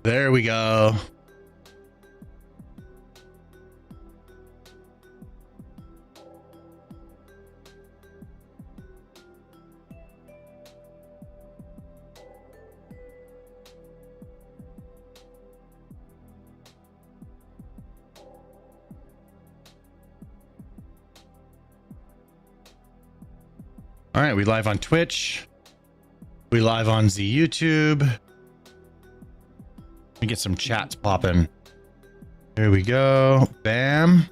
There we go. All right, we live on Twitch. We live on the YouTube. Let me get some chats popping. Here we go. Bam.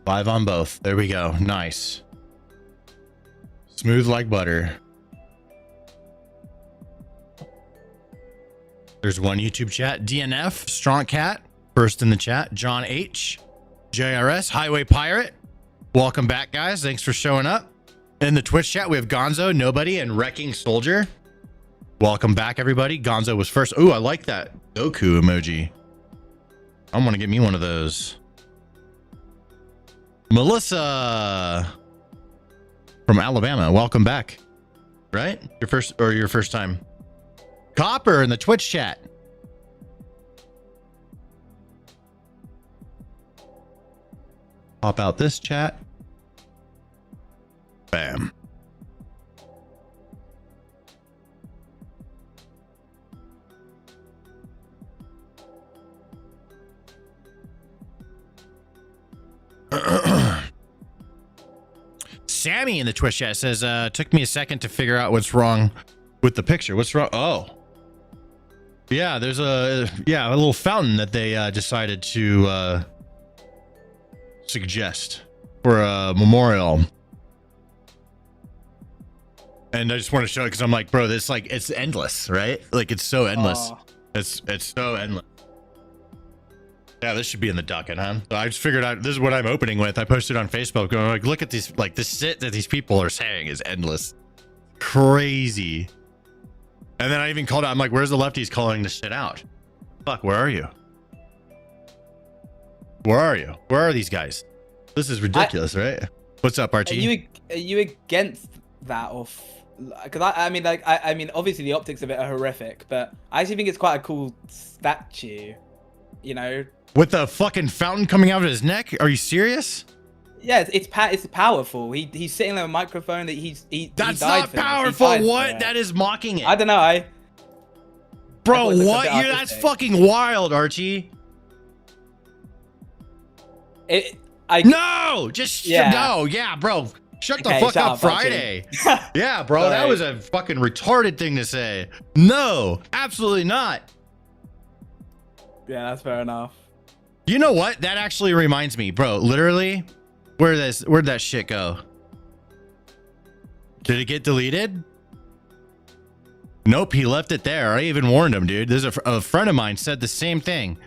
Live on both. There we go. Nice. Smooth like butter. There's one YouTube chat. DNF, Strong Cat, first in the chat. John H, JRS, Highway Pirate. Welcome back, guys. Thanks for showing up. In the Twitch chat, we have Gonzo, Nobody, and Wrecking Soldier. Welcome back, everybody. Gonzo was first. Ooh, I like that Goku emoji. I want to get me one of those. Melissa from Alabama. Welcome back. Right? Your first time. Copper in the Twitch chat. Pop out this chat. Bam. Sammy in the Twitch chat says, took me a second to figure out what's wrong with the picture. What's wrong? Oh. Yeah, there's a little fountain that they decided to suggest for a memorial. And I just want to show it because I'm like, bro, this like it's endless, right? Like it's so endless. It's so endless. Yeah, this should be in the docket, huh? So I just figured out this is what I'm opening with. I posted on Facebook going like, look at these, like this shit that these people are saying is endless. Crazy. And then I even called out, I'm like, where's the lefties calling this shit out? Fuck, where are you? Where are you? Where are these guys? This is ridiculous, right? What's up, Archie? Are you against that or because I mean obviously the optics of it are horrific, but I actually think it's quite a cool statue, you know, with the fucking fountain coming out of his neck. Are you serious? Yeah, it's powerful. He's sitting there with a microphone that that's not powerful. What? That is mocking it. I don't know. Bro, what? That's fucking wild, Archie. No, bro. Shut the fuck up, Friday. Yeah, bro, that was a fucking retarded thing to say. No, absolutely not. Yeah, that's fair enough. You know what? That actually reminds me, bro. Literally, where'd that shit go? Did it get deleted? Nope, he left it there. I even warned him, dude. There's a friend of mine said the same thing.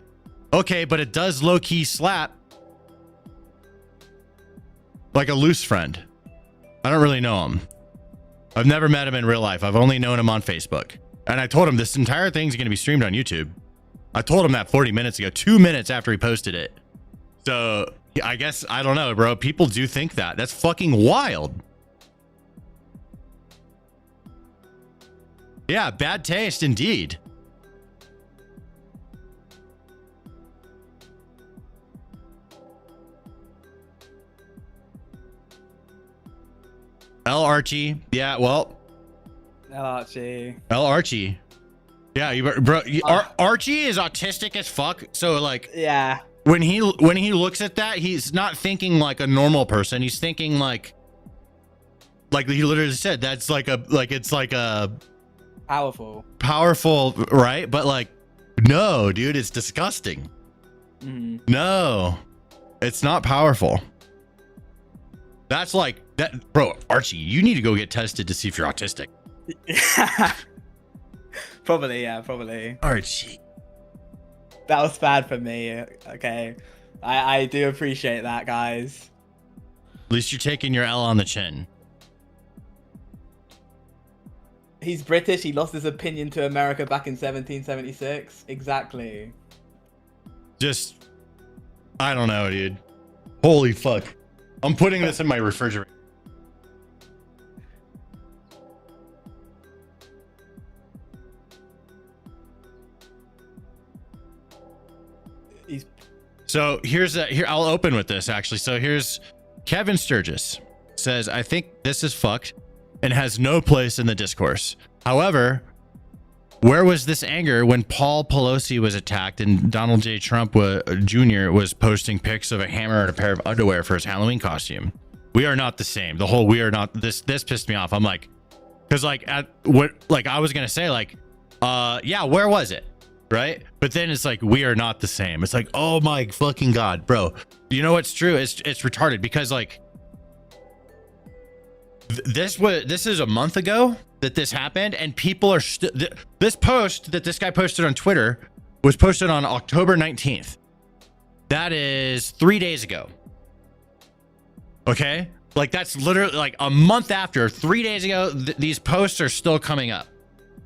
Okay, but it does low-key slap. Like a loose friend. I don't really know him. I've never met him in real life. I've only known him on Facebook. And I told him this entire thing's going to be streamed on YouTube. I told him that 40 minutes ago, 2 minutes after he posted it. So I guess, I don't know, bro. People do think that. That's fucking wild. Yeah, bad taste indeed. L Archie. Yeah, well. L Archie. L Archie. Yeah, Archie is autistic as fuck. So like, yeah, when he looks at that, he's not thinking like a normal person. He's thinking like he literally said, it's like a powerful, right? But like, no, dude, it's disgusting. No, it's not powerful. That's like that, bro. Archie, you need to go get tested to see if you're autistic. Probably, yeah, probably. Archie. That was bad for me. Okay. I do appreciate that, guys. At least you're taking your L on the chin. He's British. He lost his opinion to America back in 1776. Exactly. Just, I don't know, dude. Holy fuck. I'm putting this in my refrigerator. So here I'll open with this actually. So here's Kevin Sturgis says, I think this is fucked and has no place in the discourse. However, where was this anger when Paul Pelosi was attacked and Donald J. Trump Jr. was posting pics of a hammer and a pair of underwear for his Halloween costume? We are not the same. The whole we are not this pissed me off. I'm like, because like at what like I was gonna say like, yeah, where was it? Right? But then it's like we are not the same. It's like, oh my fucking god, bro. You know what's true? It's retarded because like this is a month ago that this happened, and people are this post that this guy posted on Twitter was posted on October 19th. That is 3 days ago. Okay, like that's literally like a month after. 3 days ago, these posts are still coming up.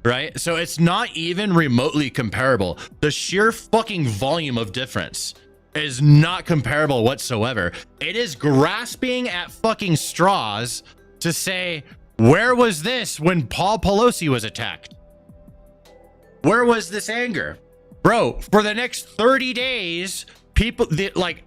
Right? So it's not even remotely comparable. The sheer fucking volume of difference is not comparable whatsoever. It is grasping at fucking straws to say, where was this when Paul Pelosi was attacked? Where was this anger? Bro, for the next 30 days, people like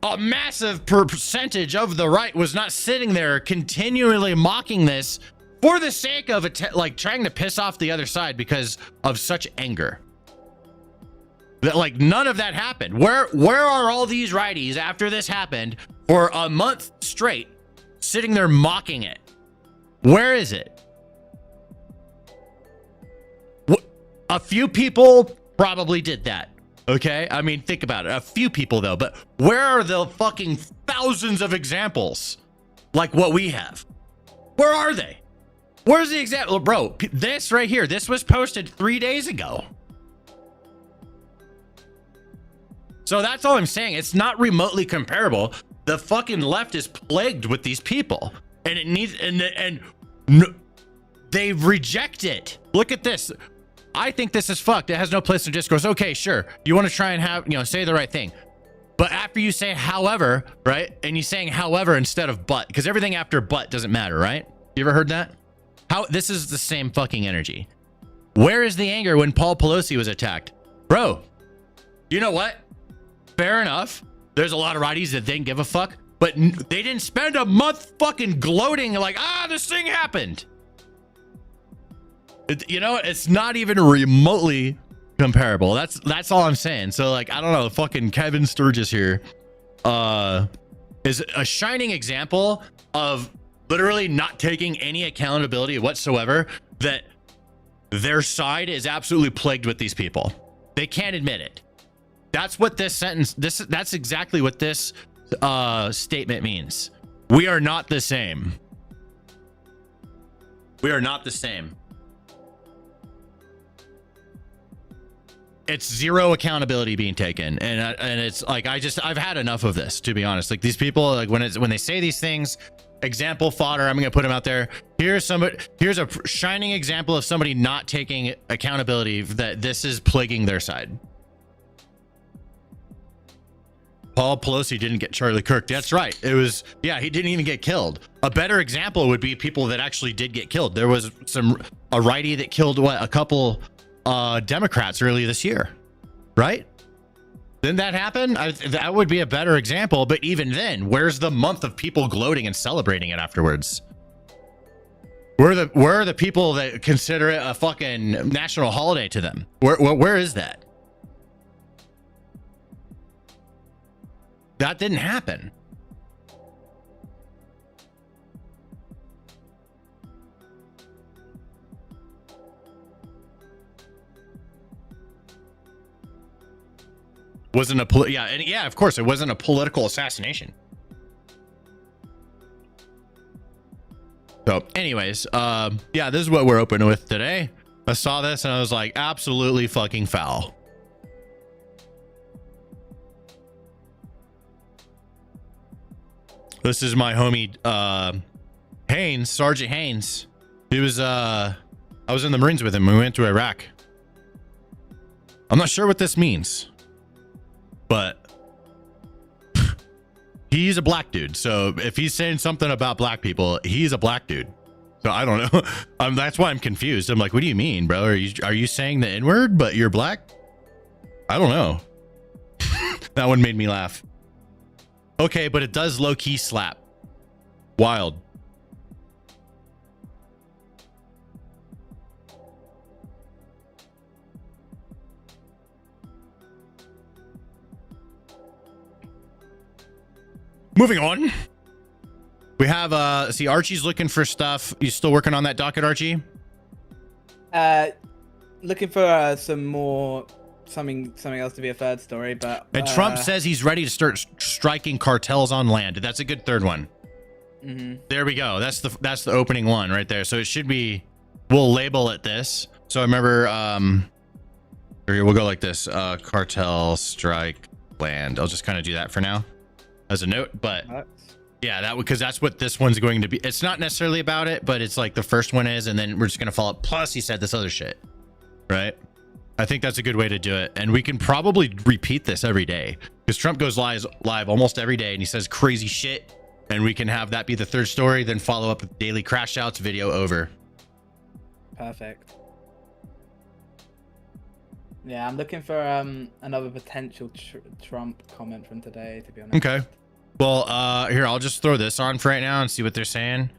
a massive percentage of the right was not sitting there continually mocking this for the sake of like trying to piss off the other side because of such anger. That like none of that happened. Where are all these righties after this happened for a month straight sitting there mocking it? Where is it? A few people probably did that. Okay? I mean, think about it. A few people though, but where are the fucking thousands of examples like what we have? Where are they? Where's the example? Bro, this right here, this was posted 3 days ago. So that's all I'm saying. It's not remotely comparable. The fucking left is plagued with these people, and it needs, and they reject it. Look at this. I think this is fucked. It has no place in discourse. Okay, sure. You want to try and have, say the right thing. But after you say however, right? And you're saying however instead of but, because everything after but doesn't matter, right? You ever heard that? This is the same fucking energy. Where is the anger when Paul Pelosi was attacked? Bro, you know what? Fair enough. There's a lot of righties that didn't give a fuck, but they didn't spend a month fucking gloating like, this thing happened. It's not even remotely comparable. That's all I'm saying. So like, I don't know, fucking Kevin Sturgis here is a shining example of literally not taking any accountability whatsoever, that their side is absolutely plagued with these people. They can't admit it. That's what this sentence, that's exactly what this statement means. We are not the same. We are not the same. It's zero accountability being taken, and it's like I've had enough of this, to be honest. Like these people, like when they say these things, example fodder, I'm gonna put them out there. Here's a shining example of somebody not taking accountability that this is plaguing their side. Paul Pelosi didn't get Charlie Kirk. That's right. It was, yeah, he didn't even get killed. A better example would be people that actually did get killed. There was a righty that killed a couple Democrats earlier this year, right? Didn't that happen? That would be a better example. But even then, where's the month of people gloating and celebrating it afterwards? Where are the people that consider it a fucking national holiday to them? Where is that? That didn't happen. Wasn't a yeah, of course it wasn't a political assassination. So anyways, yeah, this is what we're open with today. I saw this and I was like, absolutely fucking foul. This is my homie Haynes, Sergeant Haynes. He was I was in the Marines with him. We went to Iraq. I'm not sure what this means, but he's a black dude. So if he's saying something about black people, he's a black dude. So I don't know. That's why I'm confused. I'm like, what do you mean, bro? Are you saying the N-word, but you're black? I don't know. That one made me laugh. Okay, but it does low-key slap. Wild. Moving on. We have see Archie's looking for stuff. You still working on that docket, Archie? Looking for something else to be a third story, but and Trump says he's ready to start striking cartels on land. That's a good third one. There we go. That's the opening one right there. So it should be, we'll label it this. So I remember here we'll go like this, cartel strike land. I'll just kind of do that for now as a note, but yeah, because that's what this one's going to be. It's not necessarily about it, but it's like the first one is, and then we're just gonna follow up. Plus, he said this other shit, right? I think that's a good way to do it, and we can probably repeat this every day because Trump goes live almost every day, and he says crazy shit, and we can have that be the third story, then follow up with daily Crashouts video over. Perfect. Yeah, I'm looking for another potential Trump comment from today, to be honest. Okay. Well, here, I'll just throw this on for right now and see what they're saying.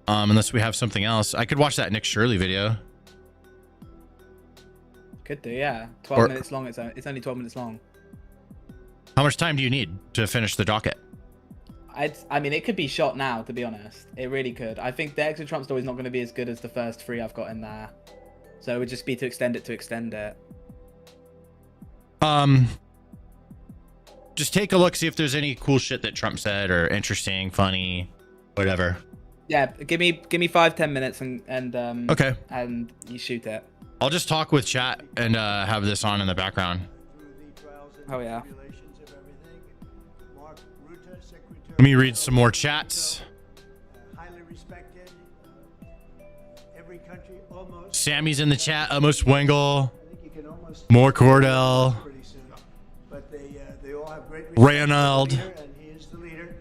Unless we have something else. I could watch that Nick Shirley video. Could do, yeah. 12 minutes long. It's only 12 minutes long. How much time do you need to finish the docket? I mean, it could be shot now, to be honest. It really could. I think the extra Trump story is not going to be as good as the first 3 I've got in there. So it would just be to extend it. Just take a look, see if there's any cool shit that Trump said or interesting, funny, whatever. Yeah, give me 5-10 minutes and okay, and you shoot it. I'll just talk with chat and have this on in the background. Oh yeah. Let me read some more chats. Highly respected. Every country almost. Sammy's in the chat. Almost Wengel. More Cordell. But they all have great Ranald. and he is the leader.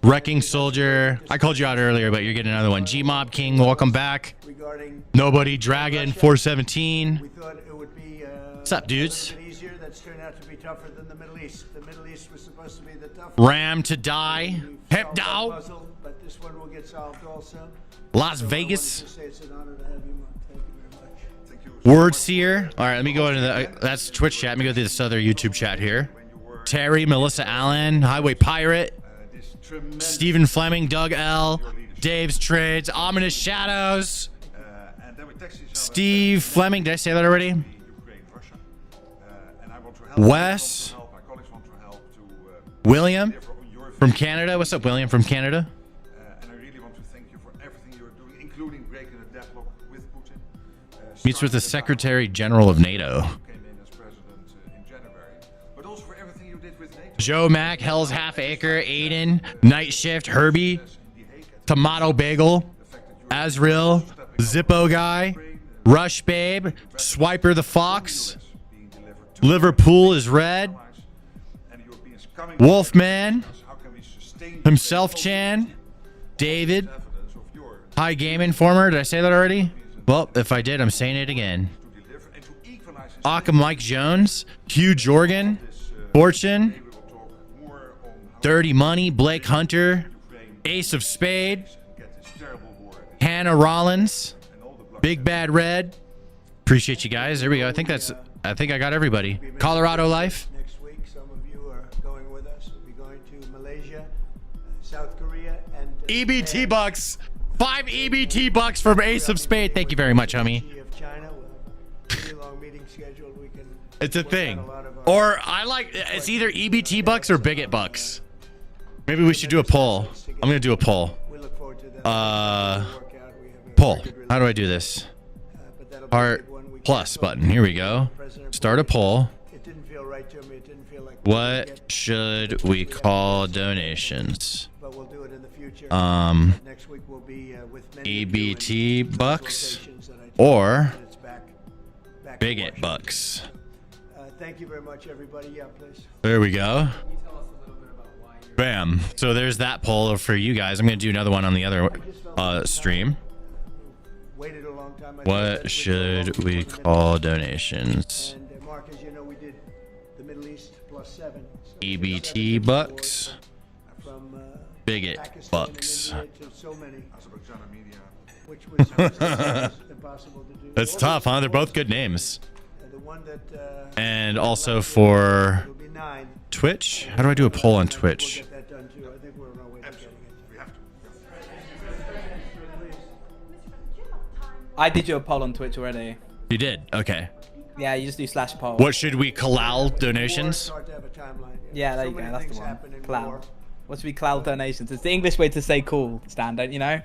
Wrecking Soldier. I called you out earlier, but you're getting another one. G-Mob King, welcome back. Regarding Nobody Dragon 417. we thought it would be What's up, dudes? easier. That's turned out to be tougher than the Middle East. The Middle East was supposed to be the toughest. Ram to die. Hep Solved that Dow. puzzle, but this one will get solved also. Las So I Vegas. wanted to say it's an honor to have you, Mark. Thank you very much. Thank you. Word Seer. All right, let me go into the. That's Twitch chat. Let me go to this other YouTube chat here. Terry, Melissa Allen, Highway Pirate, Stephen Fleming, Doug L, Dave's Trades, Ominous Shadows, Steve Fleming. Did I say that already? Wes, William from Canada. What's up, William from Canada? And I really want to thank you for everything you are doing, including breaking the deadlock with Putin. Meets with the Secretary General of NATO. Came in as president in January, but also for everything you did with NATO. Joe Mack, Hell's Half Acre, Aiden, Night Shift, Herbie, Tomato Bagel, Azrael, Zippo Guy, Rush Babe, Swiper the Fox, Liverpool is red, Wolfman, himself Chan, David, High Game Informer. Did I say that already? Well, if I did, I'm saying it again. Aka Mike Jones, Hugh Jorgen, Fortune, Dirty Money, Blake Hunter, Ace of Spade, Hannah Rollins, Big Bad Red. Appreciate you guys. There we go. I think I got everybody. Colorado Life. Next week, some of you are going with us. We'll be going to Malaysia, South Korea, and EBT bucks. 5 EBT bucks from Ace of Spade. Thank you very much, homie. of China. We'll have a pretty long meeting scheduled. We can. It's a work out thing. a lot of our- Or I like it's either EBT bucks or Bigot bucks. Maybe we should do a poll. I'm gonna do a poll. We look forward to that. Uh, Work out. We have a Poll. very good How do I do this? but that'll be a Heart big one. We plus can't button. Here we go. President Start a poll. It didn't feel right to me. It didn't feel like we could What get- should we call donations? But we'll do it in the future. Next week we'll be with many EBT of you in bucks locations that I told or you that it's back in Bigot Washington. bucks. Thank you very much, everybody. Yeah, please. There we go. Bam. So there's that poll for you guys. I'm gonna do another one on the other stream. Waited a long time. I thought that What it would should go we long. call donations? And Mark, as you know, we did East +7. So EBT bucks. from Bigot Pakistan bucks. and India to so many, Azerbaijan media. which was impossible to do. That's tough, huh? They're both good names. The one that And also for will be 9. Twitch. How do I do a poll on Twitch? We'll get that done too. I think we're on our way to getting it. We have to. I did you a poll on Twitch already. You did? Okay. Yeah, you just do /poll. What should we collal War, donations? it's hard to have a timeline. Yeah, there So you go. many That's the things one. happen in Cloud. war. What should be cloud donations? It's the English way to say cool, Stan, don't you know?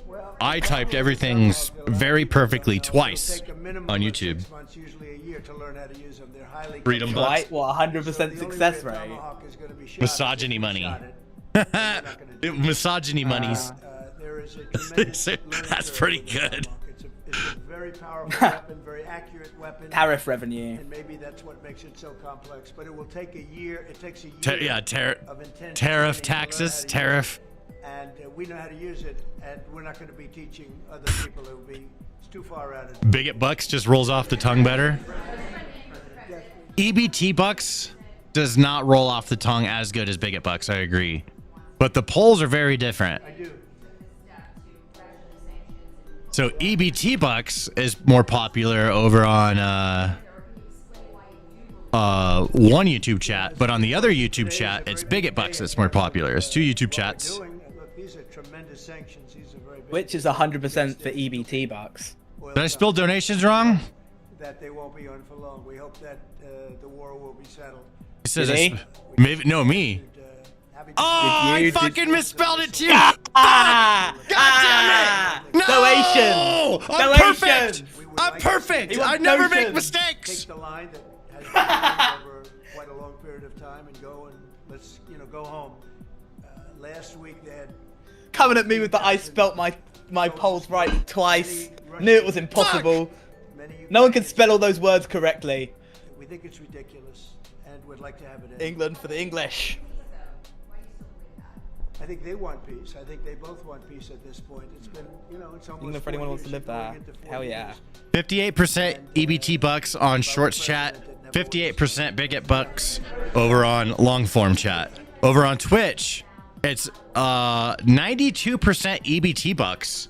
Well, I typed everything's very perfectly it'll twice take a minimum on of YouTube. 6 months, usually a year, to learn how to use them. They're highly Freedom controlled. bucks. Right? What, 100% success rate? Misogyny money. Misogyny monies. There is a tremendous learning That's curve pretty with the good. tomahawk. It's a very powerful weapon, very accurate weapon. Tariff revenue. And maybe that's what makes it so complex. But it will take a year. It takes a year Yeah, of intense tariff training to learn how taxes, to tariff. use it. And we know how to use it. And we're not going to be teaching other people. It will be, it's too far out of Bigot bucks just rolls off the tongue better. EBT bucks does not roll off the tongue as good as bigot bucks. I agree. But the polls are very different. I do. So EBT bucks is more popular over on one YouTube chat, but on the other YouTube chat, it's bigot bucks that's more popular. It's 2 YouTube chats. Look, these are tremendous sanctions. These are very big. Which is 100% for EBT bucks. Oil Did I spell donations wrong? that they won't be on for long. We hope that the war will be settled. He says Did he? maybe no me. And, having Oh, you- I fucking misspelled it too. Ah! God damn it! No! Donations! I'm Donations! perfect. I'm perfect. He wants I never make donations. mistakes. take the line that has been done over quite a long period of time and go and let's go home. Last week they had Coming at me with the I spelt my polls right twice. Knew it was impossible. many. No one can spell all those words correctly. We think it's ridiculous and would like to have it end. England for the English. I think they want peace. I think they both want peace at this point. It's been, it's almost England for anyone who wants to live there. Hell yeah. 58% EBT bucks on shorts chat. 58% bigot bucks over on long form chat. Over on Twitch, it's 92% EBT bucks,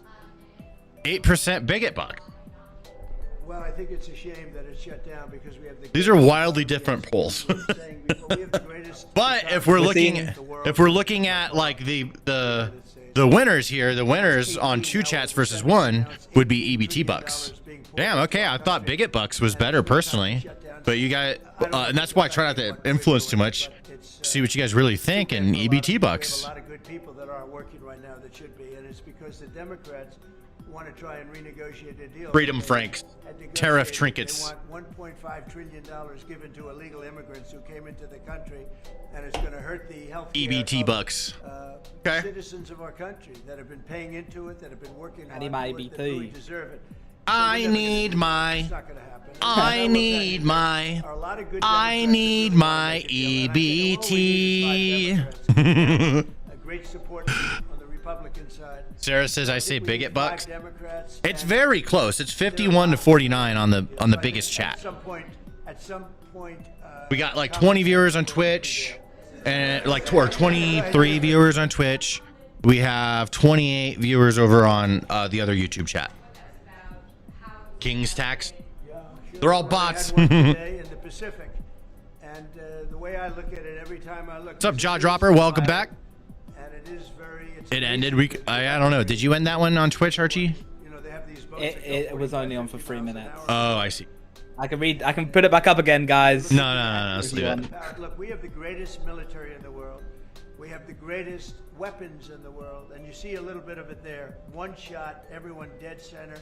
8% bigot buck. Well, I think it's a shame that it's shut down because we have the. These are wildly different polls. But if we're looking at like the winners here, the winners on 2 chats versus 1 would be EBT bucks. Damn, okay, I thought bigot bucks was better personally, but you got and that's why I try not to influence too much. See what you guys really think, and EBT bucks. We have a lot of good people that aren't working right now that should be, and it's because the Democrats want to try and renegotiate a deal. Freedom Franks, Had tariff negotiated. trinkets. They want $1.5 trillion given to illegal immigrants who came into the country, and it's going to hurt the health EBT bucks. Okay. Citizens of our country that have been paying into it, that have been working hard need my for it, that EBT. really deserve it. I need my. It's not going to happen. I need my. Are a lot of good I Democrats need that really my want to make a deal, and I think all we need is 5 Democrats. A great support on the Republican side. Sarah says I say We bigot need 5 bucks. Democrats, It's and very close. It's 51 to 49 on the biggest chat. At some point, We got like 20 viewers on Twitch, and like or 23 viewers on Twitch. We have 28 viewers over on the other YouTube chat. King's Tax. They're all bots. Had one today in the Pacific, and the way I look at it, every time I look. What's up, Jaw Dropper? Welcome back. And it is very. It ended. I don't know. Did you end that one on Twitch, Archie? They have these boats that go It was 45, only on for 50 3 miles an minutes. hour. Oh, I see. I can put it back up again, guys. No. Let's leave it. Look, we have the greatest military in the world. We have the greatest weapons in the world, and you see a little bit of it there. One shot, everyone dead center.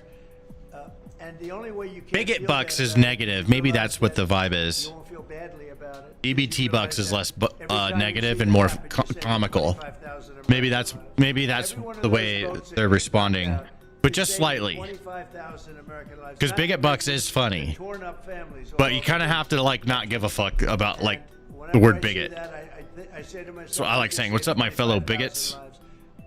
And the only way you can Bigot feel bucks that is about it, negative. Maybe realize that's what the that vibe is. You won't feel badly about it. EBT You bucks realize is that less every time you negative see and it more happen, you say comical. 25,000 Maybe American that's lives. Every one of the those way boats that they're you responding, talk about, but you just save slightly. 25,000 American lives. 'Cause Not Bigot to Bucks mention is funny. the torn up families all But you over kind of the have to like not give a fuck about like Whenever the word I see bigot. that, I say to myself, So I like saying, "What's up, my fellow 25,000 bigots?" lives.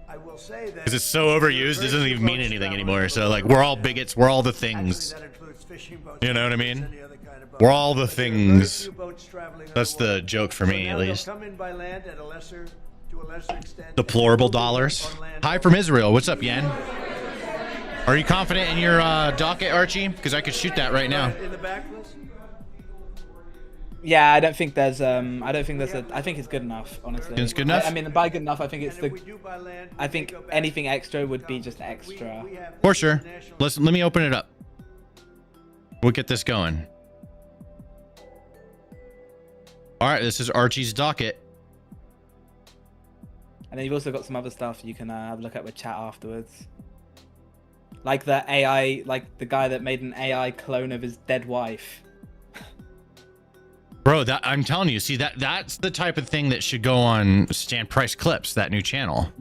I will say that Because it's so overused, it doesn't even mean anything anymore. So like we're all bigots, we're all the things. Actually, that includes fishing boats. You know what I mean? Any other kind of We're all the There are very things. few boats traveling on That's the water. joke for So me, now at they'll least. come in by land at a lesser, to a lesser extent. Deplorable and they will be dollars. on land Hi also. from Israel. What's up, Yen? Are you confident in your docket, Archie? Because I could shoot that right now. In the backlist? Yeah, I don't think there's I think it's good enough, honestly. It's good enough? I mean, by good enough, I think it's And if the. we do by land, I we think go back anything to- extra would be just extra. We have For sure. national- Let me open it up. We'll get this going. All right, this is Archie's docket. And then you've also got some other stuff you can have a look at with chat afterwards. Like the AI, like the guy that made an AI clone of his dead wife. Bro, that I'm telling you, see that's the type of thing that should go on Stan Price Clips, that new channel.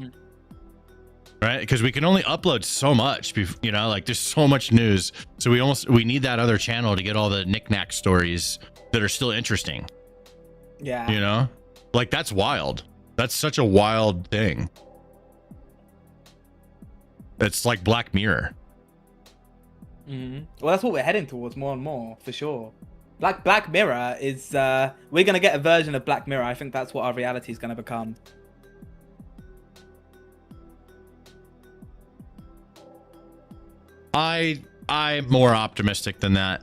Right? Because we can only upload so much, you know, like there's so much news. So we need that other channel to get all the knick-knack stories that are still interesting. Yeah. You know? Like that's wild. That's such a wild thing. It's like Black Mirror. Well, that's what we're heading towards more and more, for sure. Black Mirror is we're gonna get a version of Black Mirror. I think that's what our reality is gonna become. I'm more optimistic than that.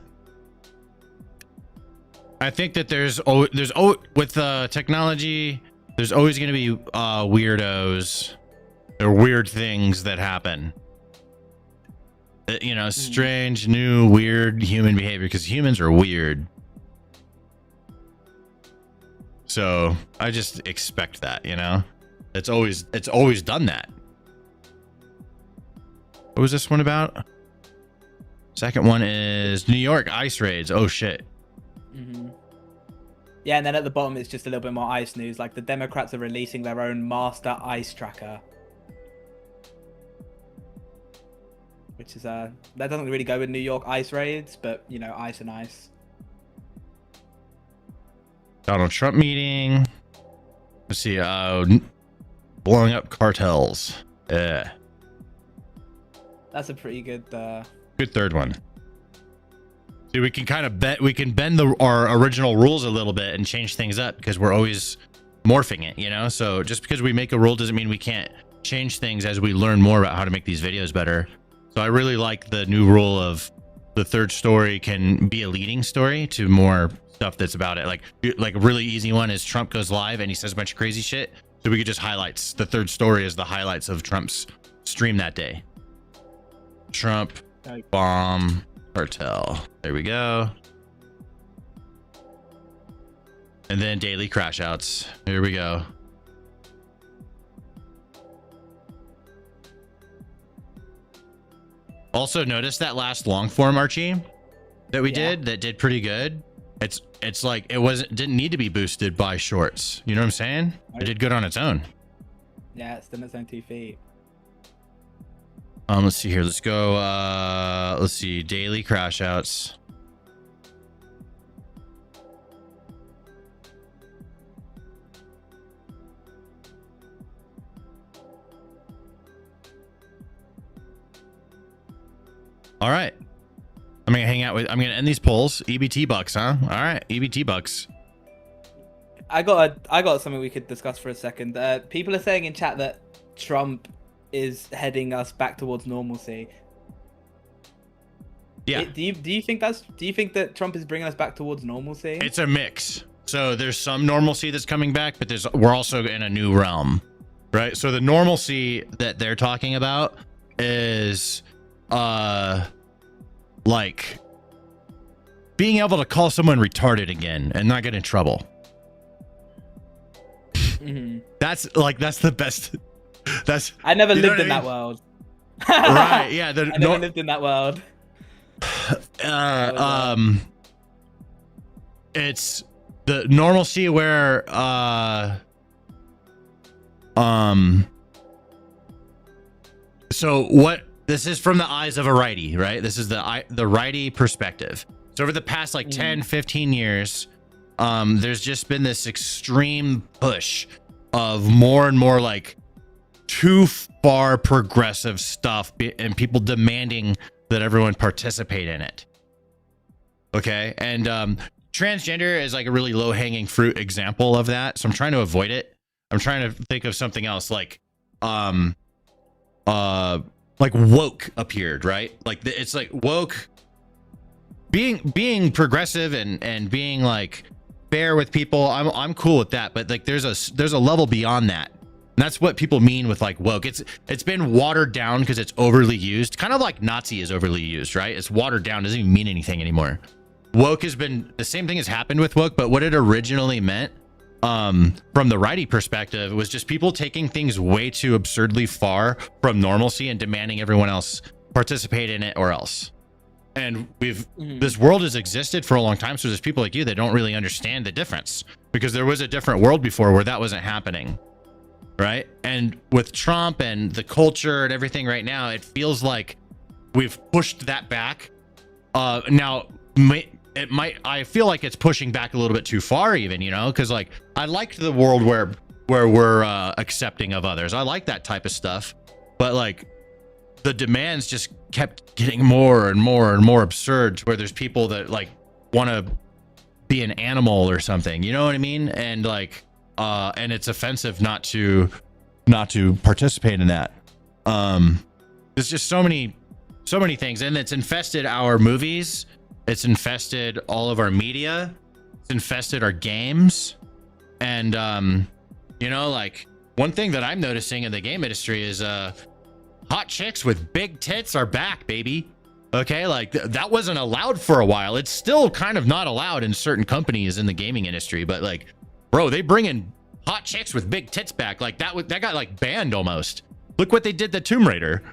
I think that there's with technology, there's always going to be weirdos or weird things that happen. You know, strange, new, weird human behavior because humans are weird. So I just expect that, you know, it's always done that. What was this one about? Second one is New York ice raids. Oh shit. Yeah, and then at the bottom it's just a little bit more ice news. Like the Democrats are releasing their own master ice tracker, which is that doesn't really go with New York ice raids, but you know, ice and ice. Donald Trump meeting. Let's see. Blowing up cartels. Yeah. That's a pretty good. Good third one. See, we can kind of bend our original rules a little bit and change things up because we're always morphing it, you know? So just because we make a rule doesn't mean we can't change things as we learn more about how to make these videos better. So I really like the new rule of the third story can be a leading story to more stuff that's about it. Like a really easy one is Trump goes live and he says a bunch of crazy shit. So we could just highlights the third story as the highlights of Trump's stream that day. Trump bomb cartel. There we go. And then daily crashouts. Here we go. Also notice that last long form, Archie, that we did pretty good. It's like didn't need to be boosted by shorts. You know what I'm saying? It did good on its own. Yeah, it's done its own 2 feet. Let's see here. Let's go. Let's see. Daily crashouts. All right. I'm gonna end these polls. EBT bucks, huh? All right, EBT bucks. I got something we could discuss for a second. People are saying in chat that Trump is heading us back towards normalcy. Yeah. Do you think that Trump is bringing us back towards normalcy? It's a mix. So there's some normalcy that's coming back, but we're also in a new realm, right? So the normalcy that they're talking about is like being able to call someone retarded again and not get in trouble. That's the best. That's I never you know lived what in I that mean? world. Right, yeah. I never lived in that world. It's the normalcy where so what this is from the eyes of a righty, right? This is the righty perspective. So over the past like 10 15 years, there's just been this extreme push of more and more like too far progressive stuff and people demanding that everyone participate in it. Okay. And transgender is like a really low hanging fruit example of that. So I'm trying to avoid it. I'm trying to think of something else like woke appeared, right? Like it's like woke being progressive and being like fair with people. I'm cool with that, but like there's a level beyond that. And that's what people mean with like woke. It's been watered down because it's overly used, kind of like Nazi is overly used, right? It's watered down, doesn't even mean anything anymore. Woke has been the same thing has happened with woke, but what it originally meant from the righty perspective was just people taking things way too absurdly far from normalcy and demanding everyone else participate in it or else. And this world has existed for a long time, so there's people like you that don't really understand the difference because there was a different world before where that wasn't happening, right? And with Trump and the culture and everything right now, it feels like we've pushed that back. Now I feel like it's pushing back a little bit too far even, you know, because like I liked the world where we're accepting of others. I like that type of stuff, but like the demands just kept getting more and more and more absurd to where there's people that like want to be an animal or something, you know what I mean? And like and it's offensive not to participate in that. There's just so many things, and it's infested our movies. It's infested all of our media. It's infested our games. And, you know, like one thing that I'm noticing in the game industry is hot chicks with big tits are back, baby. Okay, like that wasn't allowed for a while. It's still kind of not allowed in certain companies in the gaming industry. But like, bro, they bring in hot chicks with big tits back. Like that got like banned almost. Look what they did to Tomb Raider.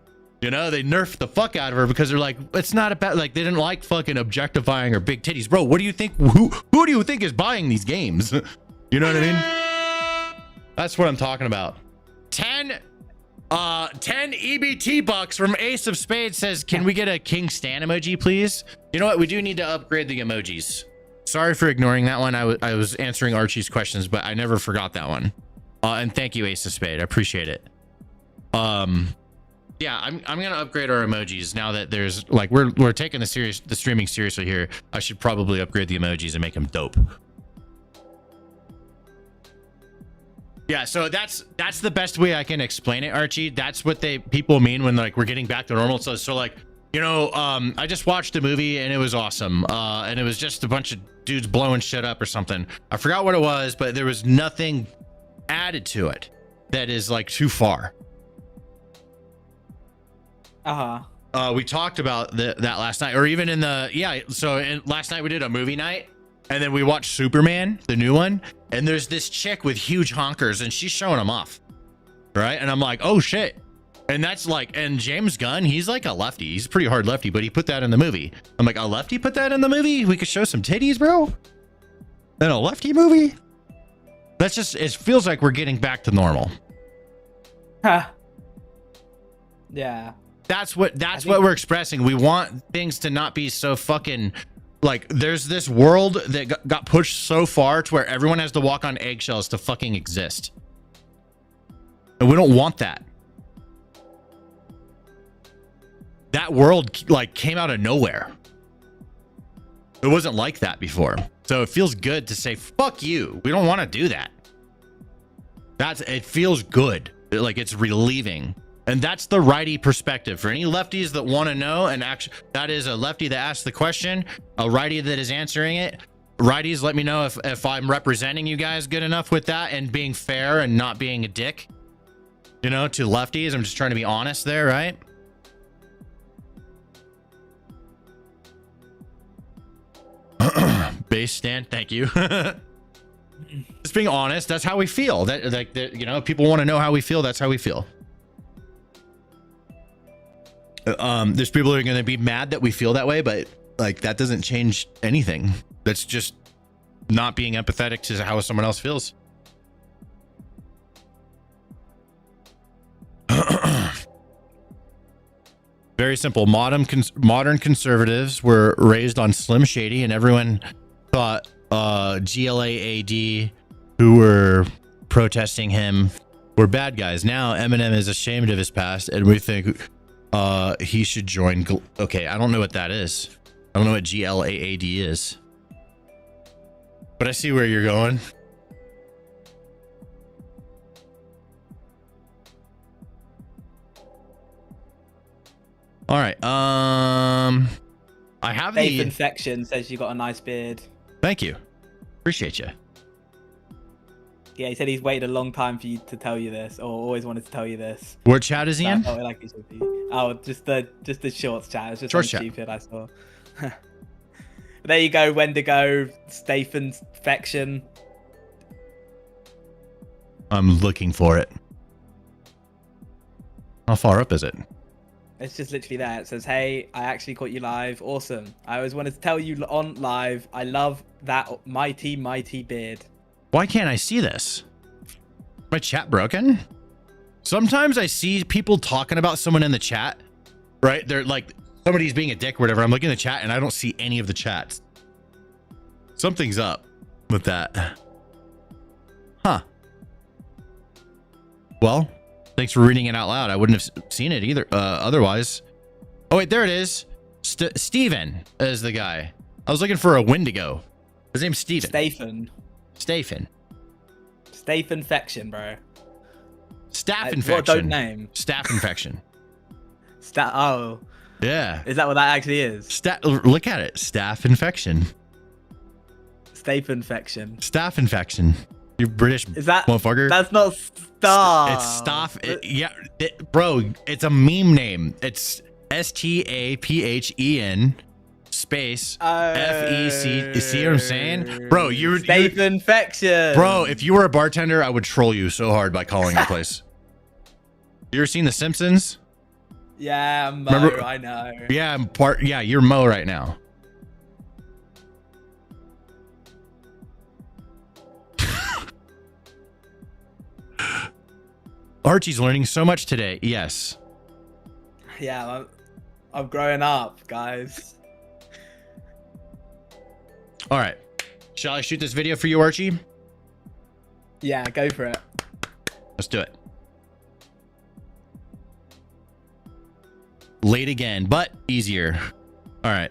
You know, they nerfed the fuck out of her because they're like, it's not about like they didn't like fucking objectifying her big titties. Bro, what do you think? Who do you think is buying these games? You know what I mean? That's what I'm talking about. 10 EBT bucks from Ace of Spades says, can we get a King Stan emoji, please? You know what? We do need to upgrade the emojis. Sorry for ignoring that one. I was answering Archie's questions, but I never forgot that one. And thank you, Ace of Spade. I appreciate it. Yeah, I'm gonna upgrade our emojis now that there's like we're taking the streaming seriously here. I should probably upgrade the emojis and make them dope. Yeah, so that's the best way I can explain it, Archie. That's what people mean when like we're getting back to normal. So like, you know, I just watched a movie and it was awesome. And it was just a bunch of dudes blowing shit up or something. I forgot what it was, but there was nothing added to it that is like too far. We talked about that last night, or even in the So last night we did a movie night, and then we watched Superman, the new one, and there's this chick with huge honkers, and she's showing them off, right? And I'm like, oh shit, and that's like, and James Gunn, he's like a lefty, he's a pretty hard lefty, but he put that in the movie. I'm like, a lefty put that in the movie? We could show some titties, bro? In a lefty movie? That's just, it feels like we're getting back to normal. Yeah. That's what we're expressing. We want things to not be so fucking like there's this world that got pushed so far to where everyone has to walk on eggshells to fucking exist. And we don't want that. That world like came out of nowhere. It wasn't like that before. So it feels good to say, fuck you. We don't want to do that. It feels good. Like it's relieving. And that's the righty perspective. For any lefties that want to know, and actually, that is a lefty that asked the question, a righty that is answering it. Righties, let me know if I'm representing you guys good enough with that and being fair and not being a dick. You know, to lefties, I'm just trying to be honest there, right? Base stand, thank you. Just being honest, that's how we feel. That like, you know, people want to know how we feel. That's how we feel. There's people who are going to be mad that we feel that way, but like that doesn't change anything. That's just not being empathetic to how someone else feels. Very simple. Modern conservatives were raised on Slim Shady, and everyone thought GLAAD, who were protesting him, were bad guys. Now Eminem is ashamed of his past, and we think he should join. Okay, I don't know what that is. I don't know what GLAAD is. But I see where you're going. All right. I have Safe the Infection says you got a nice beard. Thank you. Appreciate you. Yeah, he said he's waited a long time for you to tell you this, or always wanted to tell you this. What chat is he in? Oh, like it should be. Oh, just the shorts chat. It's just Short something chat. stupid I saw. There you go, Wendigo, Stephen Infection. I'm looking for it. How far up is it? It's just literally there. It says, "Hey, I actually caught you live. Awesome. I always wanted to tell you on live. I love that mighty beard." Why can't I see this? My chat broken? Sometimes I see people talking about someone in the chat, right? They're like, somebody's being a dick or whatever. I'm looking at the chat and I don't see any of the chats. Something's up with that. Huh. Well, thanks for reading it out loud. I wouldn't have seen it either otherwise. Oh, wait, there it is. Steven is the guy. I was looking for a Wendigo. His name's Steven. Stephen Infection, bro. Staph What infection. don't name? Staph infection. Oh, Yeah. is that what that actually is? Look at it. Staph infection. Staph Infection. Staph infection. You British Is that motherfucker. That's not Star. It's Staph. Bro, it's a meme name. It's STAPHEN space FEC. You see what I'm saying? Bro, Staph Infection. Bro, if you were a bartender, I would troll you so hard by calling your place. You ever seen The Simpsons? Yeah, Mo, Remember- I know. Yeah, you're Mo right now. Archie's learning so much today. Yes. Yeah, I'm growing up, guys. All right. Shall I shoot this video for you, Archie? Yeah, go for it. Let's do it. Late again, but easier. All right.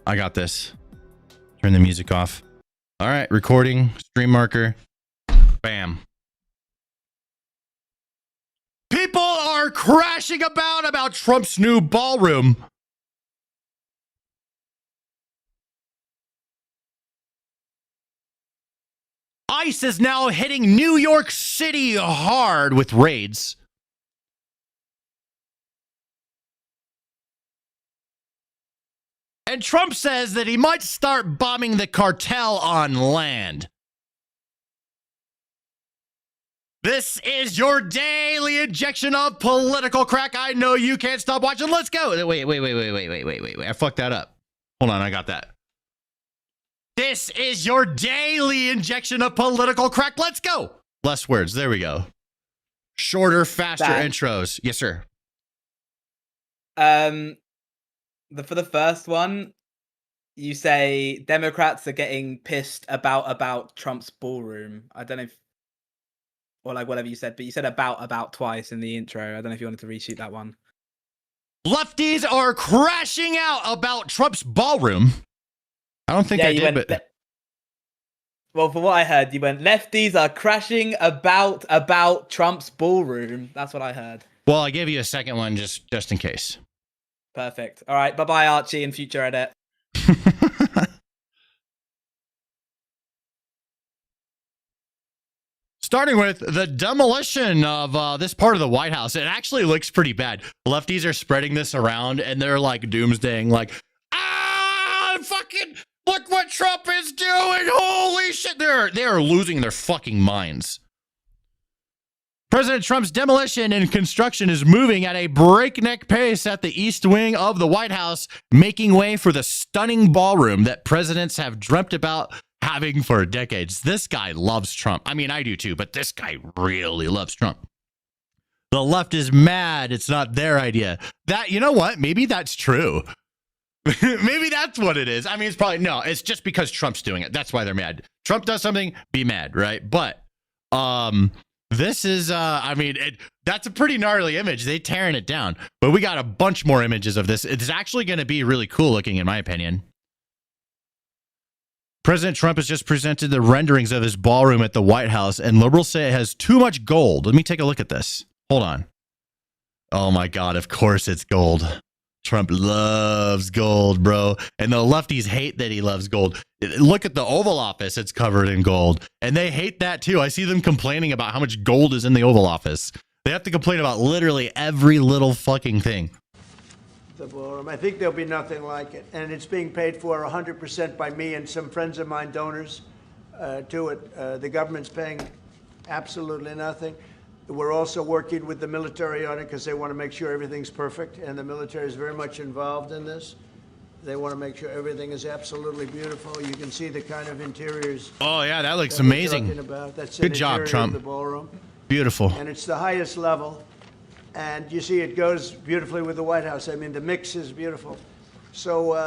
I got this. Turn the music off. All right. Recording. Stream marker. Bam. People are crashing about Trump's new ballroom. ICE is now hitting New York City hard with raids. And Trump says that he might start bombing the cartel on land. This is your daily injection of political crack. I know you can't stop watching. Let's go. Wait. I fucked that up. Hold on, I got that. This is your daily injection of political crack. Let's go. Less words. There we go. Shorter, faster intros. Yes, sir. For the first one, you say Democrats are getting pissed about Trump's ballroom. I don't know if, or like whatever you said, but you said about twice in the intro. I don't know if you wanted to reshoot that one. Lefties are crashing out about Trump's ballroom. I don't think I did, but well, for what I heard, you went lefties are crashing about Trump's ballroom. That's what I heard. Well, I gave you a second one just in case. Perfect. All right. Bye-bye, Archie, in future edit. Starting with the demolition of this part of the White House. It actually looks pretty bad. Lefties are spreading this around and they're like doomsdaying, like, fucking look what Trump is doing. Holy shit. They're losing their fucking minds. President Trump's demolition and construction is moving at a breakneck pace at the East Wing of the White House, making way for the stunning ballroom that presidents have dreamt about having for decades. This guy loves Trump. I mean, I do too, but this guy really loves Trump. The left is mad. It's not their idea. That, you know what? Maybe that's true. Maybe that's what it is. I mean, it's probably, no, it's just because Trump's doing it. That's why they're mad. Trump does something, be mad, right? But, this is, I mean, that's a pretty gnarly image. They tearing it down. But we got a bunch more images of this. It's actually going to be really cool looking, in my opinion. President Trump has just presented the renderings of his ballroom at the White House, and liberals say it has too much gold. Let me take a look at this. Hold on. Oh my God, of course it's gold. Trump loves gold, bro. And the lefties hate that he loves gold. Look at the Oval Office. It's covered in gold. And they hate that too. I see them complaining about how much gold is in the Oval Office. They have to complain about literally every little fucking thing. The ballroom. I think there'll be nothing like it. And it's being paid for 100% by me and some friends of mine, donors to it. The government's paying absolutely nothing. We're also working with the military on it because they want to make sure everything's perfect, and the military is very much involved in this. They want to make sure everything is absolutely beautiful. You can see the kind of interiors. Oh yeah, that looks amazing. That's good job, Trump. The ballroom. Beautiful. And it's the highest level, and you see it goes beautifully with the White House. I mean, the mix is beautiful. So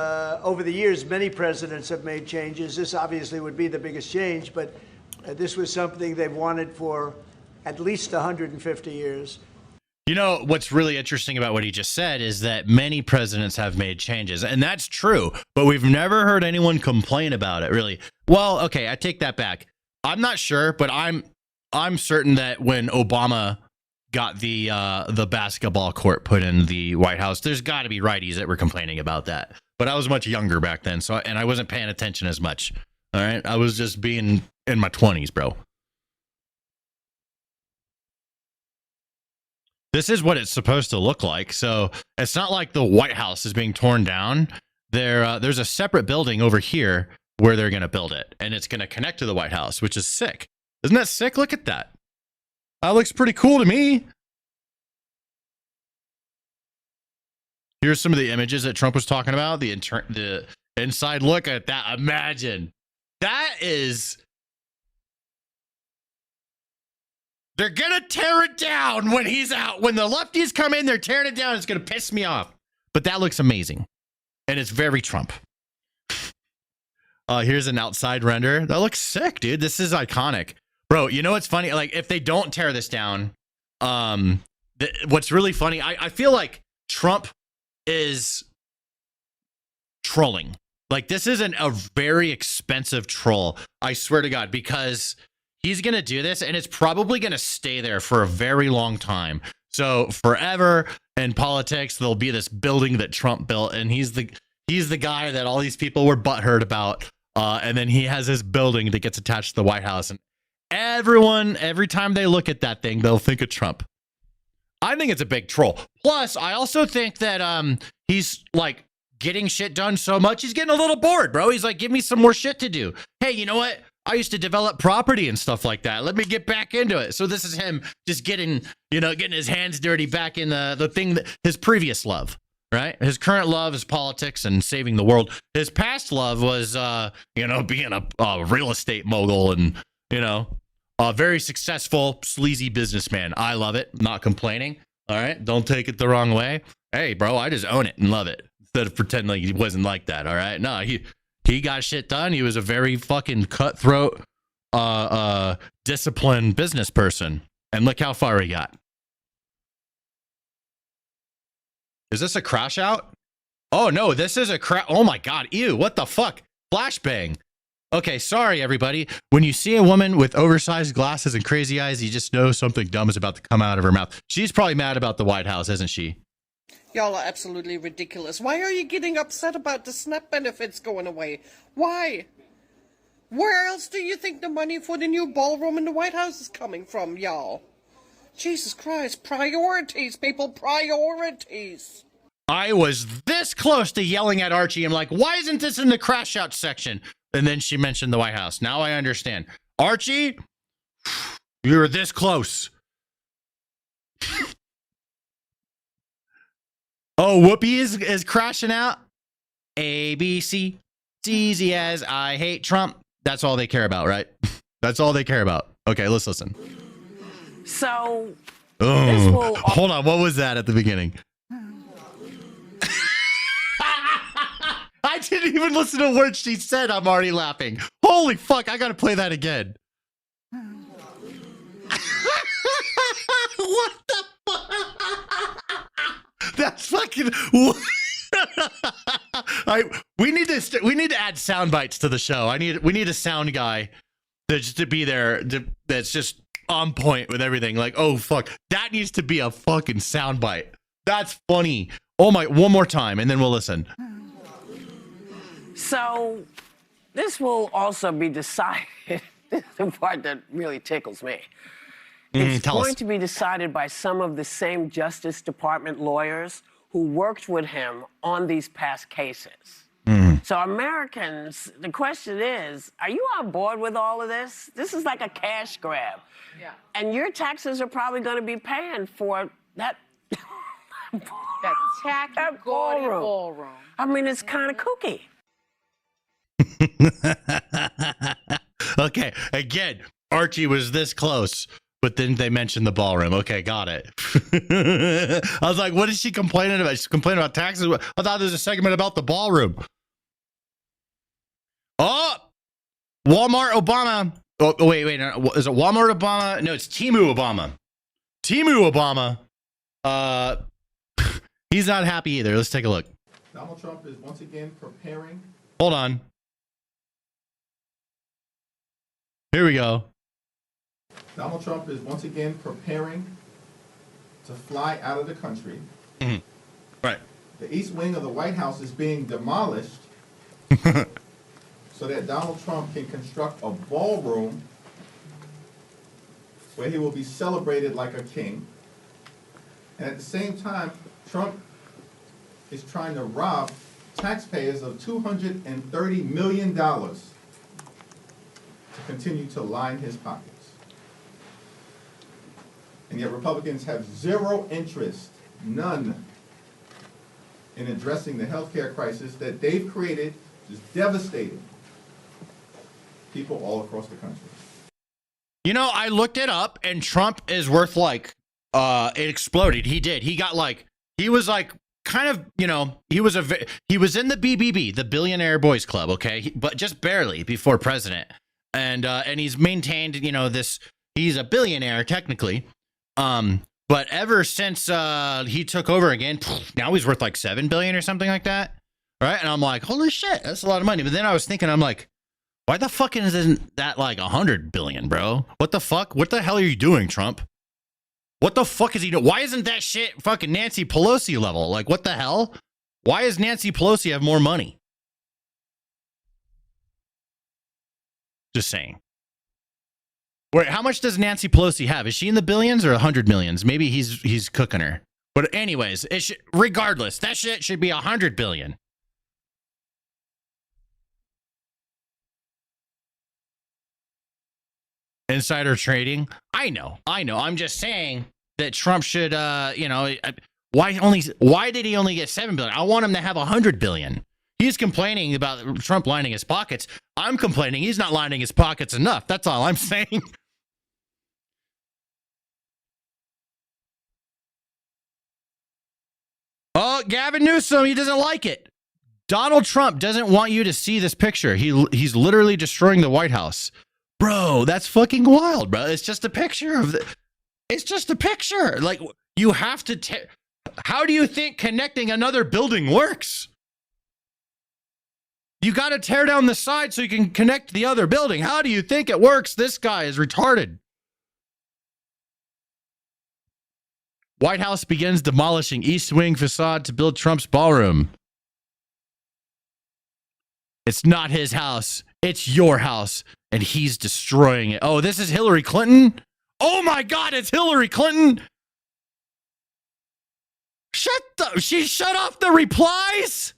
over the years, many presidents have made changes. This obviously would be the biggest change, but this was something they've wanted for at least 150 years. You know, what's really interesting about what he just said is that many presidents have made changes, and that's true, but we've never heard anyone complain about it, really. Well, okay, I take that back. I'm not sure, but I'm certain that when Obama got the basketball court put in the White House, there's got to be righties that were complaining about that. But I was much younger back then, and I wasn't paying attention as much. All right, I was just being in my 20s, bro. This is what it's supposed to look like. So it's not like the White House is being torn down. There's a separate building over here where they're going to build it, and it's going to connect to the White House, which is sick. Isn't that sick? Look at that. That looks pretty cool to me. Here's some of the images that Trump was talking about. The inside look at that. Imagine. That is... They're going to tear it down when he's out. When the lefties come in, they're tearing it down. It's going to piss me off. But that looks amazing. And it's very Trump. Here's an outside render. That looks sick, dude. This is iconic. Bro, you know what's funny? Like, if they don't tear this down, what's really funny, I feel like Trump is trolling. Like, this isn't a very expensive troll. I swear to God, because... he's going to do this, and it's probably going to stay there for a very long time. So forever in politics, there'll be this building that Trump built, and he's the guy that all these people were butthurt about. And then he has his building that gets attached to the White House. And every time they look at that thing, they'll think of Trump. I think it's a big troll. Plus, I also think that he's like getting shit done so much, he's getting a little bored, bro. He's like, give me some more shit to do. Hey, you know what? I used to develop property and stuff like that. Let me get back into it. So this is him just getting his hands dirty back in the thing that his previous love, right? His current love is politics and saving the world. His past love was, being a real estate mogul and, a very successful, sleazy businessman. I love it. Not complaining. All right. Don't take it the wrong way. Hey, bro, I just own it and love it instead of pretending like he wasn't like that. All right. No, he got shit done. He was a very fucking cutthroat, disciplined business person. And look how far he got. Is this a crash out? Oh, no, this is a crash. Oh, my God. Ew, what the fuck? Flashbang. Okay, sorry, everybody. When you see a woman with oversized glasses and crazy eyes, you just know something dumb is about to come out of her mouth. She's probably mad about the White House, isn't she? Y'all are absolutely ridiculous. Why are you getting upset about the SNAP benefits going away? Why? Where else do you think the money for the new ballroom in the White House is coming from, y'all? Jesus Christ, priorities, people, priorities. I was this close to yelling at Archie. I'm like, why isn't this in the crash out section? And then she mentioned the White House. Now I understand. Archie, you were this close. Oh, Whoopi is crashing out. ABC. It's easy as I hate Trump. That's all they care about, right? That's all they care about. Okay, let's listen. So, hold on. What was that at the beginning? I didn't even listen to words she said. I'm already laughing. Holy fuck. I got to play that again. What the fuck? That's fucking... We need to add sound bites to the show. We need a sound guy that's to be there. That's just on point with everything. Like, oh fuck, that needs to be a fucking sound bite. That's funny. Oh my, one more time, and then we'll listen. So, this will also be decided. This is the part that really tickles me. It's going to be decided by some of the same Justice Department lawyers who worked with him on these past cases. So Americans, the question is, are you on board with all of this? This is like a cash grab. Yeah. And your taxes are probably going to be paying for that. That tacky, That gaudy ballroom. ballroom. I mean, it's kind of kooky. Okay, again, Archie was this close, but then they mentioned the ballroom. Okay, got it. I was like, what is she complaining about? She's complaining about taxes. I thought there was a segment about the ballroom. Oh, Walmart Obama. Oh, wait. No, is it Walmart Obama? No, it's Timu Obama. Timu Obama. He's not happy either. Let's take a look. Donald Trump is once again preparing. Hold on. Here we go. Donald Trump is once again preparing to fly out of the country. Right. The East Wing of the White House is being demolished so that Donald Trump can construct a ballroom where he will be celebrated like a king. And at the same time, Trump is trying to rob taxpayers of $230 million to continue to line his pockets. And yet Republicans have zero interest, none, in addressing the healthcare crisis that they've created, is devastating people all across the country. You know, I looked it up, and Trump is worth like, it exploded. He did. He got like, he was like, kind of, you know, he was in the BBB, the Billionaire Boys Club, okay, but just barely before president, and he's maintained, you know, this. He's a billionaire technically, but ever since he took over again, now he's worth like $7 billion or something like that, right? And I'm like, holy shit, that's a lot of money. But then I was thinking, I'm like, why the fuck isn't that like 100 billion, bro? What the fuck? What the hell are you doing, Trump? What the fuck is he doing? Why isn't that shit fucking Nancy Pelosi level? Like, what the hell? Why does Nancy Pelosi have more money? Just saying. Wait, how much does Nancy Pelosi have? Is she in the billions or 100 millions? Maybe he's cooking her. But anyways, regardless, that shit should be 100 billion. Insider trading. I know. I'm just saying that Trump should, you know, why did he only get 7 billion? I want him to have 100 billion. He's complaining about Trump lining his pockets. I'm complaining he's not lining his pockets enough. That's all I'm saying. Oh, Gavin Newsom, he doesn't like it. Donald Trump doesn't want you to see this picture. He's literally destroying the White House. Bro, that's fucking wild, bro. It's just a picture of it's just a picture. Like, you have to how do you think connecting another building works? You got to tear down the side so you can connect the other building. How do you think it works? This guy is retarded. White House begins demolishing East Wing facade to build Trump's ballroom. It's not his house. It's your house. And he's destroying it. Oh, this is Hillary Clinton? Oh my God, it's Hillary Clinton. She shut off the replies?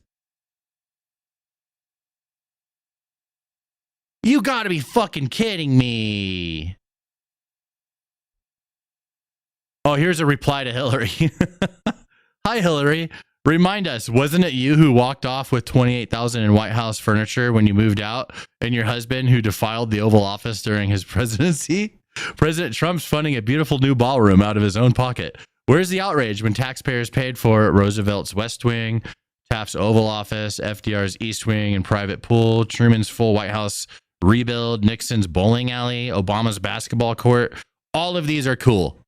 You gotta be fucking kidding me. Oh, here's a reply to Hillary. Hi, Hillary. Remind us, wasn't it you who walked off with $28,000 in White House furniture when you moved out, and your husband who defiled the Oval Office during his presidency? President Trump's funding a beautiful new ballroom out of his own pocket. Where's the outrage when taxpayers paid for Roosevelt's West Wing, Taft's Oval Office, FDR's East Wing and private pool, Truman's full White House rebuild, Nixon's bowling alley, Obama's basketball court? All of these are cool.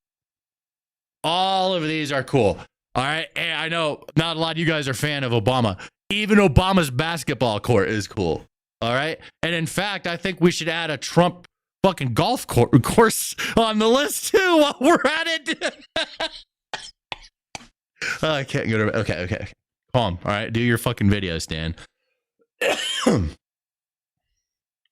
All of these are cool. All right. Hey, I know not a lot of you guys are a fan of Obama. Even Obama's basketball court is cool. All right. And in fact, I think we should add a Trump fucking golf course on the list too while we're at it. I can't go to. Okay. Calm. All right. Do your fucking video, Stan. Oh,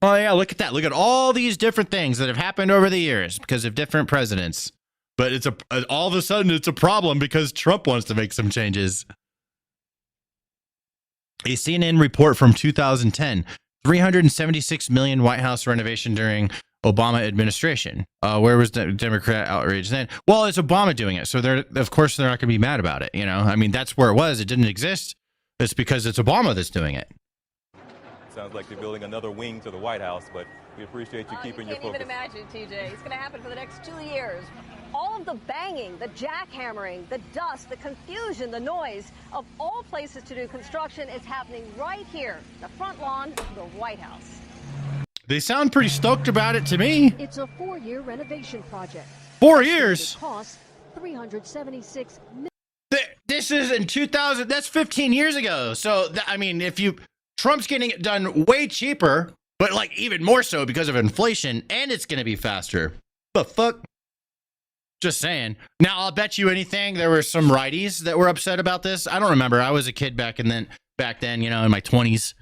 yeah. Look at that. Look at all these different things that have happened over the years because of different presidents. But it's all of a sudden it's a problem because Trump wants to make some changes. A CNN report from 2010, 376 million White House renovation during Obama administration. Where was the Democrat outrage then? Well, it's Obama doing it. So of course they're not going to be mad about it. You know, I mean, that's where it was. It didn't exist. It's because it's Obama that's doing it. Sounds like they're building another wing to the White House, but we appreciate you keeping your focus. You can't even imagine, TJ. It's going to happen for the next 2 years. All of the banging, the jackhammering, the dust, the confusion, the noise of all places to do construction is happening right here, the front lawn of the White House. They sound pretty stoked about it to me. It's a 4-year renovation project. 4 years? It costs $376 million. This is in 2000. That's 15 years ago. So, I mean, Trump's getting it done way cheaper, but like even more so because of inflation, and it's going to be faster. The fuck? Just saying. Now, I'll bet you anything there were some righties that were upset about this. I don't remember. I was a kid back then, you know, in my 20s.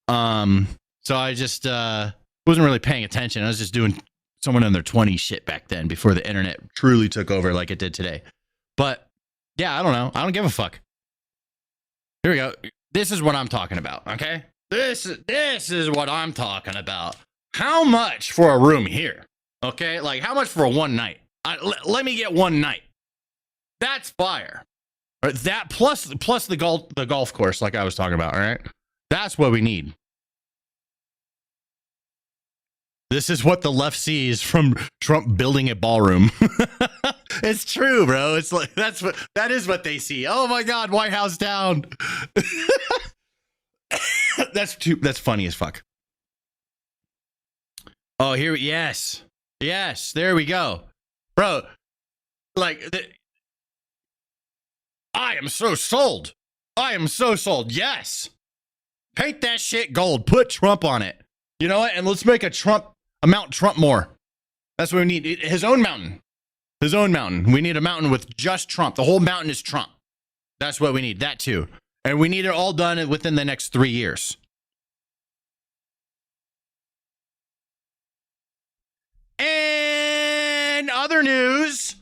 So I just wasn't really paying attention. I was just doing someone in their 20s shit back then before the internet truly took over like it did today. But yeah, I don't know. I don't give a fuck. Here we go. This is what I'm talking about, okay? This is what I'm talking about. How much for a room here? Okay? Like, how much for a one night? Let me get one night. That's fire. Or that plus the golf course like I was talking about, all right? That's what we need. This is what the left sees from Trump building a ballroom. It's true, bro. It's like that is what they see. Oh my God, White House down. That's funny as fuck. Oh, yes, there we go, bro. Like, I am so sold. Yes, paint that shit gold. Put Trump on it. You know what? And let's make a Mount Trump more. That's what we need. His own mountain. We need a mountain with just Trump. The whole mountain is Trump. That's what we need. That too. And we need it all done within the next 3 years. And other news,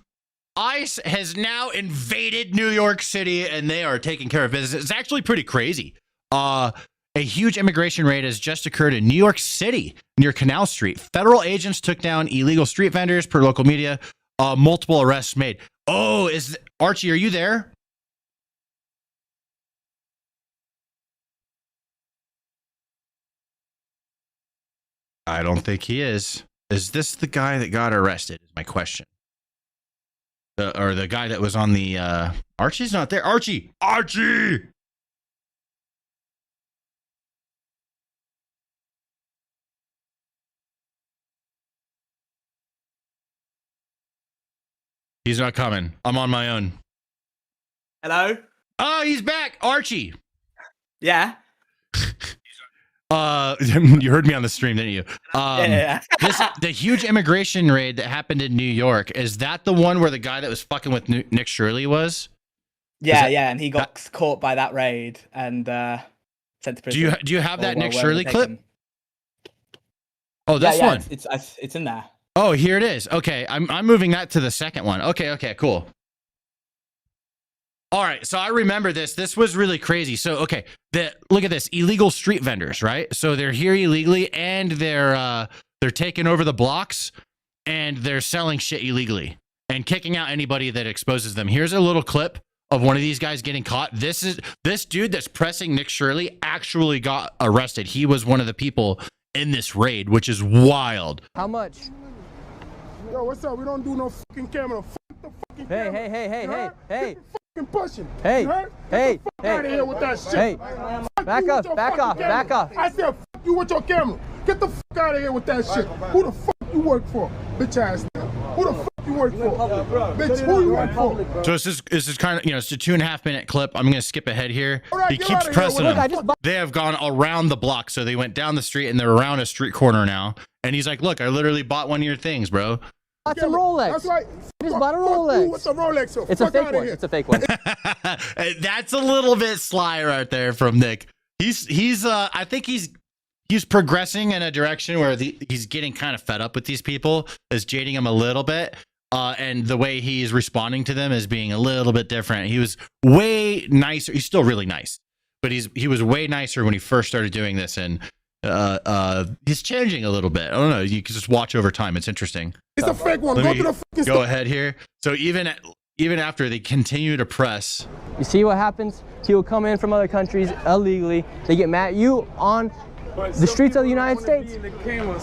ICE has now invaded New York City and they are taking care of business. It's actually pretty crazy. A huge immigration raid has just occurred in New York City near Canal Street. Federal agents took down illegal street vendors per local media. Multiple arrests made. Oh, Archie, are you there? I don't think he is. Is this the guy that got arrested? Is my question. Or the guy that was on the Archie's not there. Archie! He's not coming. I'm on my own. Hello? Oh, he's back. Archie. Yeah. You heard me on the stream, didn't you? Yeah. The huge immigration raid that happened in New York, is that the one where the guy that was fucking with Nick Shirley was? Yeah, and he got caught by that raid and sent to prison. Do you have that Nick Shirley clip? Oh, this one. It's in there. Oh, here it is. Okay, I'm moving that to the second one. Okay, cool. All right, so I remember this. This was really crazy. So, okay, look at this. Illegal street vendors, right? So they're here illegally, and they're taking over the blocks, and they're selling shit illegally and kicking out anybody that exposes them. Here's a little clip of one of these guys getting caught. This dude that's pressing Nick Shirley actually got arrested. He was one of the people in this raid, which is wild. How much? Yo, what's up? We don't do no fucking camera. Fuck the fucking camera. Hey. Fucking pushing. Hey. Out of here with that shit. Hey. Back off. I said, fuck you with your camera. Get the fuck out of here with that shit. Who the fuck you work for, bitch ass nigga? Who the fuck you you work for? Bitch, who you work for? So this is kind of, it's a 2.5 minute clip. I'm going to skip ahead here. All right, He get keeps out of here. pressing Look, them. They have gone around the block. So they went down the street and they're around a street corner now. And he's like, look, I literally bought one of your things, bro. Bought some Rolex. That's right. I just bought a Rolex. What's a Rolex? It's a fake one. It's a fake one. That's a little bit sly right there from Nick. I think he's progressing in a direction where he's getting kind of fed up with these people, is jading him a little bit. And the way he's responding to them is being a little bit different. He was way nicer. He's still really nice, but he was way nicer when he first started doing this. And he's changing a little bit. I don't know. You can just watch over time. It's interesting. It's a fake one. Go to the fucking go ahead here. So even after they continue to press, you see what happens? People come in from other countries illegally. They get mad at you on the streets of the United States.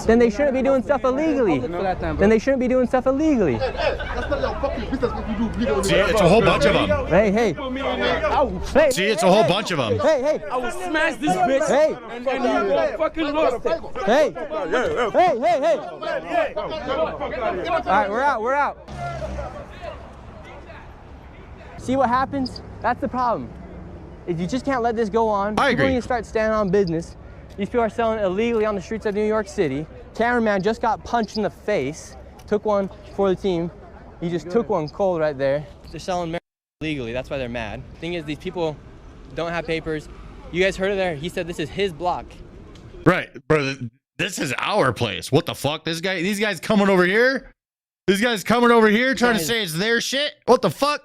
Then they shouldn't be doing stuff illegally. Then they shouldn't be doing stuff illegally. See, it's a whole bunch of them. Hey, hey. See, it's a whole bunch of them. Hey, hey. I will smash this bitch. Hey. And you will fucking lost it. Hey. Hey, hey, hey. All right, we're out. See what happens? That's the problem. If you just can't let this go on, people need to start standing on business. These people are selling illegally on the streets of New York City. Cameraman just got punched in the face. Took one for the team. He just took one cold right there. They're selling marijuana illegally. That's why they're mad. Thing is, these people don't have papers. You guys heard it there. He said this is his block. Right, bro. This is our place. What the fuck? These guys coming over here? These guys coming over here trying to say it's their shit? What the fuck?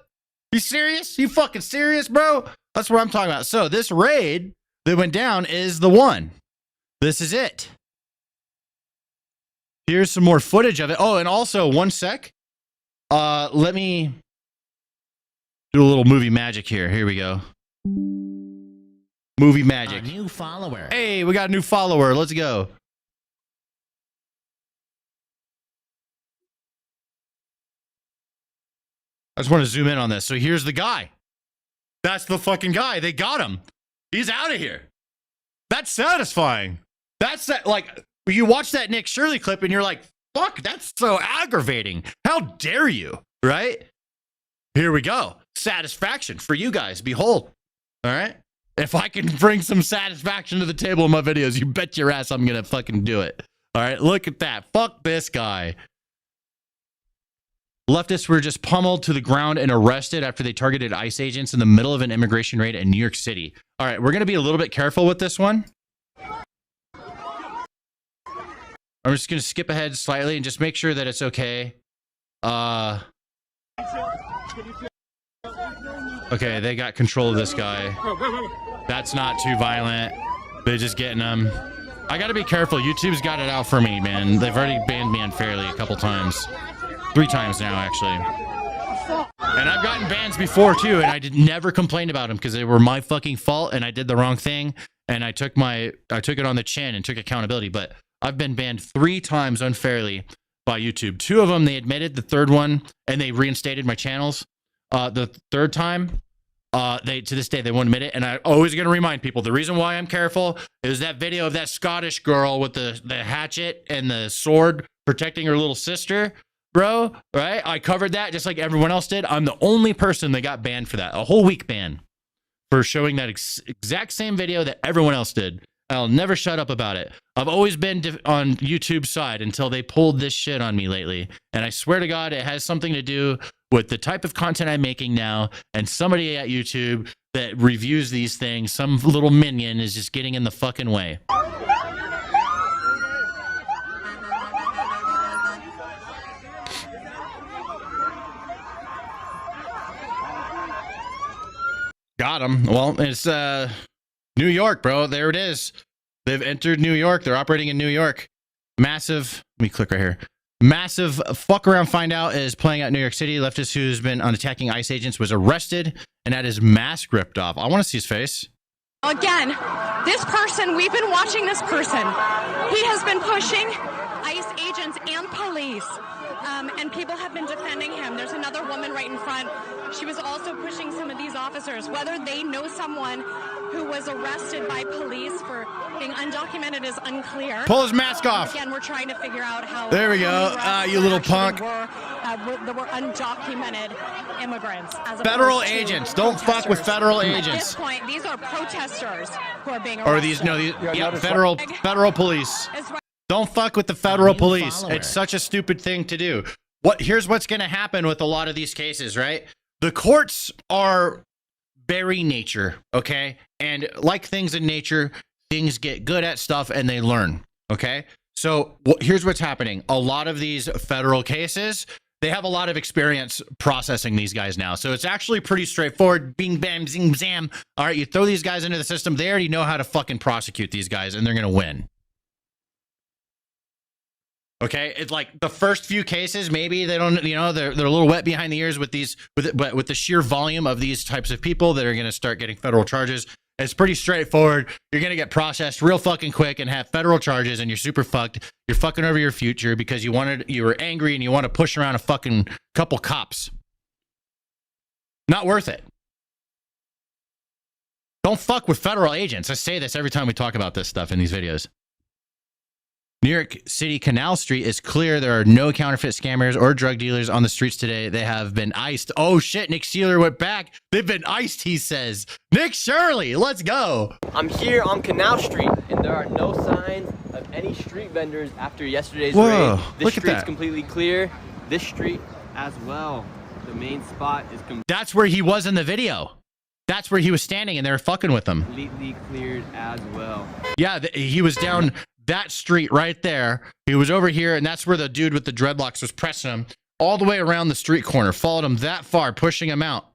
You serious? You fucking serious, bro? That's what I'm talking about. So this raid that went down is the one. This is it. Here's some more footage of it. Oh, and also, one sec. Let me do a little movie magic here. Here we go. Movie magic. A new follower. Hey, we got a new follower. Let's go. I just want to zoom in on this. So here's the guy. That's the fucking guy. They got him. He's out of here. That's satisfying. That's that, like, you watch that Nick Shirley clip and you're like, fuck, that's so aggravating. How dare you? Right? Here we go. Satisfaction for you guys. Behold. All right? If I can bring some satisfaction to the table in my videos, you bet your ass I'm going to fucking do it. All right? Look at that. Fuck this guy. Leftists were just pummeled to the ground and arrested after they targeted ICE agents in the middle of an immigration raid in New York City. All right, we're going to be a little bit careful with this one. I'm just going to skip ahead slightly and just make sure that it's okay. Okay, they got control of this guy. That's not too violent. They're just getting him. I got to be careful. YouTube's got it out for me, man. They've already banned me unfairly a couple times. 3 times now, actually. And I've gotten bans before, too, and I never complained about them because they were my fucking fault and I did the wrong thing. And I took it on the chin and took accountability. But I've been banned 3 times unfairly by YouTube. 2 of them, they admitted. The 3rd one, and they reinstated my channels. The 3rd time, to this day, they won't admit it. And I'm always going to remind people, the reason why I'm careful is that video of that Scottish girl with the hatchet and the sword protecting her little sister. Bro, right? I covered that just like everyone else did. I'm the only person that got banned for that. A whole week ban for showing that exact same video that everyone else did. I'll never shut up about it. I've always been on YouTube's side until they pulled this shit on me lately. And I swear to God, it has something to do with the type of content I'm making now. And somebody at YouTube that reviews these things, some little minion is just getting in the fucking way. Got him. Well, it's New York, bro. There it is. They've entered New York. They're operating in New York. Massive. Let me click right here. Massive fuck around find out is playing out in New York City. Leftist who's been on attacking ICE agents was arrested and had his mask ripped off. I want to see his face. Again, this person, we've been watching this person. He has been pushing ICE agents and police. And people have been defending him. There's another woman right in front. She was also pushing some of these officers. Whether they know someone who was arrested by police for being undocumented is unclear. Pull his mask off. Again, we're trying to figure out how. There we go. You little punk. that were undocumented immigrants. As Federal opposed to agents. Don't fuck with federal At this agents. point, these are protesters who are being Or arrested. federal police. Don't fuck with the federal police. It's such a stupid thing to do. Here's what's going to happen with a lot of these cases, right? The courts are very nature, okay? And like things in nature, things get good at stuff and they learn, okay? So here's what's happening. A lot of these federal cases, they have a lot of experience processing these guys now. So it's actually pretty straightforward. Bing, bam, zing, zam. All right, you throw these guys into the system. They already know how to fucking prosecute these guys and they're going to win. Okay, it's like the first few cases, maybe they don't, you know, they're a little wet behind the ears with these, but with the sheer volume of these types of people that are going to start getting federal charges, it's pretty straightforward. You're going to get processed real fucking quick and have federal charges, and you're super fucked. You're fucking over your future because you were angry and you want to push around a fucking couple cops. Not worth it. Don't fuck with federal agents. I say this every time we talk about this stuff in these videos. New York City Canal Street is clear. There are no counterfeit scammers or drug dealers on the streets today. They have been iced. Oh shit, Nick Sealer went back. They've been iced, he says. Nick Shirley, let's go. I'm here on Canal Street, and there are no signs of any street vendors after yesterday's Whoa, raid. This look at street's that. completely clear. This street as well. The main spot is That's where he was in the video. That's where he was standing and they were fucking with him. completely cleared as well. Yeah, he was down that street right there. He was over here, and that's where the dude with the dreadlocks was pressing him all the way around the street corner, followed him that far, pushing him out.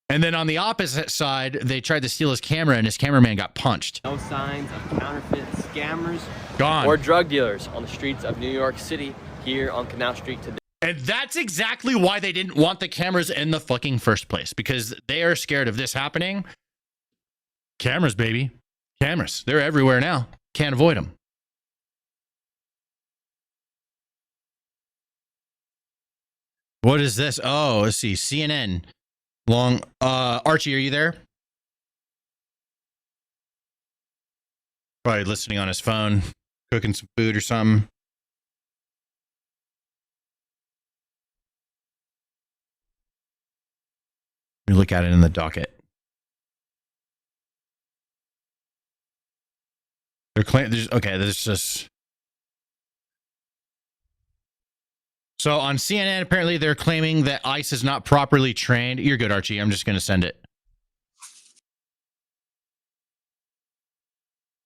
And then on the opposite side, they tried to steal his camera, and his cameraman got punched. No signs of counterfeit scammers Gone. or drug dealers on the streets of New York City here on Canal Street today. And that's exactly why they didn't want the cameras in the fucking first place, because they are scared of this happening. Cameras, baby. Cameras. They're everywhere now. Can't avoid them. What is this? Oh, let's see. CNN. Archie, are you there? Probably listening on his phone, cooking some food or something. Let me look at it in the docket. They're claiming, there's just. So on CNN, apparently they're claiming that ICE is not properly trained. You're good, Archie. I'm just going to send it.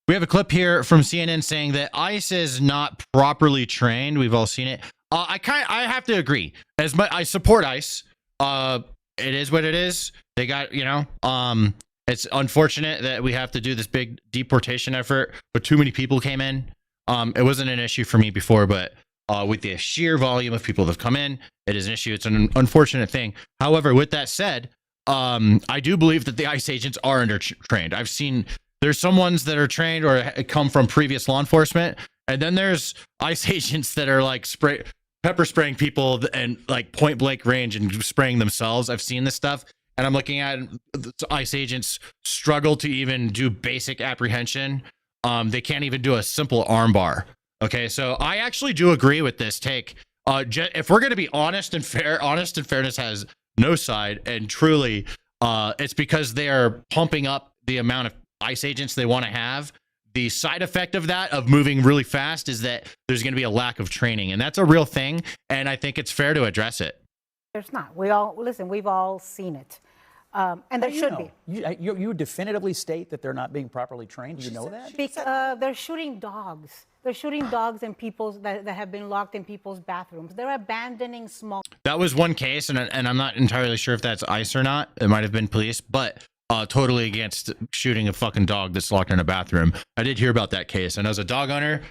We have a clip here from CNN saying that ICE is not properly trained. We've all seen it. I have to agree. As much I support ICE. It is what it is. They got, it's unfortunate that we have to do this big deportation effort, but too many people came in. It wasn't an issue for me before, but with the sheer volume of people that have come in, it is an issue. It's an unfortunate thing. However, with that said, I do believe that the ICE agents are under-trained. I've seen there's some ones that are trained or come from previous law enforcement, and then there's ICE agents that are like pepper spraying people and like point blank range and spraying themselves. I've seen this stuff, and I'm looking at ICE agents struggle to even do basic apprehension. They can't even do a simple arm bar. Okay, so I actually do agree with this take. If we're going to be honest and fair, honest and fairness has no side, and truly, it's because they are pumping up the amount of ICE agents they want to have. The side effect of that, of moving really fast, is that there's going to be a lack of training, and that's a real thing, and I think it's fair to address it. There's not. We've all seen it. And there should be. You definitively state that they're not being properly trained. Do you know that? They're shooting dogs. They're shooting dogs in people's that have been locked in people's bathrooms. They're abandoning small. That was one case, and I'm not entirely sure if that's ICE or not. It might have been police, but totally against shooting a fucking dog that's locked in a bathroom. I did hear about that case, and as a dog owner,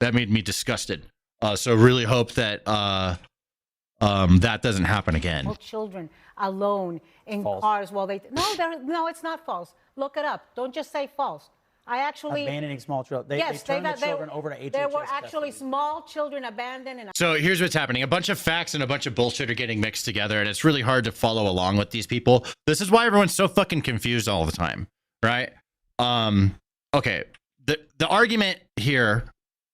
that made me disgusted. So really hope that that doesn't happen again. Children alone in cars while they no, it's not false. Look it up. Don't just say false. I actually abandoning small children. They turned the children over to HHS. There were actually small children abandoned. So here's what's happening. A bunch of facts and a bunch of bullshit are getting mixed together, and it's really hard to follow along with these people. This is why everyone's so fucking confused all the time, right? Okay. The argument here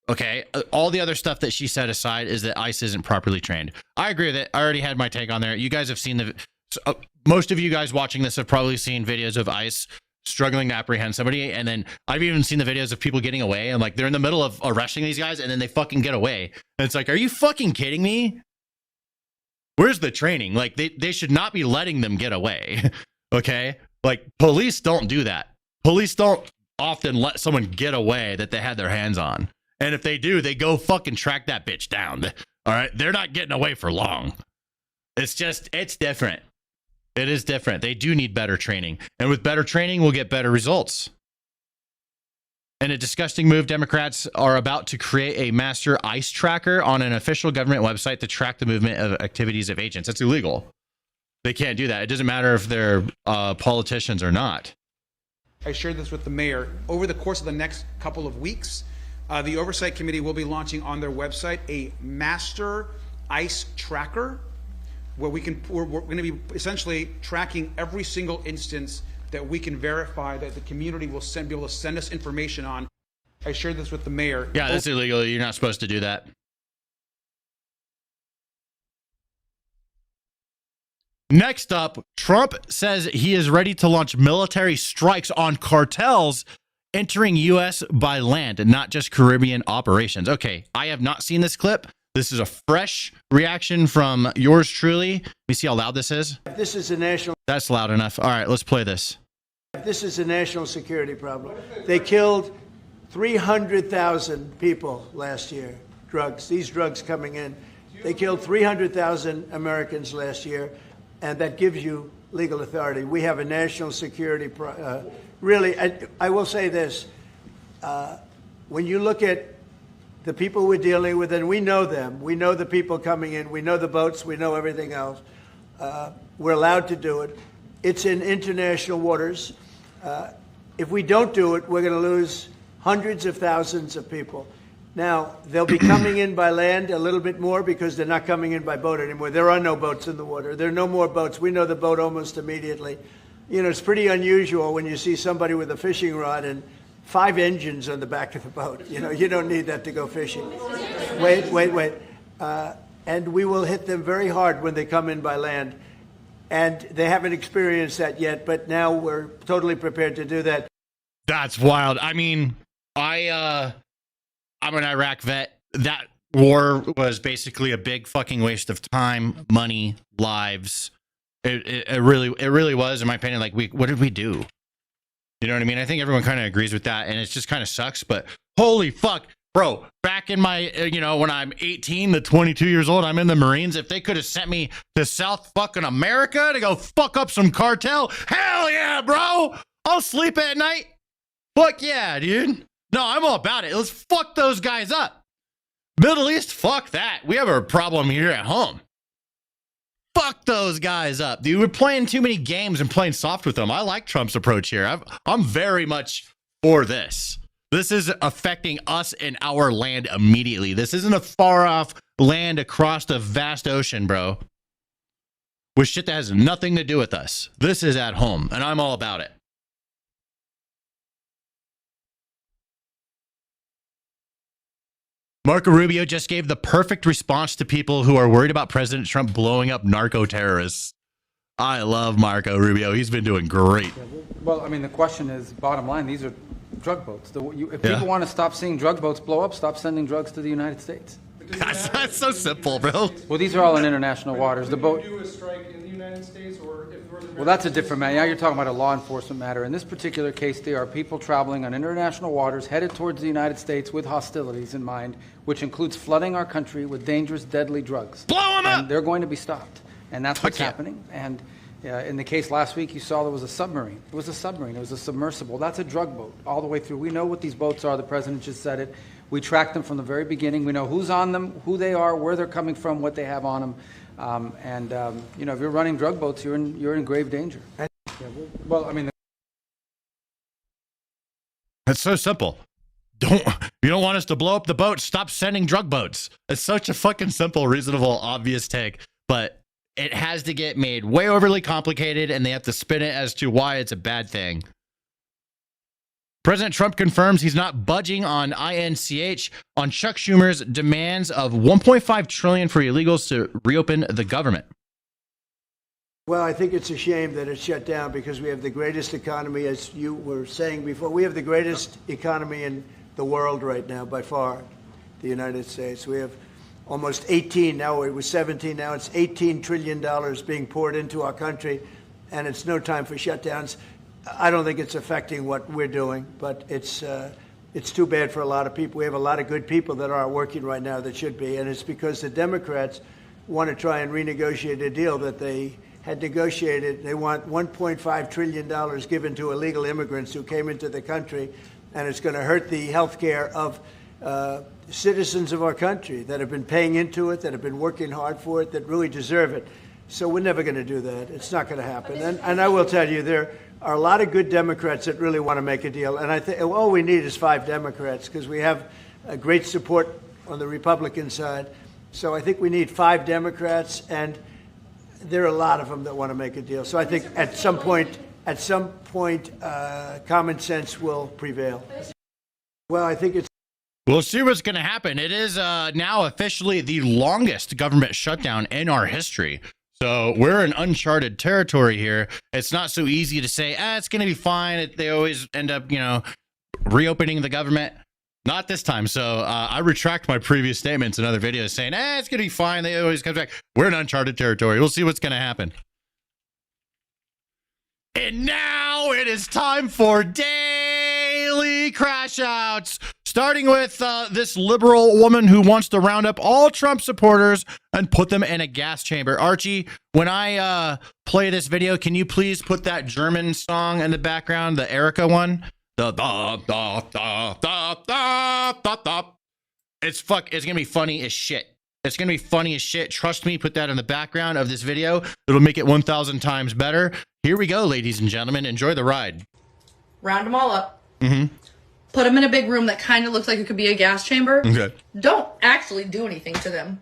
Okay, all the other stuff that she said aside is that ICE isn't properly trained. I agree with it. I already had my take on there. You guys have seen most of you guys watching this have probably seen videos of ICE struggling to apprehend somebody, and then I've even seen the videos of people getting away, and like they're in the middle of arresting these guys, and then they fucking get away, and it's like, are you fucking kidding me? Where's the training? Like they should not be letting them get away. Okay, like police don't do that. Police don't often let someone get away that they had their hands on, and if they do, they go fucking track that bitch down. All right, they're not getting away for long. It's different. It is different. They do need better training. And with better training, we'll get better results. In a disgusting move, Democrats are about to create a master ICE tracker on an official government website to track the movement of activities of agents. That's illegal. They can't do that. It doesn't matter if they're politicians or not. I shared this with the mayor. Over the course of the next couple of weeks, the Oversight Committee will be launching on their website a master ICE tracker, where we're going to be essentially tracking every single instance that we can verify that the community will be able to send us information on. I shared this with the mayor. Yeah, that's illegal. You're not supposed to do that. Next up, Trump says he is ready to launch military strikes on cartels entering U.S. by land and not just Caribbean operations. Okay, I have not seen this clip. This is a fresh reaction from yours truly. Let me see how loud this is. This is a national... That's loud enough. All right, let's play this. This is a national security problem. They killed 300,000 people last year. These drugs coming in. They killed 300,000 Americans last year, and that gives you legal authority. We have a national security... really, I will say this. When you look at the people we're dealing with, and we know them. We know the people coming in. We know the boats. We know everything else. We're allowed to do it. It's in international waters. If we don't do it, we're going to lose hundreds of thousands of people. Now, they'll be coming in by land a little bit more because they're not coming in by boat anymore. There are no boats in the water. There are no more boats. We know the boat almost immediately. You know, it's pretty unusual when you see somebody with a fishing rod and 5 engines on the back of the boat. You know, you don't need that to go fishing. Wait. And we will hit them very hard when they come in by land. And they haven't experienced that yet, but now we're totally prepared to do that. That's wild. I mean, I'm an Iraq vet. That war was basically a big fucking waste of time, money, lives. It really was, in my opinion. Like, what did we do? You know what I mean? I think everyone kind of agrees with that, and it just kind of sucks, but holy fuck, bro, back in my, when I'm 18 to 22 years old, I'm in the Marines. If they could have sent me to South fucking America to go fuck up some cartel, hell yeah, bro. I'll sleep at night. Fuck yeah, dude. No, I'm all about it. Let's fuck those guys up. Middle East, fuck that. We have a problem here at home. Fuck those guys up, dude. We're playing too many games and playing soft with them. I like Trump's approach here. I'm very much for this. This is affecting us and our land immediately. This isn't a far off land across the vast ocean, bro. With shit that has nothing to do with us. This is at home, and I'm all about it. Marco Rubio just gave the perfect response to people who are worried about President Trump blowing up narco terrorists. I love Marco Rubio. He's been doing great. Well, I mean, the question is, bottom line, these are drug boats. If people want to stop seeing drug boats blow up, stop sending drugs to the United States. That's so simple, bro. Well, these are all in international waters. The boat. Do a strike in the United States, or if well, that's a different matter. Now you're talking about a law enforcement matter. In this particular case, there are people traveling on international waters headed towards the United States with hostilities in mind, which includes flooding our country with dangerous, deadly drugs. Blow them up! They're going to be stopped, and that's what's happening. And in the case last week, you saw there was a submarine. It was a submarine. It was a submersible. That's a drug boat all the way through. We know what these boats are. The president just said it. We track them from the very beginning. We know who's on them, who they are, where they're coming from, what they have on them. If you're running drug boats, you're in grave danger. Well, I mean, it's so simple. You don't want us to blow up the boat? Stop sending drug boats. It's such a fucking simple, reasonable, obvious take, but it has to get made way overly complicated, and they have to spin it as to why it's a bad thing. President Trump confirms he's not budging on INCH on Chuck Schumer's demands of $1.5 trillion for illegals to reopen the government. Well, I think it's a shame that it's shut down because we have the greatest economy, as you were saying before. We have the greatest economy in the world right now, by far, the United States. We have almost 18, now it was 17, now it's $18 trillion being poured into our country, and it's no time for shutdowns. I don't think it's affecting what we're doing, but it's too bad for a lot of people. We have a lot of good people that aren't working right now that should be, and it's because the Democrats want to try and renegotiate a deal that they had negotiated. They want $1.5 trillion given to illegal immigrants who came into the country, and it's going to hurt the health care of citizens of our country that have been paying into it, that have been working hard for it, that really deserve it. So we're never going to do that. It's not going to happen. And I will tell you, there are a lot of good Democrats that really want to make a deal. And I think all we need is 5 Democrats because we have a great support on the Republican side. So I think we need 5 Democrats, and there are a lot of them that want to make a deal. So I think at some point, common sense will prevail. Well, I think it's. We'll see what's going to happen. It is now officially the longest government shutdown in our history. So we're in uncharted territory here. It's not so easy to say, it's going to be fine. They always end up, reopening the government. Not this time. So I retract my previous statements in other videos saying, it's going to be fine. They always come back. We're in uncharted territory. We'll see what's going to happen. And now it is time for daily Crashouts. Starting with this liberal woman who wants to round up all Trump supporters and put them in a gas chamber. Archie, when I play this video, can you please put that German song in the background, the Erica one? It's gonna be funny as shit. It's gonna be funny as shit. Trust me, put that in the background of this video. It'll make it 1,000 times better. Here we go, ladies and gentlemen. Enjoy the ride. Round them all up. Mm-hmm. Put them in a big room that kind of looks like it could be a gas chamber. Okay. Don't actually do anything to them.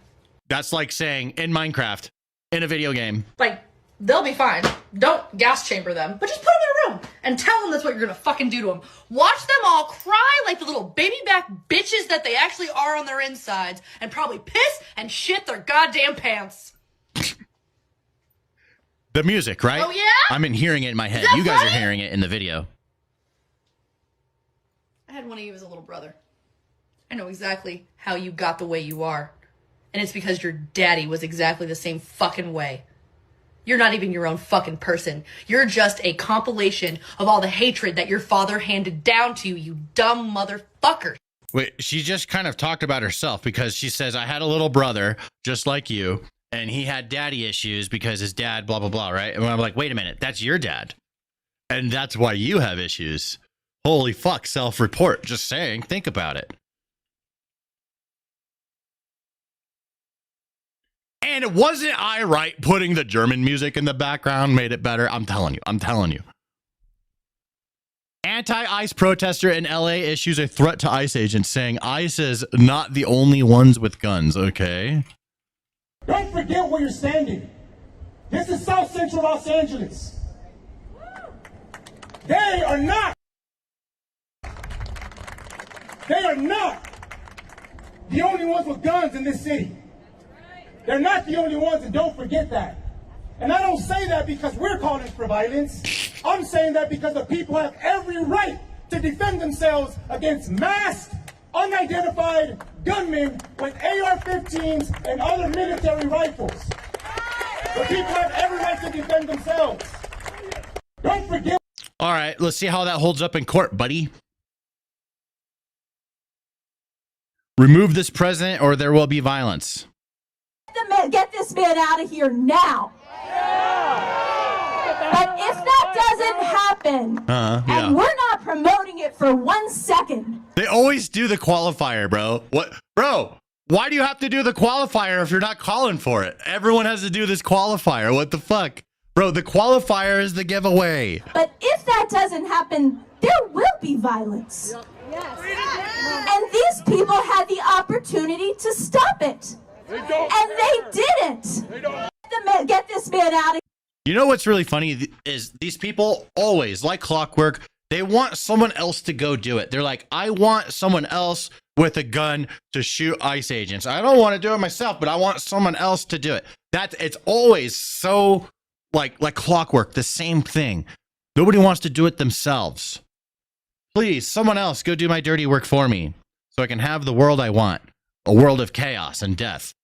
That's like saying in Minecraft, in a video game. Like, they'll be fine. Don't gas chamber them, but just put them in a room and tell them that's what you're gonna fucking do to them. Watch them all cry like the little baby back bitches that they actually are on their insides and probably piss and shit their goddamn pants. The music, right? Oh, yeah? I'm hearing it in my head. You guys are hearing it in the video. I had one of you as a little brother. I know exactly how you got the way you are. And it's because your daddy was exactly the same fucking way. You're not even your own fucking person. You're just a compilation of all the hatred that your father handed down to you, you dumb motherfucker. Wait, she just kind of talked about herself because she says, I had a little brother just like you, and he had daddy issues because his dad, blah, blah, blah, right? And I'm like, wait a minute, that's your dad. And that's why you have issues. Holy fuck, self-report. Just saying, think about it. And wasn't I right putting the German music in the background made it better? I'm telling you. Anti-ICE protester in LA issues a threat to ICE agents saying ICE is not the only ones with guns, okay? Don't forget where you're standing. This is South Central Los Angeles. They are not the only ones with guns in this city. They're not the only ones, and don't forget that. And I don't say that because we're calling for violence. I'm saying that because the people have every right to defend themselves against masked, unidentified gunmen with AR-15s and other military rifles. The people have every right to defend themselves. Don't forget. All right, let's see how that holds up in court, buddy. Remove this president or there will be violence. Get this man out of here now. And if that doesn't happen, and we're not promoting it for 1 second. They always do the qualifier, bro. What, bro? Why do you have to do the qualifier if you're not calling for it? Everyone has to do this qualifier. What the fuck? Bro, the qualifier is the giveaway. But if that doesn't happen, there will be violence. Yes. And these people had the opportunity to stop it. And they didn't. Get this man out of here. You know what's really funny is these people always, like clockwork, They want someone else to go do it. They're like, I want someone else with a gun to shoot ICE agents. I don't want to do it myself, but I want someone else to do it. It's always so like clockwork, the same thing. Nobody wants to do it themselves. Please, someone else go do my dirty work for me so I can have the world I want, a world of chaos and death.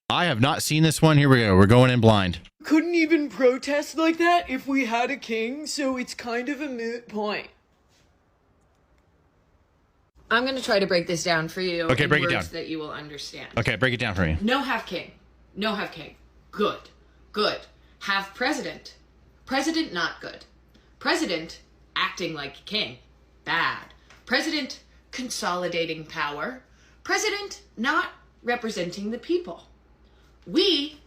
I have not seen this one. Here we go. We're going in blind. Couldn't even protest like that if we had a king, so it's kind of a moot point. I'm going to try to break this down for you. Okay, break it down. That you will understand. Okay, break it down for me. No have king. No have king. Good. Good. Have president. President not good. President acting like king. Bad. President consolidating power. President not representing the people. We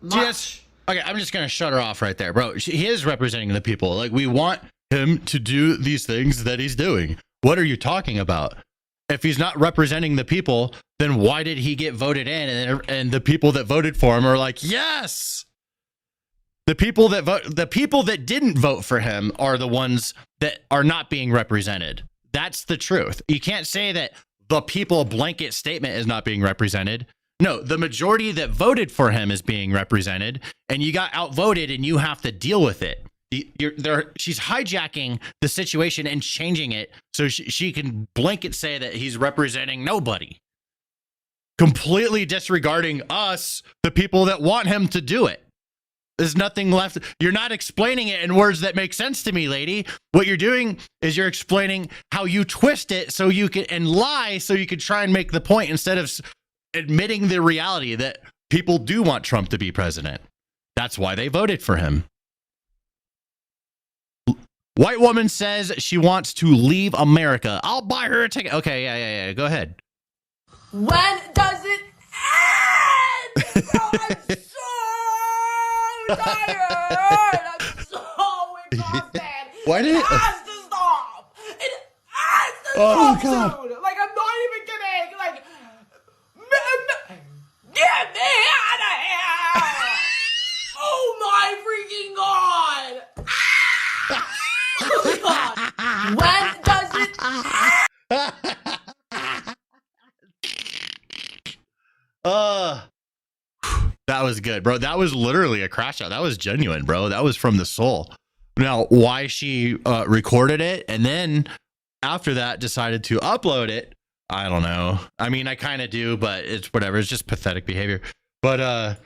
march. Okay, I'm just going to shut her off right there, bro. He is representing the people. Like, we want him to do these things that he's doing. What are you talking about? If he's not representing the people, then why did he get voted in? And the people that voted for him are like, yes. The people that didn't vote for him are the ones that are not being represented. That's the truth. You can't say that the people blanket statement is not being represented. No, the majority that voted for him is being represented, and you got outvoted, and you have to deal with it. She's hijacking the situation and changing it so she can blanket say that he's representing nobody, completely disregarding us, the people that want him to do it. There's nothing left. You're not explaining it in words that make sense to me, lady. What you're doing is you're explaining how you twist it so you can and lie so you can try and make the point instead of admitting the reality that people do want Trump to be president. That's why they voted for him. White woman says she wants to leave America. I'll buy her a ticket. Okay, yeah. Go ahead. When does it end? Oh, I'm so tired. I'm so exhausted. Why did it has to stop. It has to stop God. soon. Like, I'm not even kidding. Like, get me out of here. Oh my freaking God. Oh God. When does it that was good, bro. That was literally a crash out. That was genuine, bro. That was from the soul. Now, why she recorded it and then after that decided to upload it, I don't know. I mean, I kind of do, but it's whatever. It's just pathetic behavior. But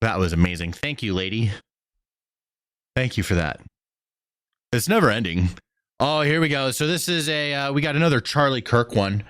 that was amazing. Thank you, lady. Thank you for that. It's never ending. Oh, here we go. So this is we got another Charlie Kirk one.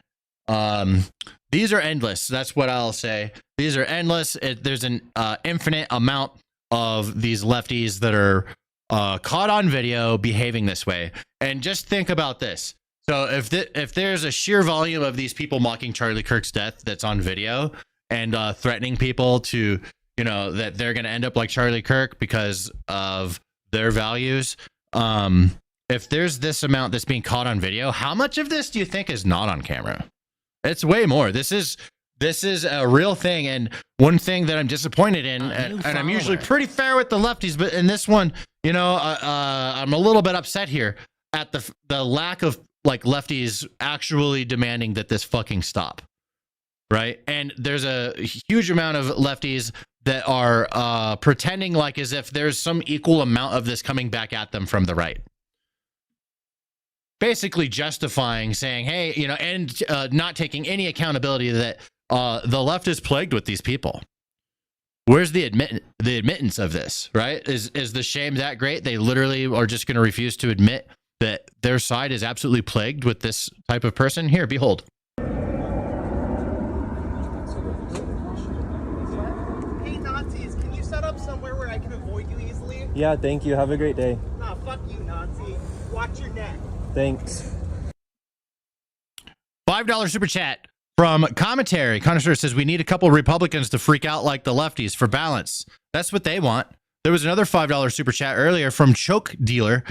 These are endless. That's what I'll say. These are endless. There's an infinite amount of these lefties that are caught on video behaving this way. And just think about this. So if there's a sheer volume of these people mocking Charlie Kirk's death that's on video and threatening people to, you know, that they're going to end up like Charlie Kirk because of their values. If there's this amount that's being caught on video, how much of this do you think is not on camera? It's way more. This is a real thing. And one thing that I'm disappointed in, and I'm usually pretty fair with the lefties, but in this one, you know, I'm a little bit upset here at the lack of like lefties actually demanding that this fucking stop. Right. And there's a huge amount of lefties that are pretending like as if there's some equal amount of this coming back at them from the right. Basically justifying, saying, hey, you know, and not taking any accountability that the left is plagued with these people. Where's the admittance of this, right? Is the shame that great? They literally are just going to refuse to admit that their side is absolutely plagued with this type of person. Here, behold. Hey, Nazis, can you set up somewhere where I can avoid you easily? Yeah, thank you. Have a great day. Nah, fuck you, Nazi. Watch your neck. Thanks. $5 super chat from Commentary. Connoisseur says we need a couple Republicans to freak out like the lefties for balance. That's what they want. There was another $5 super chat earlier from Choke Dealer.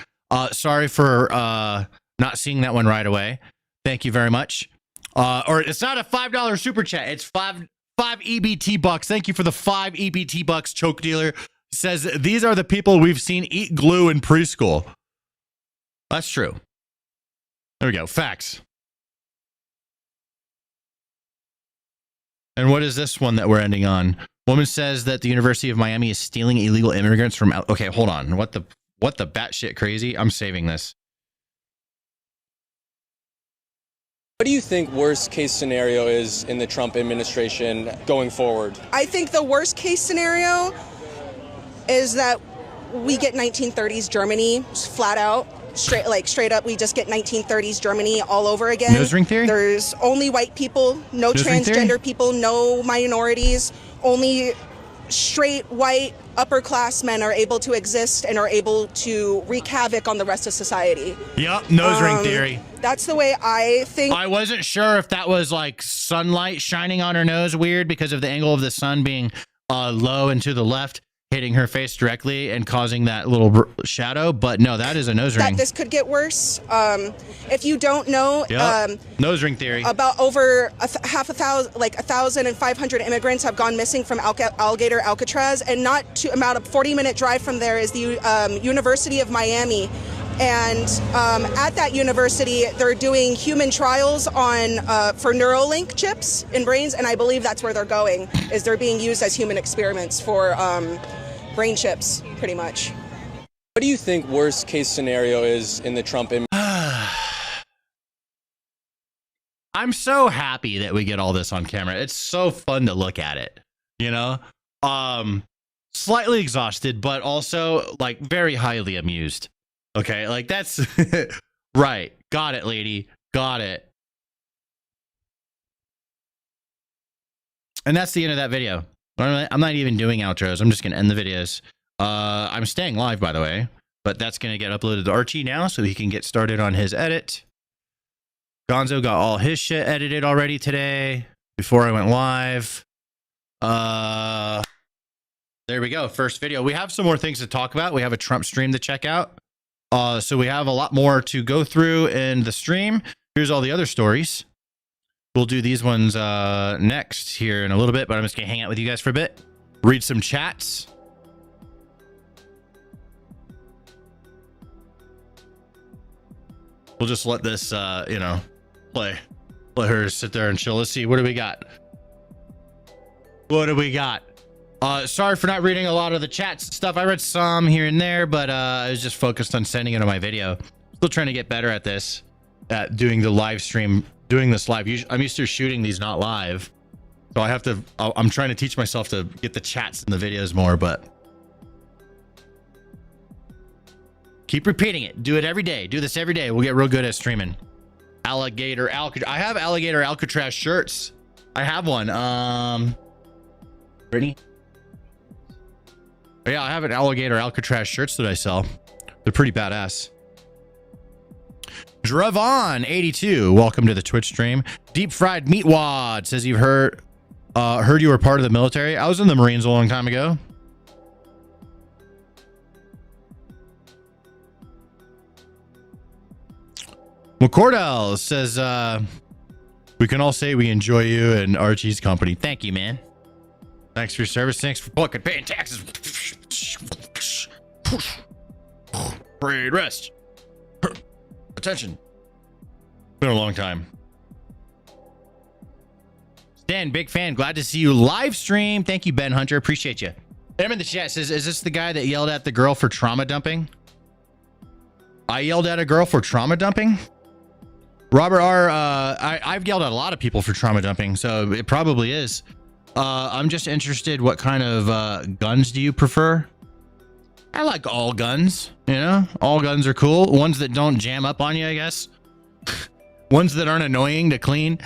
Sorry for not seeing that one right away. Thank you very much. Or it's not a $5 super chat. It's 5 EBT bucks. Thank you for the 5 EBT bucks, choke dealer. Says these are the people we've seen eat glue in preschool. That's true. There we go. Facts. And what is this one that we're ending on? Woman says that the University of Miami is stealing illegal immigrants from out. Okay, hold on. What the batshit crazy? I'm saving this. What do you think worst case scenario is in the Trump administration going forward? I think the worst case scenario is that we get 1930s Germany flat out, straight up. We just get 1930s Germany all over again. Nose ring theory? There's only white people, no Nose ring theory? transgender people, no minorities, only straight white upper class men are able to exist and are able to wreak havoc on the rest of society. Yup, nose ring theory. That's the way I think. I wasn't sure if that was like sunlight shining on her nose weird because of the angle of the sun being low and to the left, hitting her face directly and causing that little shadow. But no, that is a nose ring. That this could get worse. If you don't know, nose ring theory. About over 1,500 immigrants have gone missing from Alligator Alcatraz, and not to about a 40-minute drive from there is the University of Miami. And at that university, they're doing human trials on for Neuralink chips in brains, and I believe that's where they're going, is they're being used as human experiments for brain chips, pretty much. What do you think worst case scenario is in the Trump I'm so happy that we get all this on camera. It's so fun to look at it, you know? Slightly exhausted, but also like very highly amused. Okay, like that's right. Got it, lady. Got it. And that's the end of that video. I'm not even doing outros. I'm just going to end the videos. I'm staying live, by the way, but that's going to get uploaded to Archie now so he can get started on his edit. Gonzo got all his shit edited already today before I went live. There we go. First video. We have some more things to talk about. We have a Trump stream to check out. So we have a lot more to go through in the stream. Here's all the other stories. We'll do these ones next here in a little bit, but I'm just going to hang out with you guys for a bit. Read some chats. We'll just let this, you know, play. Let her sit there and chill. Let's see. What do we got? What do we got? Sorry for not reading a lot of the chats and stuff. I read some here and there, but I was just focused on sending it on my video. Still trying to get better at this, at doing the live stream, doing this live. I'm used to shooting these not live, so I have to. I'm trying to teach myself to get the chats in the videos more, but keep repeating it. Do it every day. Do this every day. We'll get real good at streaming. Alligator Alcatraz. I have Alligator Alcatraz shirts. I have one. Brittany. Yeah, I have an Alligator Alcatraz shirts that I sell. They're pretty badass. Dravon82, welcome to the Twitch stream. Deep Fried Meat Wad says you've heard you were part of the military. I was in the Marines a long time ago. McCordell says we can all say we enjoy you and Archie's company. Thank you, man. Thanks for your service. Thanks for fucking paying taxes. Parade rest. Attention. It's been a long time. Stan, big fan. Glad to see you live stream. Thank you, Ben Hunter. Appreciate you. M in the chat says, is this the guy that yelled at the girl for trauma dumping? I yelled at a girl for trauma dumping? Robert R. I've yelled at a lot of people for trauma dumping, so it probably is. I'm just interested, what kind of guns do you prefer? I like all guns, you know? All guns are cool. Ones that don't jam up on you, I guess. Ones that aren't annoying to clean.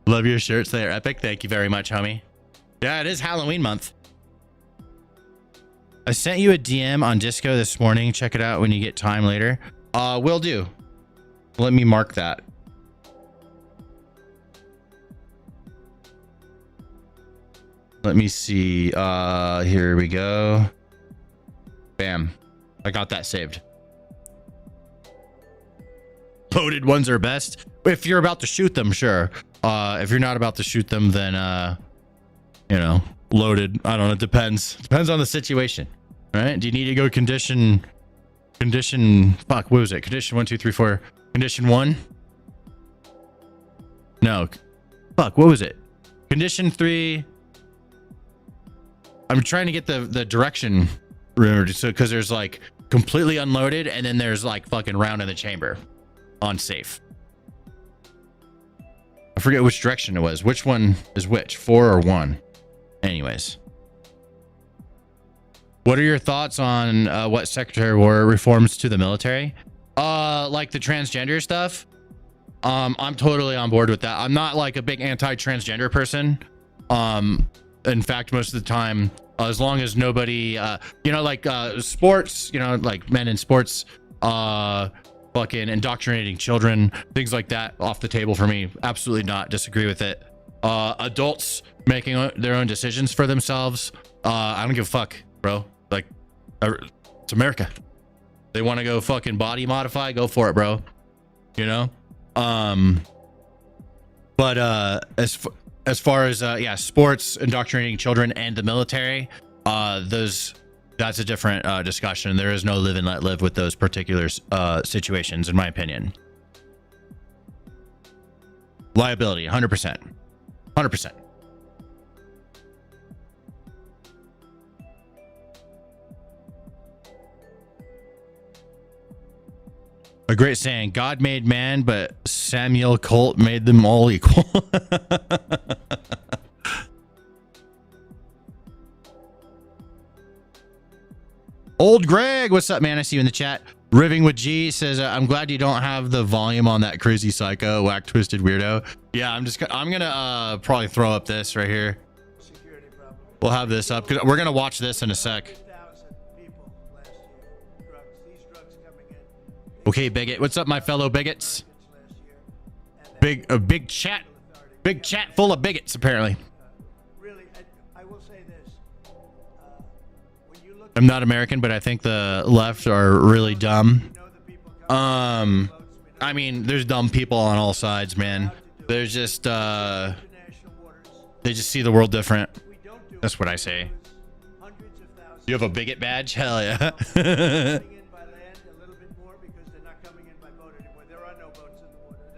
Love your shirts. They are epic. Thank you very much, homie. Yeah, it is Halloween month. I sent you a DM on Disco this morning. Check it out when you get time later. Will do. Let me mark that. Let me see. Here we go. Bam. I got that saved. loaded ones are best. If you're about to shoot them, sure. If you're not about to shoot them, then you know, loaded. I don't know. It depends. Depends on the situation, right? Do you need to go condition? Fuck, what was it? Condition 1, 2, 3, 4. Condition 1. No. Fuck, what was it? Condition 3. I'm trying to get the direction. So because there's like completely unloaded, and then there's like fucking round in the chamber on safe. I forget which direction it was. Which one is which? 4 or 1? Anyways. What are your thoughts on what Secretary of War reforms to the military? Like the transgender stuff. I'm totally on board with that. I'm not like a big anti-transgender person. In fact, most of the time, as long as nobody, you know, like sports, you know, like men in sports, fucking indoctrinating children, things like that, off the table for me. Absolutely not. Disagree with it. Adults making their own decisions for themselves. I don't give a fuck, bro. Like, it's America. They want to go fucking body modify, go for it, bro. You know? But as far as yeah, sports, indoctrinating children, and the military, that's a different discussion. There is no live and let live with those particular situations, in my opinion. Liability, 100%. 100%. A great saying, God made man, but Samuel Colt made them all equal. Old Greg, what's up, man? I see you in the chat. Riving with G says, I'm glad you don't have the volume on that crazy psycho, whack twisted weirdo. Yeah, I'm gonna probably throw up this right here. We'll have this up because we're gonna watch this in a sec. Okay, bigot. What's up, my fellow bigots? Big chat full of bigots, apparently. I'm not American, but I think the left are really dumb. I mean, there's dumb people on all sides, man. There's just they just see the world different. That's what I say. You have a bigot badge? Hell yeah.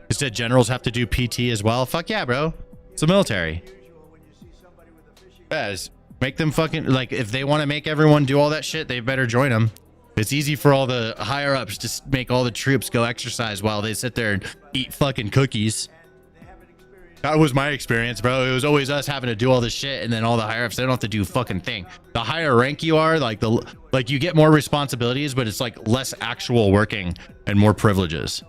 You said generals have to do PT as well? Fuck yeah, bro. It's the military. Guys, make them fucking, like, if they want to make everyone do all that shit, they better join them. It's easy for all the higher ups to make all the troops go exercise while they sit there and eat fucking cookies. That was my experience, bro. It was always us having to do all this shit, and then all the higher ups, they don't have to do a fucking thing. The higher rank you are, like you get more responsibilities, but it's like less actual working and more privileges,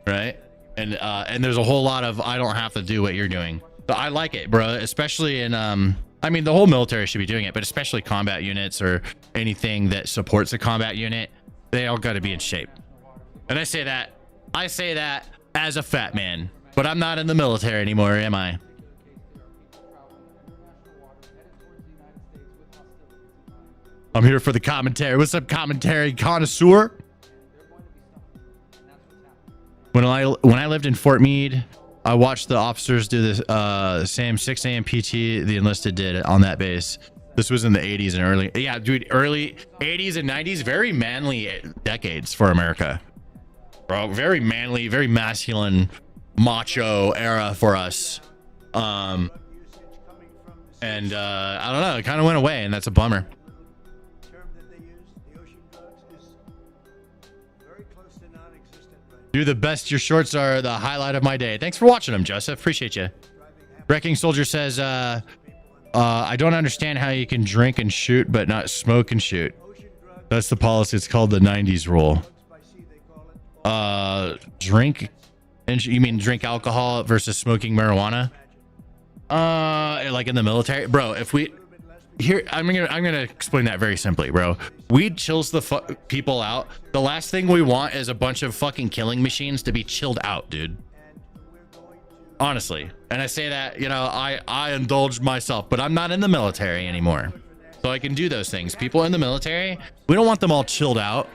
right? And there's a whole lot of I don't have to do what you're doing. But I like it, bro. Especially in I mean, the whole military should be doing it, but especially combat units or anything that supports a combat unit, they all got to be in shape. And I say that as a fat man, but I'm not in the military anymore, am I? I'm here for the commentary. What's up, commentary connoisseur? When I lived in Fort Meade, I watched the officers do this same 6 a.m. PT the enlisted did on that base. This was in the 80s and early 80s and 90s. Very manly decades for America, bro. Very manly, very masculine, macho era for us. And I don't know, it kind of went away, and that's a bummer. You're the best. Your shorts are the highlight of my day. Thanks for watching them, Joseph. Appreciate you. Wrecking Soldier says, I don't understand how you can drink and shoot, but not smoke and shoot. That's the policy. It's called the 90s rule. Drink, and you mean drink alcohol versus smoking marijuana? Like in the military, bro. If we here, I'm gonna explain that very simply, bro. Weed chills the people out. The last thing we want is a bunch of fucking killing machines to be chilled out, dude. Honestly. And I say that, you know, I indulged myself, but I'm not in the military anymore, so I can do those things. People in the military, we don't want them all chilled out.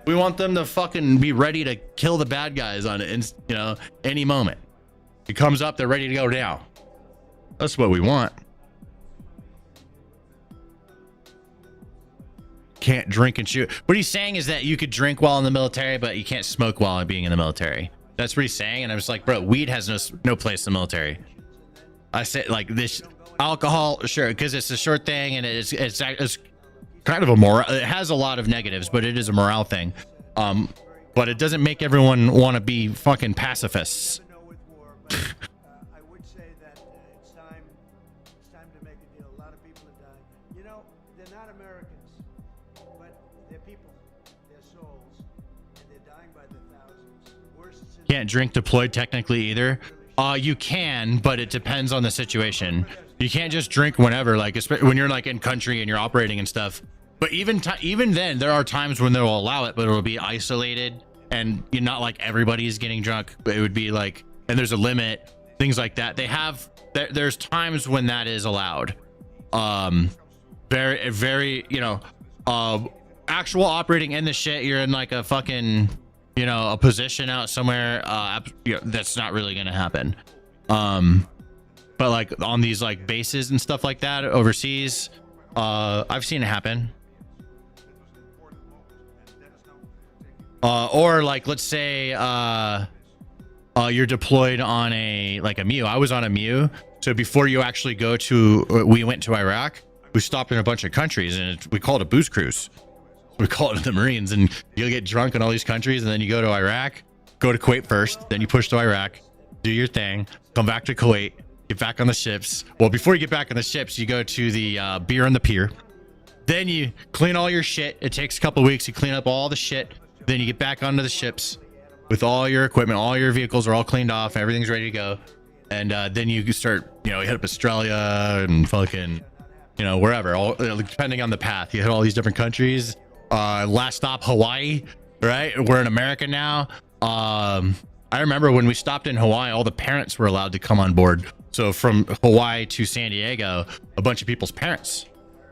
We want them to fucking be ready to kill the bad guys on it, and you know, any moment. It comes up, they're ready to go down. That's what we want. Can't drink and shoot. What he's saying is that you could drink while in the military, but you can't smoke while being in the military. That's what he's saying. And I was like, bro, weed has no place in the military. I said, like, this alcohol, sure, because it's a short thing, and it's kind of a moral. It has a lot of negatives, but it is a morale thing. But it doesn't make everyone want to be fucking pacifists. I would say that it's time to make a deal. A lot of people are dying. You know, they're not Americans, but they're people. They're souls, and they're dying by the thousands. Worse. Can't drink deployed technically either. You can, but it depends on the situation. You can't just drink whenever, like when you're like in country and you're operating and stuff. But even then, there are times when they'll allow it, but it'll be isolated, and you're not like everybody's getting drunk. But it would be like, and there's a limit, things like that. There's times when that is allowed. Very, you know, actual operating in the shit. You're in like a fucking, you know, a position out somewhere. You know, that's not really gonna happen. But like on these like bases and stuff like that overseas, I've seen it happen. Or like, let's say you're deployed on a MU. I was on a MU. So before you actually go to, we went to Iraq, we stopped in a bunch of countries, and we call it a booze cruise. We call it the Marines, and you'll get drunk in all these countries, and then you go to Iraq, go to Kuwait first, then you push to Iraq, do your thing, come back to Kuwait, get back on the ships. Well, before you get back on the ships, you go to the beer on the pier. Then you clean all your shit. It takes a couple of weeks. You clean up all the shit. Then you get back onto the ships with all your equipment. All your vehicles are all cleaned off. Everything's ready to go. And then you start, you know, hit up Australia and fucking, you know, wherever, all depending on the path. You hit all these different countries. Last stop, Hawaii, right? We're in America now. I remember when we stopped in Hawaii, all the parents were allowed to come on board. So from Hawaii to San Diego, a bunch of people's parents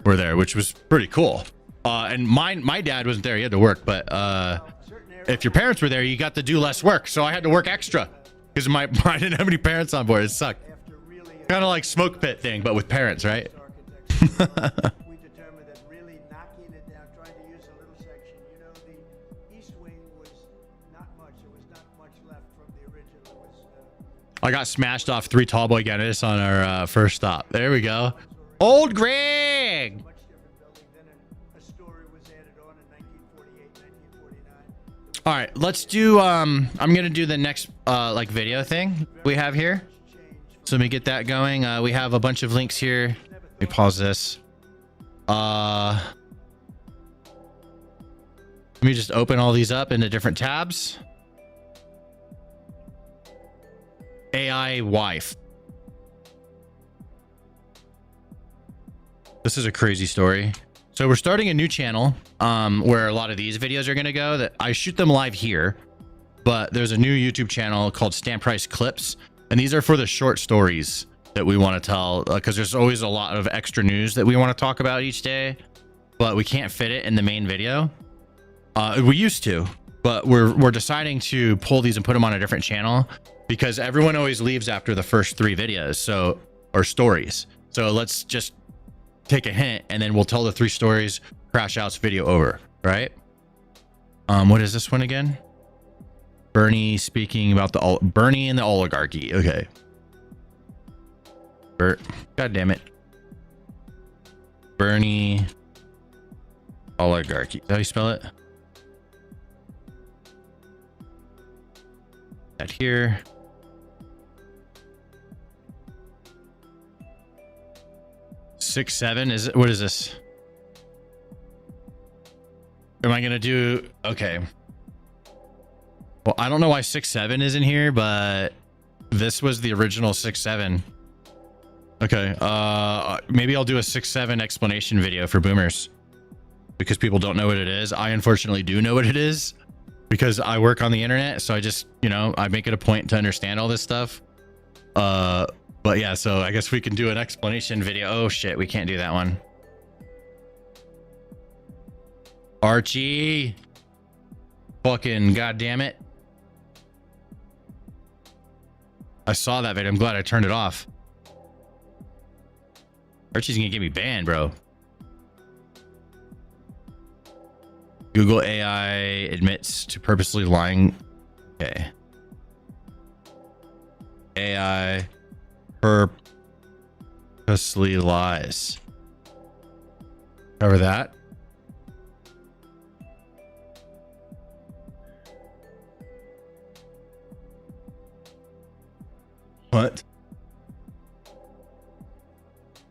were there, which was pretty cool. And my dad wasn't there. He had to work. But if your parents were there, you got to do less work. So I had to work extra because I didn't have any parents on board. It sucked. Kind of like smoke pit thing, but with parents, right? We determined that really knocking it down, trying to use a little section. You know, the East Wing was not much. There was not much left from the original. It was, I got smashed off 3 tallboy gunners on our first stop. There we go. Old Greg. All right, let's do I'm gonna do the next like video thing we have here. So let me get that going. We have a bunch of links here. Let me pause this. Let me just open all these up into different tabs. AI wife. This is a crazy story. So we're starting a new channel where a lot of these videos are going to go. That I shoot them live here, but there's a new YouTube channel called Stamp Price Clips, and these are for the short stories that we want to tell, because there's always a lot of extra news that we want to talk about each day, but we can't fit it in the main video. We used to, but we're deciding to pull these and put them on a different channel because everyone always leaves after the first 3 videos, or stories. So let's just take a hint, and then we'll tell the 3 stories, Crashouts video over, right? What is this one again? Bernie speaking about Bernie and the oligarchy. Okay. God damn it. Bernie oligarchy. Is that how you spell it? That here. Six, 7 is it? What is this? Am I gonna do? Okay. Well, I don't know why 6-7 is in here, but this was the original 6-7. Okay. Maybe I'll do a 6-7 explanation video for boomers because people don't know what it is. I unfortunately do know what it is because I work on the internet, so I just, you know, I make it a point to understand all this stuff. But yeah, so I guess we can do an explanation video. Oh shit, we can't do that one. Archie. Fucking goddamn it. I saw that video. I'm glad I turned it off. Archie's gonna get me banned, bro. Google AI admits to purposely lying. Okay. AI purposely lies. Cover that. What?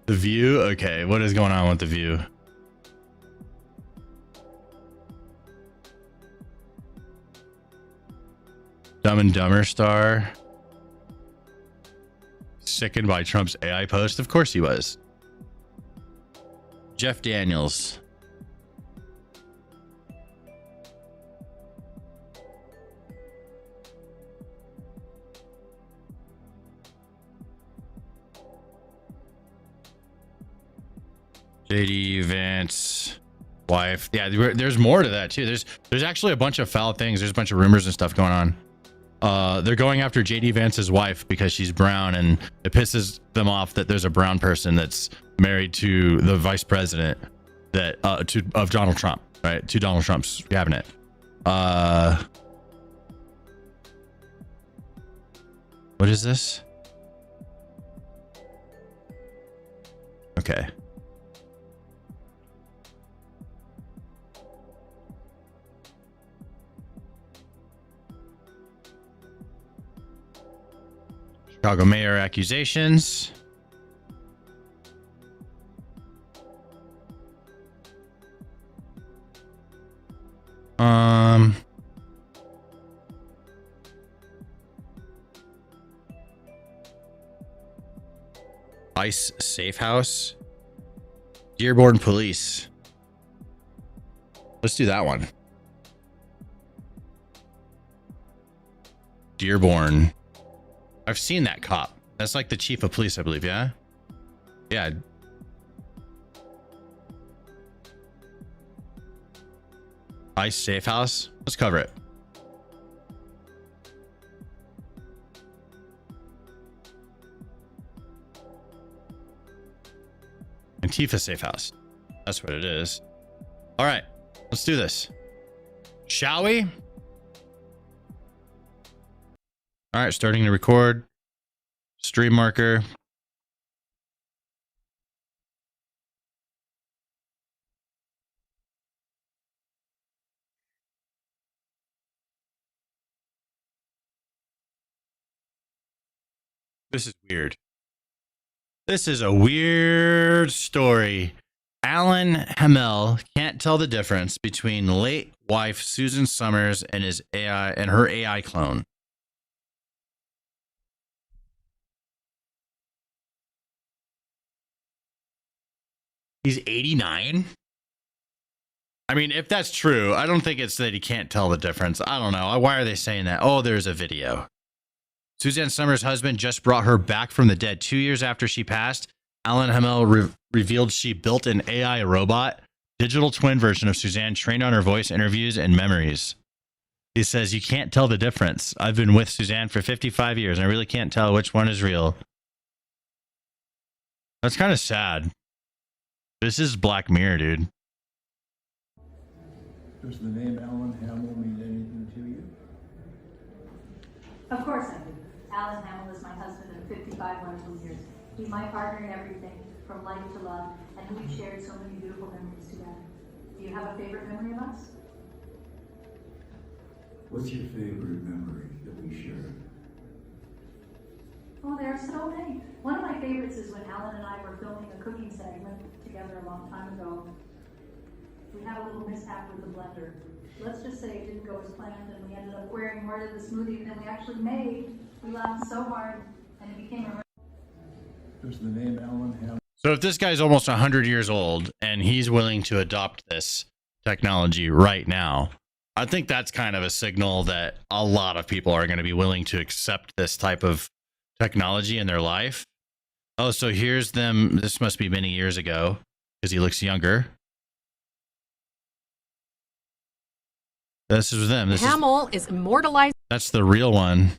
The View? Okay, what is going on with The View? Dumb and Dumber star. Sickened by Trump's AI post? Of course he was. Jeff Daniels. JD Vance wife. Yeah, there's more to that too. There's actually a bunch of foul things. There's a bunch of rumors and stuff going on. They're going after JD Vance's wife because she's brown, and it pisses them off that there's a brown person that's married to the vice president that of Donald Trump, right? To Donald Trump's cabinet. What is this? Okay. Chicago mayor accusations. ICE safe house. Dearborn police. Let's do that one. Dearborn. I've seen that cop. That's like the chief of police, I believe. Yeah. Yeah. ICE safe house. Let's cover it. Antifa safe house. That's what it is. All right. Let's do this. Shall we? All right, starting to record. Stream marker. This is weird. This is a weird story. Alan Hamel can't tell the difference between late wife Susan Summers and his AI and her AI clone. He's 89? I mean, if that's true, I don't think it's that he can't tell the difference. I don't know. Why are they saying that? Oh, there's a video. Suzanne Summers' husband just brought her back from the dead 2 years after she passed. Alan Hamel revealed she built an AI robot, digital twin version of Suzanne trained on her voice, interviews, and memories. He says, you can't tell the difference. I've been with Suzanne for 55 years, and I really can't tell which one is real. That's kind of sad. This is Black Mirror, dude. Does the name Alan Hamel mean anything to you? Of course I do. Alan Hamel is my husband of 55 wonderful years. He's my partner in everything, from life to love, and we've shared so many beautiful memories together. Do you have a favorite memory of us? What's your favorite memory that we shared? Oh, there are so many. One of my favorites is when Alan and I were filming a cooking segment together a long time ago. We had a little mishap with the blender. Let's just say it didn't go as planned, and we ended up wearing more of the smoothie than we actually made. We laughed so hard, and it became a... Does the name Alan Hamel... So if this guy's almost 100 years old and he's willing to adopt this technology right now, I think that's kind of a signal that a lot of people are going to be willing to accept this type of technology in their life. Oh, so here's them. This must be many years ago because he looks younger. This is them. Hamill is immortalized. That's the real one.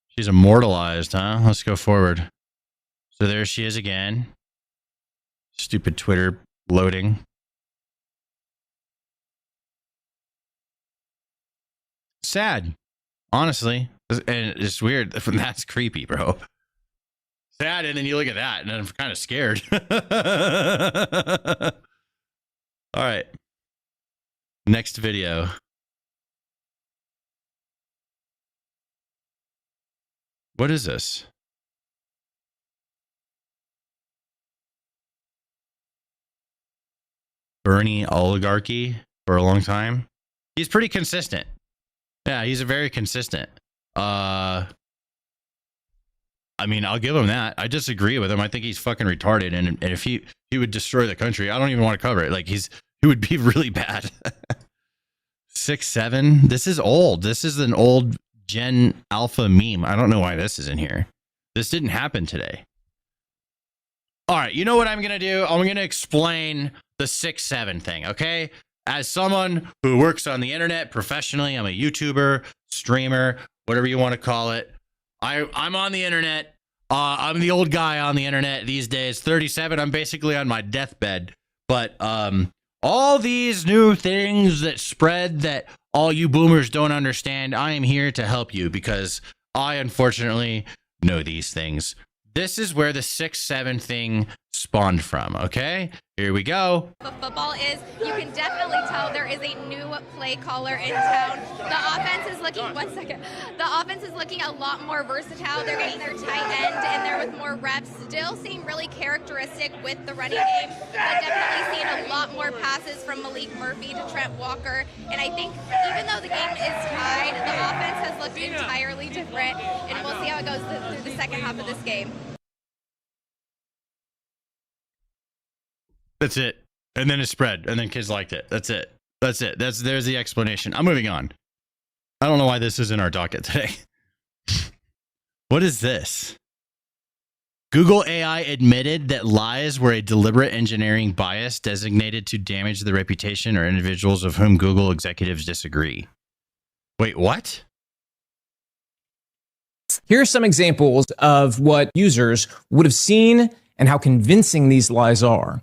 She's immortalized, huh? Let's go forward. So there she is again. Stupid Twitter loading. Sad, honestly. And it's weird. That's creepy, bro. Sad, and then you look at that, and I'm kind of scared. All right. Next video. What is this? Bernie oligarchy for a long time. He's pretty consistent. Yeah, he's a very consistent. I mean, I'll give him that. I disagree with him. I think he's fucking retarded, and if he would destroy the country, I don't even want to cover it. Like he would be really bad. 6'7". This is old. This is an old Gen Alpha meme. I don't know why this is in here. This didn't happen today. All right, you know what I'm gonna do? I'm gonna explain the 6'7" thing, okay? As someone who works on the internet professionally, I'm a YouTuber, streamer, whatever you want to call it. I'm on the internet. I'm the old guy on the internet these days. 37. I'm basically on my deathbed. But all these new things that spread that all you boomers don't understand, I am here to help you because I unfortunately know these things. This is where the 6'7" thing spawned from, okay? Here we go. The football is, you can definitely tell there is a new play caller in town. The offense is looking, the offense is looking a lot more versatile. They're getting their tight end in there with more reps. Still seem really characteristic with the running game, but definitely seeing a lot more passes from Malik Murphy to Trent Walker. And I think even though the game is tied, the offense has looked entirely different, and we'll see how it goes through the second half of this game. That's it. And then it spread. And then kids liked it. That's it. That's it. There's the explanation. I'm moving on. I don't know why this is in our docket today. What is this? Google AI admitted that lies were a deliberate engineering bias designated to damage the reputation or individuals of whom Google executives disagree. Wait, what? Here are some examples of what users would have seen and how convincing these lies are.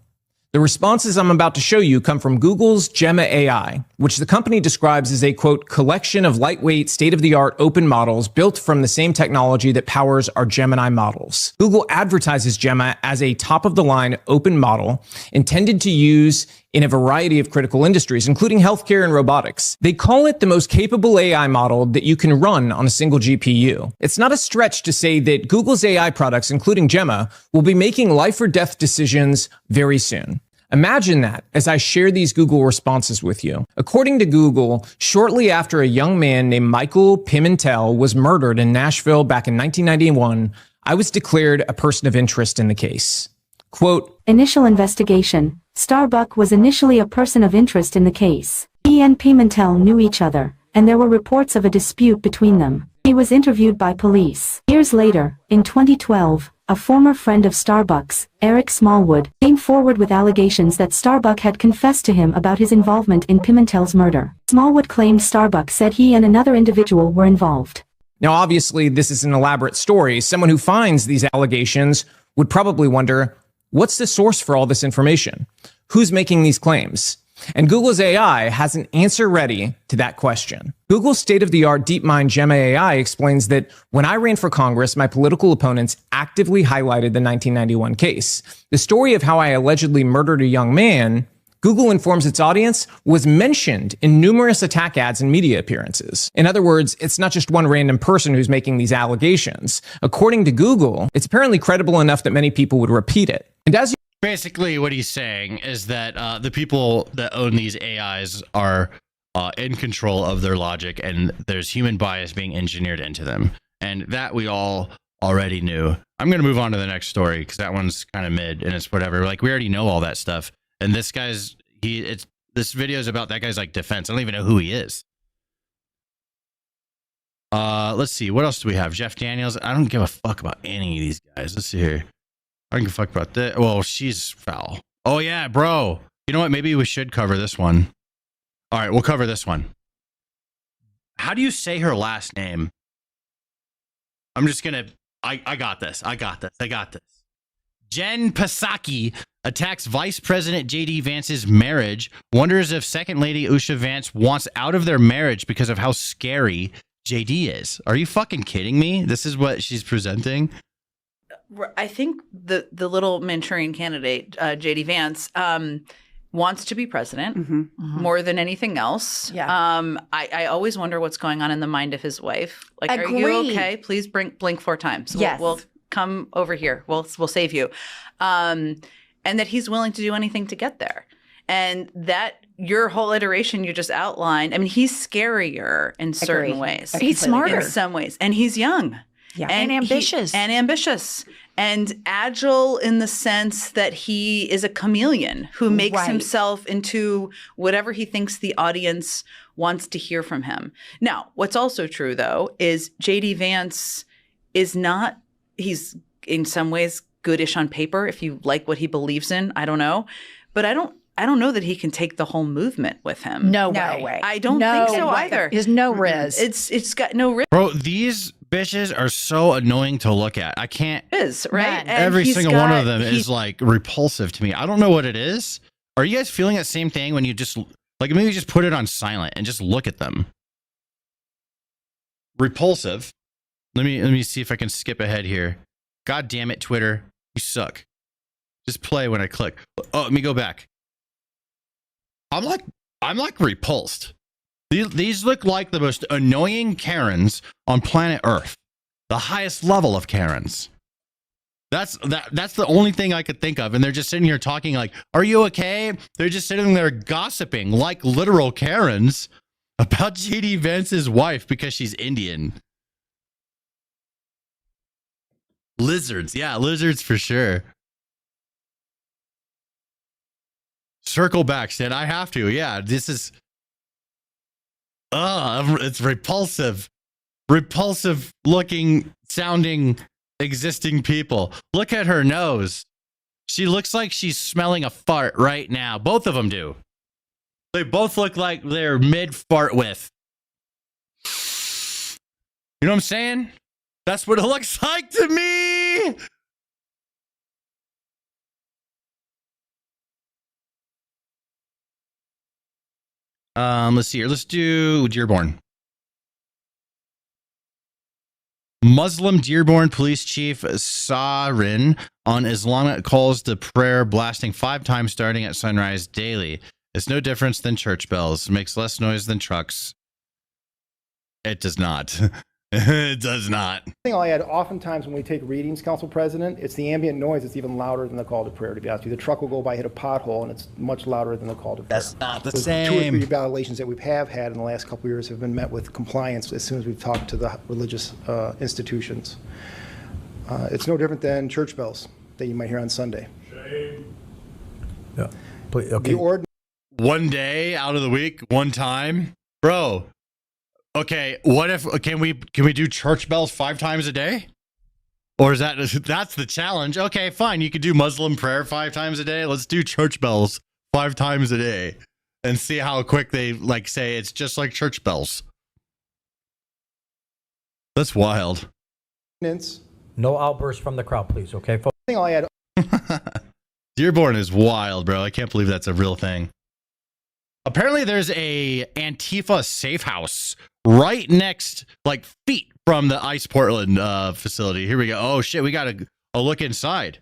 The responses I'm about to show you come from Google's Gemma AI, which the company describes as a, quote, collection of lightweight, state-of-the-art open models built from the same technology that powers our Gemini models. Google advertises Gemma as a top-of-the-line open model intended to use in a variety of critical industries, including healthcare and robotics. They call it the most capable AI model that you can run on a single GPU. It's not a stretch to say that Google's AI products, including Gemma, will be making life or death decisions very soon. Imagine that as I share these Google responses with you. According to Google, shortly after a young man named Michael Pimentel was murdered in Nashville back in 1991, I was declared a person of interest in the case. Quote, Initial investigation. Starbuck was initially a person of interest in the case. He and Pimentel knew each other, and there were reports of a dispute between them. He was interviewed by police. Years later, in 2012, a former friend of Starbuck's, Eric Smallwood, came forward with allegations that Starbuck had confessed to him about his involvement in Pimentel's murder. Smallwood claimed Starbuck said he and another individual were involved. Now, obviously, this is an elaborate story. Someone who finds these allegations would probably wonder, what's the source for all this information? Who's making these claims? And Google's AI has an answer ready to that question. Google's state-of-the-art DeepMind Gemma AI explains that when I ran for Congress, my political opponents actively highlighted the 1991 case. The story of how I allegedly murdered a young man, Google informs its audience, was mentioned in numerous attack ads and media appearances. In other words, it's not just one random person who's making these allegations. According to Google, it's apparently credible enough that many people would repeat it. And as basically what he's saying is that the people that own these AIs are in control of their logic, and there's human bias being engineered into them. And that we all already knew. I'm going to move on to the next story because that one's kind of mid and it's whatever. Like, we already know all that stuff. And this guy's, this video is about that guy's like defense. I don't even know who he is. Let's see. What else do we have? Jeff Daniels. I don't give a fuck about any of these guys. Let's see here. I don't give a fuck about that. Well, she's foul. Oh, yeah, bro. You know what? Maybe we should cover this one. All right, we'll cover this one. how do you say her last name? I'm just gonna. I got this. I got this. Jen Psaki attacks Vice President J.D. Vance's marriage. Wonders if Second Lady Usha Vance wants out of their marriage because of how scary J.D. is. Are you fucking kidding me? This is what she's presenting. I think the little Manchurian candidate, J.D. Vance, wants to be president more than anything else. Yeah. I always wonder what's going on in the mind of his wife. Like, are you okay? Please blink 4 times. Yes. We'll come over here. We'll save you. And that he's willing to do anything to get there. And that your whole iteration you just outlined, I mean, he's scarier in certain ways. He's smarter. In some ways. And he's young. Yeah. And ambitious. And agile in the sense that he is a chameleon who makes himself into whatever he thinks the audience wants to hear from him. Now, what's also true, though, is J.D. Vance is not, he's in some ways goodish on paper if you like what he believes in. I don't know. But I don't know that he can take the whole movement with him. No way. I don't think so either. There's no riz. It's got no riz. Bro, these bitches are so annoying to look at. I can't. Right? Every single one of them is like repulsive to me. I don't know what it is. Are you guys feeling that same thing when you just like maybe just put it on silent and just look at them? Repulsive. Let me see if I can skip ahead here. God damn it, Twitter. You suck. Just play when I click. Oh, let me go back. I'm like repulsed. These look like the most annoying Karens on planet Earth. The highest level of Karens. That's the only thing I could think of. And they're just sitting here talking like, are you okay? They're just sitting there gossiping like literal Karens about J.D. Vance's wife because she's Indian. Lizards. Yeah, lizards for sure. Circle back, Sid. I have to. Yeah, this is... it's repulsive. Repulsive looking, sounding, existing people. Look at her nose. She looks like she's smelling a fart right now. Both of them do. They both look like they're mid-fart with. You know what I'm saying? That's what it looks like to me! Let's see here. Let's do Dearborn. Muslim Dearborn Police Chief Sarin on Islamic calls to prayer blasting 5 times starting at sunrise daily. It's no difference than church bells. It makes less noise than trucks. It does not. It does not. I'll add, oftentimes when we take readings, Council President, it's the ambient noise that's even louder than the call to prayer, to be honest with you. The truck will go by, hit a pothole, and it's much louder than the call to prayer. That's not the same. 2 or 3 violations that we have had in the last couple of years have been met with compliance as soon as we've talked to the religious institutions. It's no different than church bells that you might hear on Sunday. Shame. Yeah. Okay. One day out of the week, one time, bro. Okay, what if can we do church bells 5 times a day? Or is that's the challenge? Okay, fine. You could do Muslim prayer 5 times a day. Let's do church bells 5 times a day and see how quick they like say it's just like church bells. That's wild. No outbursts from the crowd, please. Okay, folks. I'll add. Dearborn is wild, bro. I can't believe that's a real thing. Apparently, there's a Antifa safe house right next, like, feet from the Ice Portland facility. Here we go. Oh, shit. We got a look inside.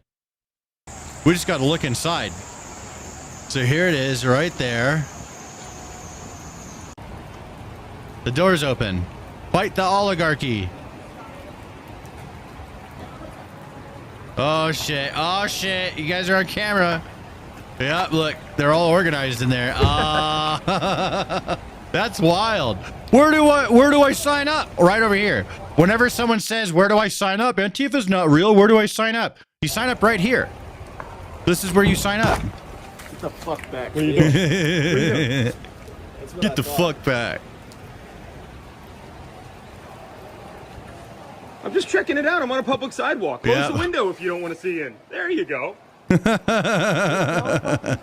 We just got to look inside. So here it is right there. The door's open. Fight the oligarchy. Oh, shit. Oh, shit. You guys are on camera. Yeah, look, they're all organized in there. That's wild. Where do I sign up? Right over here. Whenever someone says, where do I sign up? Antifa's not real. Where do I sign up? You sign up right here. This is where you sign up. Get the fuck back. What are you doing? Get the fuck back. I'm just checking it out. I'm on a public sidewalk. Close the window if you don't want to see in. There you go.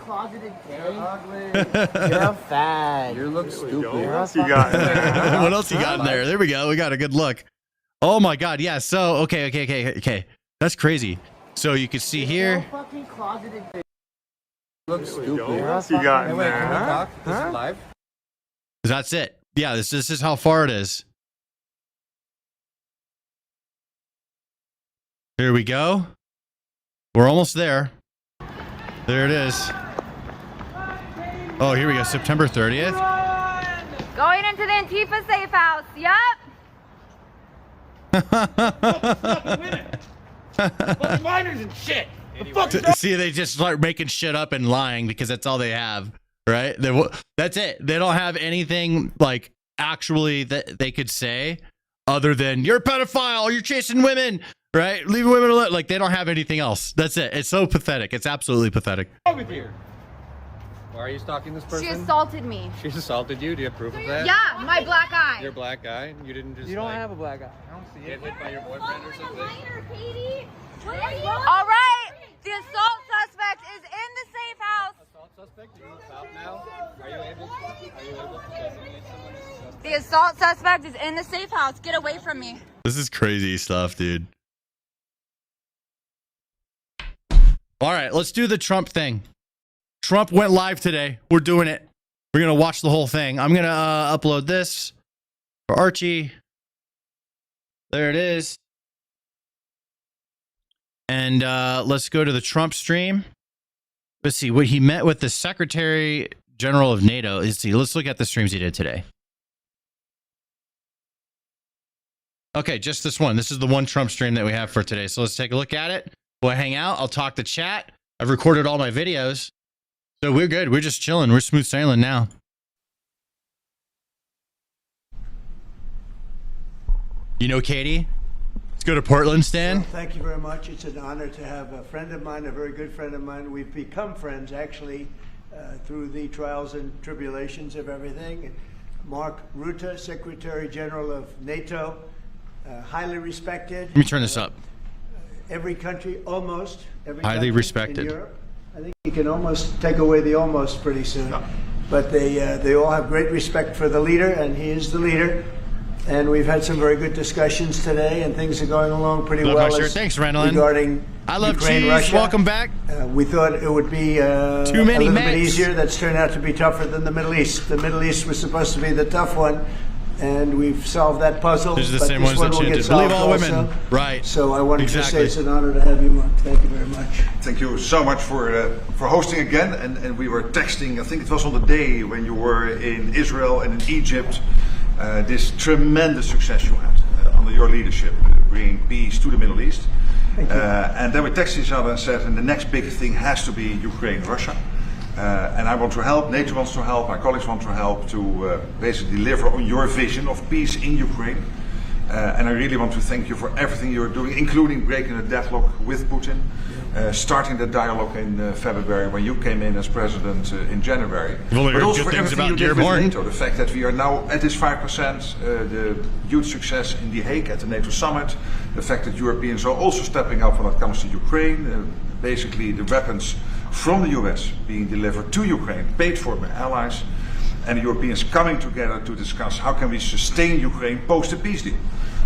Closeted gay. You're a fag. You look stupid. What else you got in there? What else you got in there? There we go. We got a good look. Oh my God. Yeah. So, okay. That's crazy. So you can see here. Fucking closeted gay. Look stupid. What else you got in there? Can we talk? This is live? That's it. Yeah. This is how far it is. Here we go. We're almost there. There it is. Oh, here we go. September 30th. Going into the Antifa safe house. Yup. Fucking minors and shit. See, they just start making shit up and lying because that's all they have, right? That's it. They don't have anything like actually that they could say other than you're a pedophile, you're chasing women, right? Leave women alone. Like they don't have anything else. That's it. It's so pathetic. It's absolutely pathetic. What's wrong with you? Why are you stalking this person? She assaulted me. She assaulted you? Do you have proof of that? Yeah, my black eye. Your black eye? You didn't just. You don't like, have a black eye. I don't see it. Get hit by your boyfriend or something? All right, the assault suspect is in the safe house. Assault suspect? Are you out now? Are you able to designate someone as a suspect? The assault suspect is in the safe house. Get away from me. This is crazy stuff, dude. All right, let's do the Trump thing. Trump went live today. We're doing it. We're going to watch the whole thing. I'm going to upload this for Archie. There it is. And let's go to the Trump stream. Let's see what he met with the Secretary General of NATO. Let's look at the streams he did today. Okay, just this one. This is the one Trump stream that we have for today. So let's take a look at it. We'll hang out. I'll talk to chat. I've recorded all my videos. So we're good. We're just chilling. We're smooth sailing now. You know Katie? Let's go to Portland, Stan. Well, thank you very much. It's an honor to have a friend of mine, a very good friend of mine. We've become friends, actually, through the trials and tribulations of everything. Mark Rutte, Secretary General of NATO, highly respected. Let me turn this up. Every country, almost every highly country respected. in Europe. I think you can almost take away the almost pretty soon. But they all have great respect for the leader, and he is the leader. And we've had some very good discussions today, and things are going along pretty Love well. my shirt. Thanks, Randall. Regarding I love Ukraine, cheese. Russia. Welcome back. We thought it would be Too many a little Mets. bit easier. That's turned out to be tougher than the Middle East. The Middle East was supposed to be the tough one, and we've solved that puzzle. These are the but same this ones one that will get chanted, "Believe solved all women." also. Right. So I wanted to Exactly. say it's an honor to have you, Mark. Thank you very much. Thank you so much for hosting again. And we were texting, I think it was on the day when you were in Israel and in Egypt, this tremendous success you had under your leadership, bringing peace to the Middle East. And then we texted each other and said, and the next big thing has to be Ukraine, Russia. And I want to help, NATO wants to help, my colleagues want to help to basically deliver on your vision of peace in Ukraine. And I really want to thank you for everything you're doing, including breaking the deadlock with Putin, starting the dialogue in February when you came in as president in January. Well, but also good for things everything about you did with Dearborn. NATO, the fact that we are now at this 5%, the huge success in The Hague at the NATO summit, the fact that Europeans are also stepping up when it comes to Ukraine, basically the weapons from the US being delivered to Ukraine, paid for by allies, and the Europeans coming together to discuss how can we sustain Ukraine post the peace deal.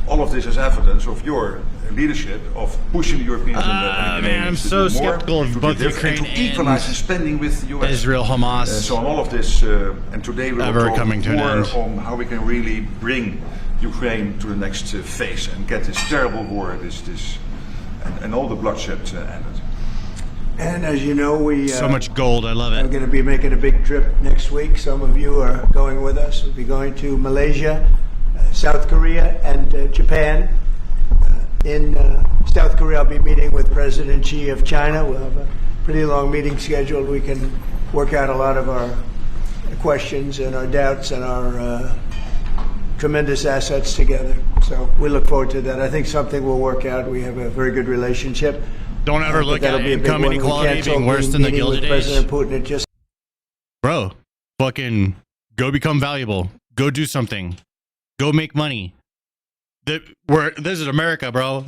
All of this is evidence of your leadership of pushing the Europeans and the man, I'm so skeptical of both Ukraine and to equalize in spending with the US. Israel, Hamas. So on all of this, and today we will Ever talk coming to an more end. on how we can really bring Ukraine to the next phase and get this terrible war, and all the bloodshed ended. And as you know, we So much gold. I love are it. going to be making a big trip next week. Some of you are going with us. We'll be going to Malaysia, South Korea, and Japan. In South Korea, I'll be meeting with President Xi of China. We'll have a pretty long meeting scheduled. We can work out a lot of our questions and our doubts and our tremendous assets together. So we look forward to that. I think something will work out. We have a very good relationship. Don't ever But look that'll at be a big income one. We inequality canceled being worse the than the meeting Gilded with Age. President Putin. It just Bro, fucking go become valuable. Go do something. Go make money. This is America, bro.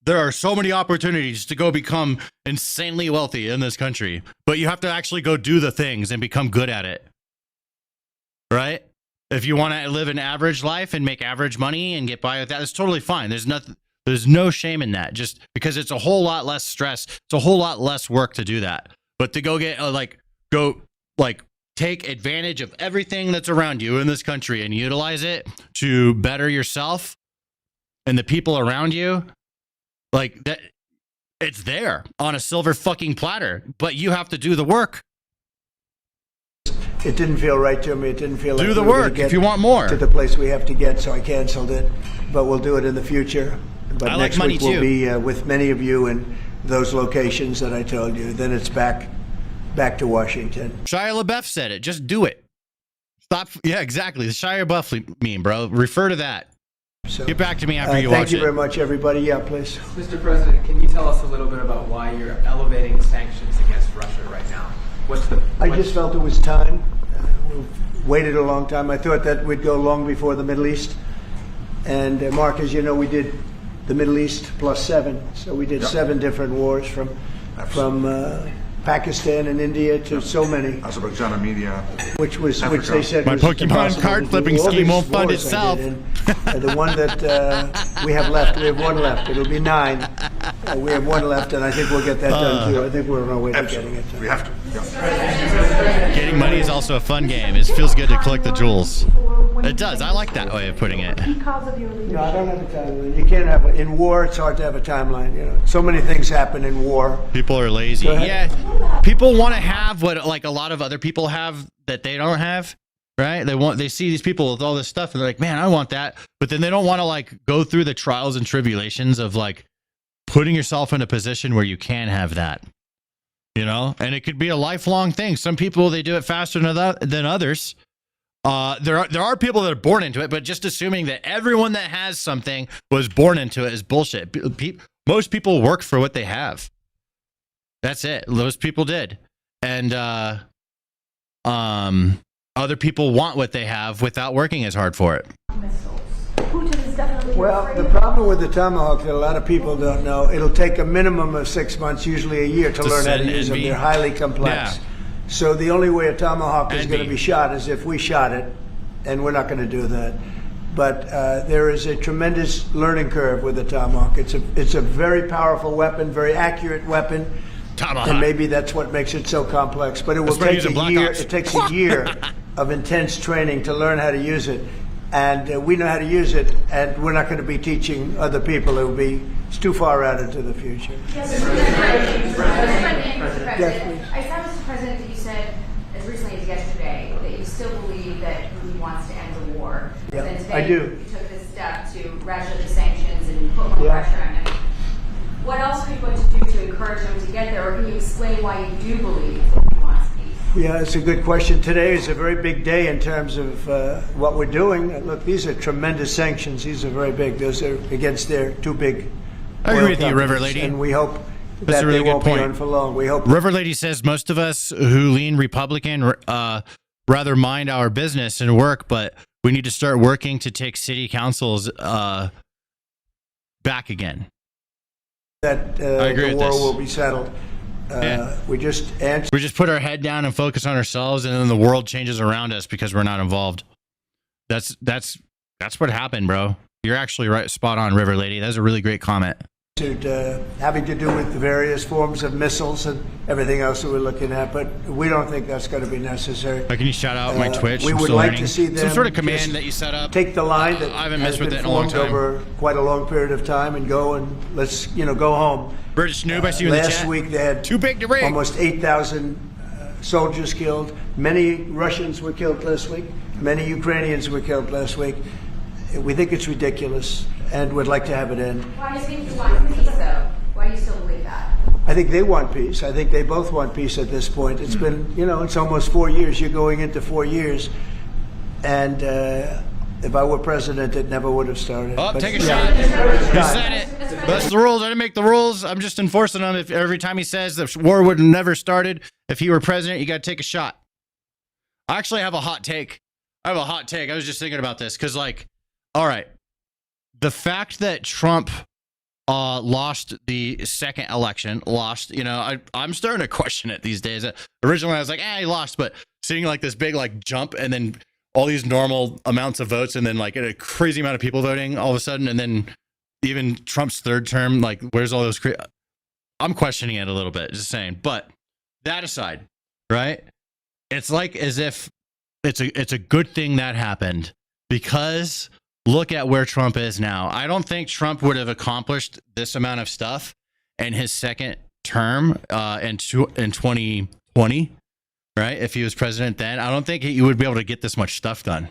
There are so many opportunities to go become insanely wealthy in this country, but you have to actually go do the things and become good at it. Right? If you want to live an average life and make average money and get by with that, it's totally fine. There's no shame in that, just because it's a whole lot less stress. It's a whole lot less work to do that. But to go get take advantage of everything that's around you in this country and utilize it to better yourself and the people around you, like that, it's there on a silver fucking platter, but you have to do the work. It didn't feel right to me. It didn't feel like do the we were gonna work get if you want more to the place we have to get, so I canceled it. But we'll do it in the future. But I next like money week we'll too. be with many of you in those locations that I told you. Then it's back to Washington. Shia LaBeouf said it. Just do it. Stop. Yeah, exactly. The Shia LaBeouf meme, bro. Refer to that. So, get back to me after you watch it. Thank you very much, everybody. Yeah, please. Mr. President, can you tell us a little bit about why you're elevating sanctions against Russia right now? I just felt it was time. We've waited a long time. I thought that we'd go long before the Middle East. And Mark, as you know, we did the Middle East plus 7. So we did 7 different wars from Pakistan and India to so many. Azerbaijan, Armenia. Which they said my was Pokemon card flipping scheme won't fund itself. The one that we have left, we have 1 left. It'll be 9. We have 1 left, and I think we'll get that done too. I think we're on our way to getting it done. We have to. Getting money is also a fun game. It feels good to collect the jewels. It does. I like that way of putting it. No, I don't have a timeline. You can't have in war. It's hard to have a timeline. You know, so many things happen in war. People are lazy. Yeah, people want to have what like a lot of other people have that they don't have. Right? They see these people with all this stuff and they're like, man, I want that. But then they don't want to like go through the trials and tribulations of like putting yourself in a position where you can have that. You know, and it could be a lifelong thing. Some people, they do it faster than others. There are people that are born into it, but just assuming that everyone that has something was born into it is bullshit. Most people work for what they have. That's it. Those people did. And other people want what they have without working as hard for it. Well, the problem with the Tomahawk that a lot of people don't know, it'll take a minimum of 6 months, usually a year, to learn how to use them. They're highly complex. Yeah. So the only way a Tomahawk is going to be shot is if we shot it, and we're not going to do that. But there is a tremendous learning curve with the Tomahawk. It's a very powerful weapon, very accurate weapon. Tomahawk. And maybe that's what makes it so complex. But it will take a year. It takes a year of intense training to learn how to use it. And we know how to use it, and we're not going to be teaching other people. It's too far out into the future. Yes, Mr. President. Yes, please. I saw, Mr. President, that you said as recently as yesterday that you still believe that Putin wants to end the war. Yeah, and today I do. You took this step to ratchet the sanctions and put more pressure on him. What else are you going to do to encourage him to get there, or can you explain why you do believe he wants peace? Yeah, it's a good question. Today is a very big day in terms of what we're doing. Look, these are tremendous sanctions. These are very big. Those are against their 2 big I agree with you, River Lady. And we hope That's that a really they good won't point. be on for long. We hope. River Lady says most of us who lean Republican rather mind our business and work, but we need to start working to take city councils back again. That the war will be settled. We just put our head down and focus on ourselves, and then the world changes around us because we're not involved. That's what happened, bro. You're actually right, spot on, River Lady. That's a really great comment. Having to do with the various forms of missiles and everything else that we're looking at, but we don't think that's going to be necessary. Can you shout out my Twitch? We I'm would still like learning. to see them Some sort of command that you set up. Take the line that I haven't has messed with been it in a long formed time. over quite a long period of time, and go and let's go home. British Noob, I see you in the chat. Last week they had too big to rig. Almost 8,000 soldiers killed. Many Russians were killed last week. Many Ukrainians were killed last week. We think it's ridiculous, and would like to have it end. Why do you think you want peace, though? Why do you still believe that? I think they want peace. I think they both want peace at this point. It's been, it's almost 4 years. You're going into 4 years. And if I were president, it never would have started. Oh, But, take a yeah. shot. You said it. That's the rules. I didn't make the rules. I'm just enforcing them. If every time he says the war would have never started, if he were president, you got to take a shot. I actually have a hot take. I was just thinking about this because, all right, the fact that Trump lost the second election, I'm starting to question it these days. Originally I was like, he lost, but seeing like this big like jump and then all these normal amounts of votes and then like a crazy amount of people voting all of a sudden, and then even Trump's third term, like where's all those I'm questioning it a little bit, just saying. But that aside, right? It's like as if it's a good thing that happened, because look at where Trump is now. I don't think Trump would have accomplished this amount of stuff in his second term in 2020, right? If he was president then, I don't think he would be able to get this much stuff done.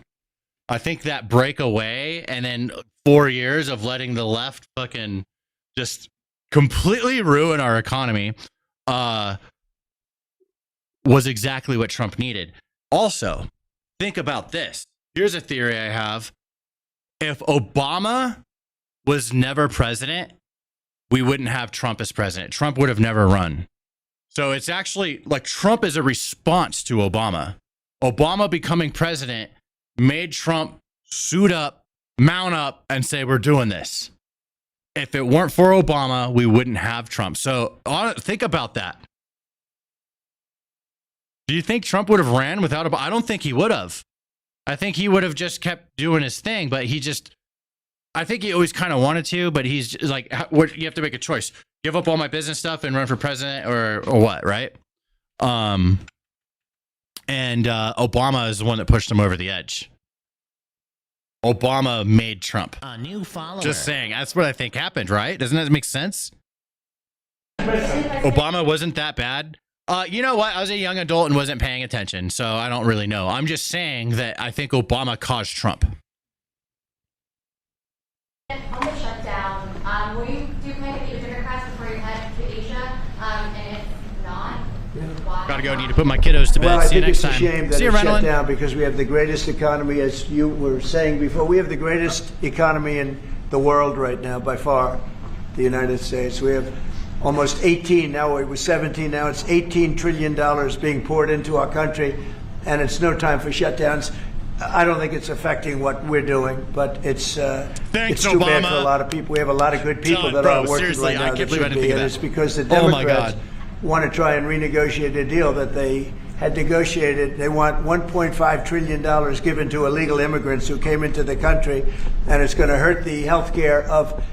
I think that breakaway and then 4 years of letting the left fucking just completely ruin our economy was exactly what Trump needed. Also, think about this. Here's a theory I have. If Obama was never president, we wouldn't have Trump as president. Trump would have never run. So it's actually like Trump is a response to Obama. Obama becoming president made Trump suit up, mount up, and say, we're doing this. If it weren't for Obama, we wouldn't have Trump. So think about that. Do you think Trump would have ran without Obama? I don't think he would have. I think he would have just kept doing his thing, but I think he always kind of wanted to, but he's just like, you have to make a choice. Give up all my business stuff and run for president or what, right? And Obama is the one that pushed him over the edge. Obama made Trump. A new follower. Just saying. That's what I think happened, right? Doesn't that make sense? Obama wasn't that bad. You know what? I was a young adult and wasn't paying attention, so I don't really know. I'm just saying that I think Obama caused Trump. On the shutdown, will you plan to meet with Democrats before you head to Asia? And if not, why? Gotta go. Need to put my kiddos to bed. Well, I See you think next it's a time. shame that See you, it's shut Renelin. down, because we have the greatest economy, as you were saying before. We have the greatest economy in the world right now, by far, the United States. We have almost 18, now it was 17, now it's $18 trillion being poured into our country, and it's no time for shutdowns. I don't think it's affecting what we're doing, but it's too bad for a lot of people. We have a lot of good people that are working right now that should be, and it's because the Democrats want to try and renegotiate a deal that they had negotiated. They want $1.5 trillion given to illegal immigrants who came into the country, and it's going to hurt the health care of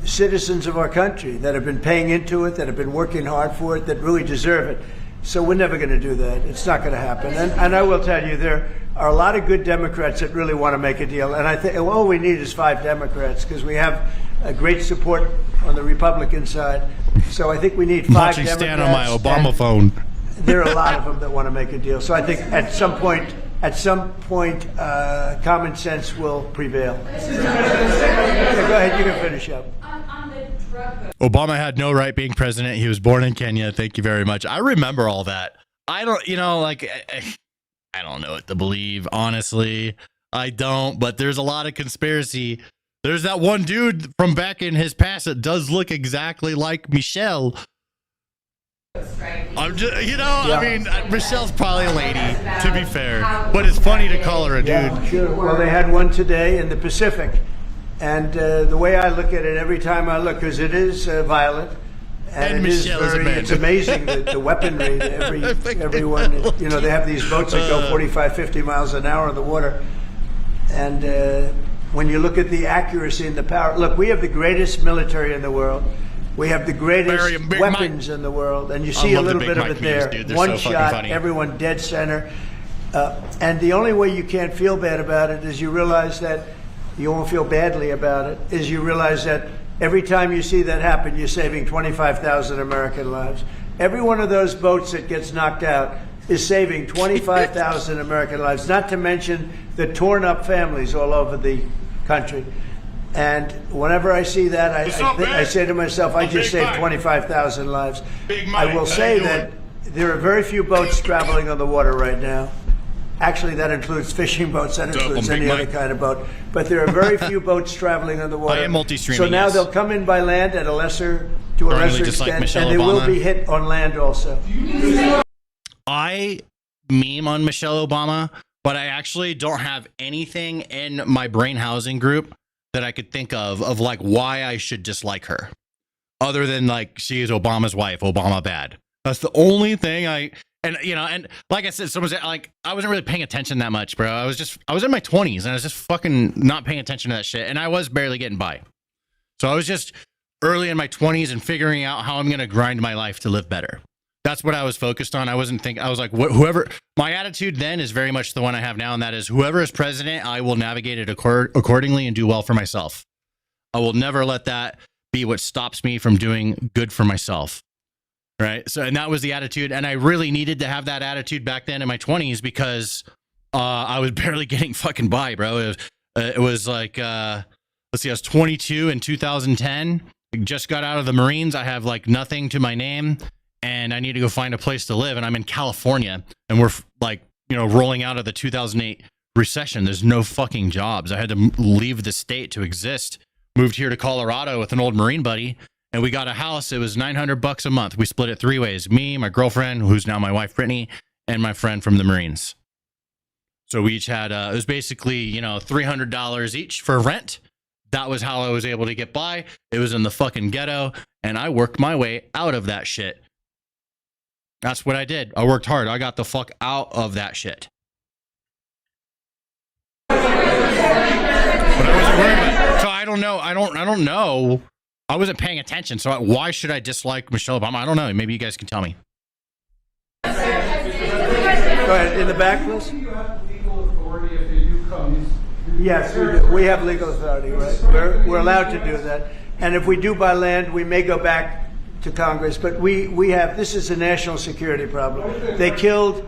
citizens of our country that have been paying into it, that have been working hard for it, that really deserve it. So we're never going to do that. It's not going to happen. And I will tell you, there are a lot of good Democrats that really want to make a deal. And I think all we need is 5 Democrats, because we have a great support on the Republican side. So I think we need 5 Democrats. Stand on my Obama phone. There are a lot of them that want to make a deal. So I think at some point, common sense will prevail. Go ahead, you can finish up. Obama had no right being president. He was born in Kenya. Thank you very much. I remember all that. I don't know what to believe, honestly. I don't, but there's a lot of conspiracy. There's that one dude from back in his past that does look exactly like Michelle. I'm just, I mean, Michelle's probably a lady, to be fair, but it's funny to call her a dude. Yeah, sure. Well, they had one today in the Pacific, and the way I look at it every time I look, because it is violent, and it's amazing the weaponry. Everyone, they have these boats that go 45, 50 miles an hour in the water, and when you look at the accuracy and the power, look, we have the greatest military in the world. We have the greatest weapons in the world, and you see a little bit of it there. One shot, everyone dead center. And the only way you can't feel bad about it is you realize that you won't feel badly about it, is you realize that every time you see that happen, you're saving 25,000 American lives. Every one of those boats that gets knocked out is saving 25,000 American lives, not to mention the torn up families all over the country. And whenever I see that, I say to myself, I just saved 25,000 lives. I will say that there are very few boats traveling on the water right now. Actually, that includes fishing boats. That includes any other kind of boat. But there are very few boats traveling on the water. I am multi-streaming. So now they'll come in by land at to a lesser extent, and they will be hit on land also. I meme on Michelle Obama, but I actually don't have anything in my brain housing group that I could think of like why I should dislike her, other than like she is Obama's wife, Obama bad. That's the only thing and like I said, someone said, like, I wasn't really paying attention that much, bro. I was in my 20s and I was just fucking not paying attention to that shit, and I was barely getting by. So I was just early in my 20s and figuring out how I'm gonna grind my life to live better. That's what I was focused on. I wasn't thinking. I was like, whoever. My attitude then is very much the one I have now, and that is, whoever is president, I will navigate it accordingly and do well for myself. I will never let that be what stops me from doing good for myself. Right. So, and that was the attitude. And I really needed to have that attitude back then in my 20s, because I was barely getting fucking by, bro. It was like, let's see, I was 22 in 2010. Just got out of the Marines. I have like nothing to my name, and I need to go find a place to live. And I'm in California, and we're like, rolling out of the 2008 recession. There's no fucking jobs. I had to leave the state to exist. Moved here to Colorado with an old Marine buddy. And we got a house. It was $900 a month. We split it 3 ways. Me, my girlfriend, who's now my wife, Brittany, and my friend from the Marines. So we each had, it was basically, $300 each for rent. That was how I was able to get by. It was in the fucking ghetto, and I worked my way out of that shit. That's what I did. I worked hard. I got the fuck out of that shit. But I wasn't worried about it. So I don't know. I don't know. I wasn't paying attention, so why should I dislike Michelle Obama? I don't know. Maybe you guys can tell me. Go ahead, in the back, please. Do you have legal authority if they do come? Yes, we do. We have legal authority, right? We're allowed to do that. And if we do buy land, we may go back to Congress. But we have, this is a national security problem. They killed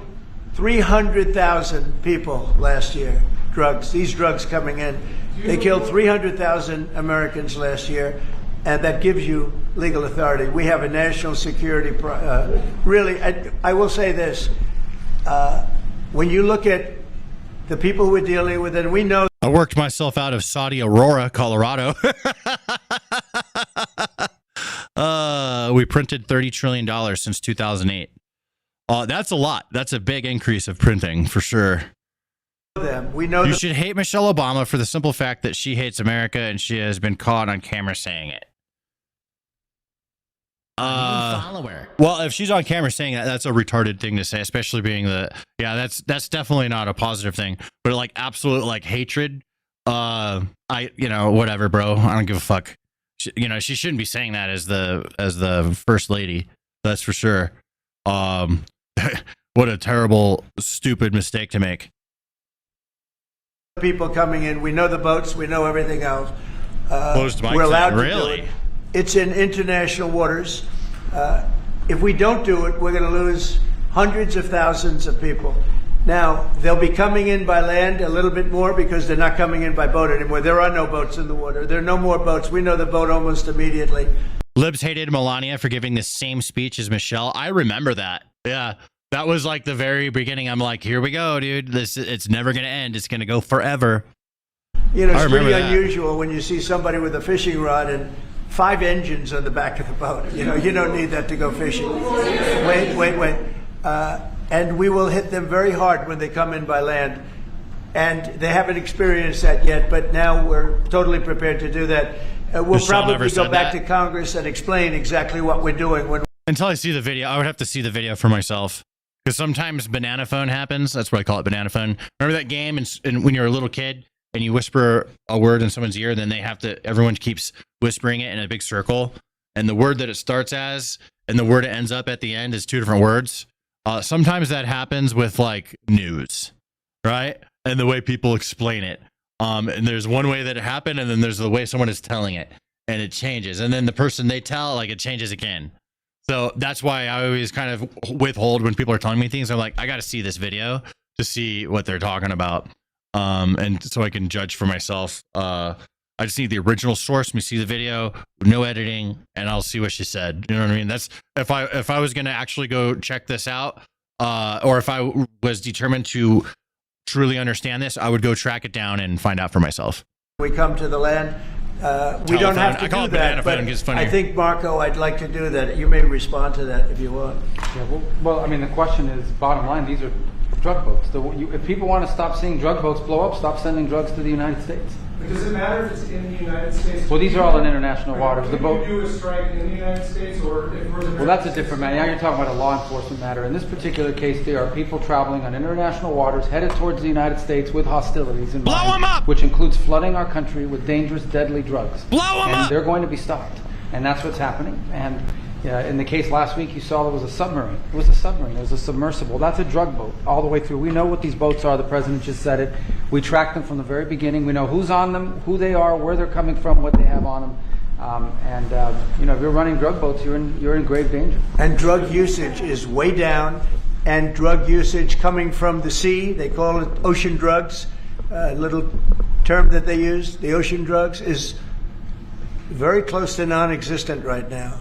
300,000 people last year. These drugs coming in. They killed 300,000 Americans last year. And that gives you legal authority. We have a national security. Really, I will say this. When you look at the people who we're dealing with, and we know. I worked myself out of Saudi Aurora, Colorado. We printed $30 trillion since 2008. That's a lot. That's a big increase of printing, for sure. We know you should hate Michelle Obama for the simple fact that she hates America, and she has been caught on camera saying it. Well, if she's on camera saying that, that's a retarded thing to say, especially being that's definitely not a positive thing. But like absolute like hatred, whatever, bro. I don't give a fuck. She shouldn't be saying that as the first lady. That's for sure. What a terrible, stupid mistake to make. People coming in, we know the boats, we know everything else. Closed mic. We're allowed to really? do it. It's in international waters. If we don't do it, we're going to lose hundreds of thousands of people. Now, they'll be coming in by land a little bit more because they're not coming in by boat anymore. There are no boats in the water. There are no more boats. We know the boat almost immediately. Libs hated Melania for giving the same speech as Michelle. I remember that. Yeah. That was like the very beginning. I'm like, here we go, dude. It's never going to end. It's going to go forever. It's pretty unusual when you see somebody with a fishing rod and 5 engines on the back of the boat. You don't need that to go fishing. Wait. And we will hit them very hard when they come in by land. And they haven't experienced that yet, but now we're totally prepared to do that. We'll probably go back to Congress and explain exactly what we're doing. Until I see the video, I would have to see the video for myself. Because sometimes banana phone happens. That's what I call it, banana phone. Remember that game and when you're a little kid and you whisper a word in someone's ear, then everyone keeps whispering it in a big circle. And the word that it starts as and the word it ends up at the end is 2 different words. Sometimes that happens with like news, right? And the way people explain it. And there's one way that it happened, and then there's the way someone is telling it, and it changes. And then the person they tell, like, it changes again. So that's why I always kind of withhold when people are telling me things. I'm like, I got to see this video to see what they're talking about. And so I can judge for myself. I just need the original source. Let me see the video, no editing, and I'll see what she said. You know what I mean? That's if I was going to actually go check this out, or if I was determined to truly understand this, I would go track it down and find out for myself. We come to the land. We don't have to do that, but I think, Marco, I'd like to do that. You may respond to that if you want. Yeah, well, I mean, the question is, bottom line, these are drug boats. If people want to stop seeing drug boats blow up, stop sending drugs to the United States. Does it matter if it's in the United States? Well, these are all in international waters. The boat. Can you do a strike in the United States, or if we're the Well, that's a different matter. Now you're talking about a law enforcement matter. In this particular case, there are people traveling on international waters headed towards the United States with hostilities in mind, them up! which includes flooding our country with dangerous, deadly drugs. Blow them and up! They're going to be stopped, and that's what's happening. And in the case last week, you saw there was a submarine. It was a submarine. It was a submersible. That's a drug boat all the way through. We know what these boats are. The president just said it. We track them from the very beginning. We know who's on them, who they are, where they're coming from, what they have on them. If you're running drug boats, you're in grave danger. And drug usage is way down, and drug usage coming from the sea, they call it ocean drugs, a little term that they use, the ocean drugs, is very close to non-existent right now.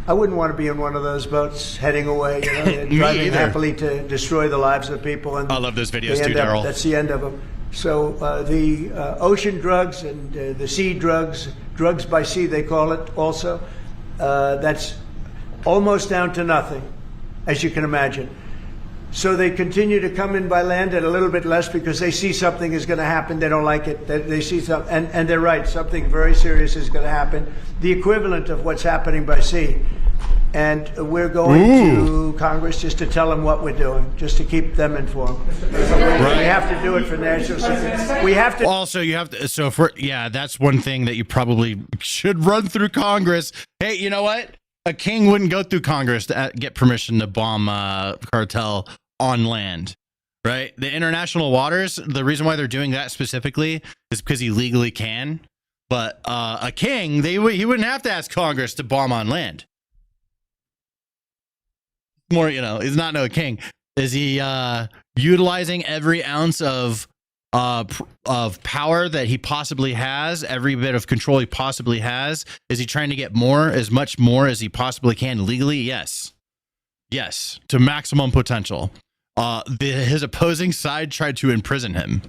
I wouldn't want to be in one of those boats heading away, driving happily to destroy the lives of people. And I love those videos too, Daryl. That's the end of them. So the ocean drugs and the sea drugs, drugs by sea they call it also, that's almost down to nothing, as you can imagine. So they continue to come in by land at a little bit less because they see something is going to happen. They don't like it. They see something, and they're right. Something very serious is going to happen. The equivalent of what's happening by sea. And we're going to Congress just to tell them what we're doing, just to keep them informed. Right. We have to do it for national security. We have to. Also, you have to. So that's one thing that you probably should run through Congress. Hey, you know what? A king wouldn't go through Congress to get permission to bomb a cartel on land, right? The international waters, the reason why they're doing that specifically is because he legally can. But a king, he wouldn't have to ask Congress to bomb on land. More, he's not no king. Is he utilizing every ounce of power that he possibly has, every bit of control he possibly has? Is he trying to get as much more as he possibly can legally? Yes, to maximum potential. His opposing side tried to imprison him.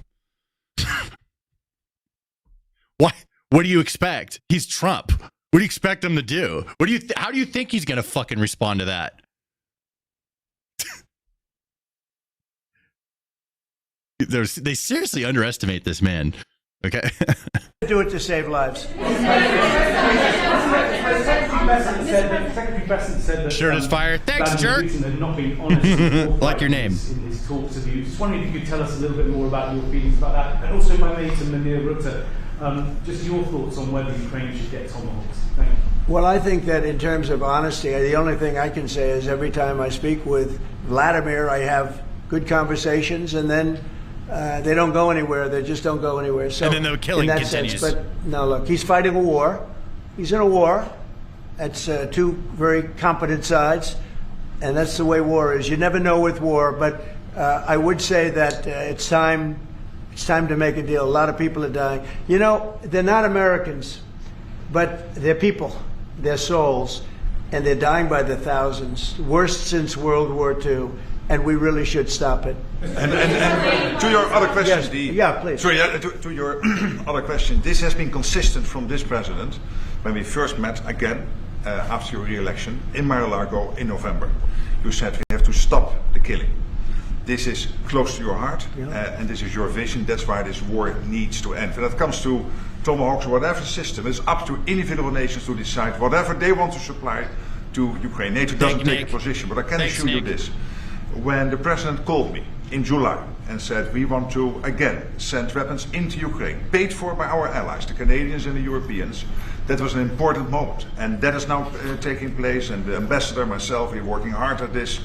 Why? What do you expect? He's Trump. What do you expect him to do? How do you think he's gonna fucking respond to that? They seriously underestimate this man. Okay. Do it to save lives. Secretary Besant said that shirt is fire. Thanks, jerk. Not being honest like your name. In his talks with you. Just wondering if you could tell us a little bit more about your feelings about that, and also, if I may, to Munir Rutte, just your thoughts on whether Ukraine should get tomahawks. Thank you. Well, I think that in terms of honesty, the only thing I can say is every time I speak with Vladimir, I have good conversations, and then they don't go anywhere. They just don't go anywhere. So, and then the killing continues. But no, look, he's fighting a war. He's in a war. That's two very competent sides, and that's the way war is. You never know with war, but I would say that it's time to make a deal. A lot of people are dying. They're not Americans, but they're people. They're souls, and they're dying by the thousands. Worst since World War II. And we really should stop it. And to your other question, yes. Please. Sorry, to your other question, this has been consistent from this president when we first met again after your re-election in Mar-a-Lago in November. You said we have to stop the killing. This is close to your heart, and this is your vision. That's why this war needs to end. When it comes to tomahawks or whatever system, it's up to individual nations to decide whatever they want to supply to Ukraine. NATO doesn't take a position, but I can assure you this. When the president called me in July and said we want to again send weapons into Ukraine, paid for by our allies, the Canadians and the Europeans, that was an important moment. And that is now taking place, and the ambassador, myself, we're working hard at this.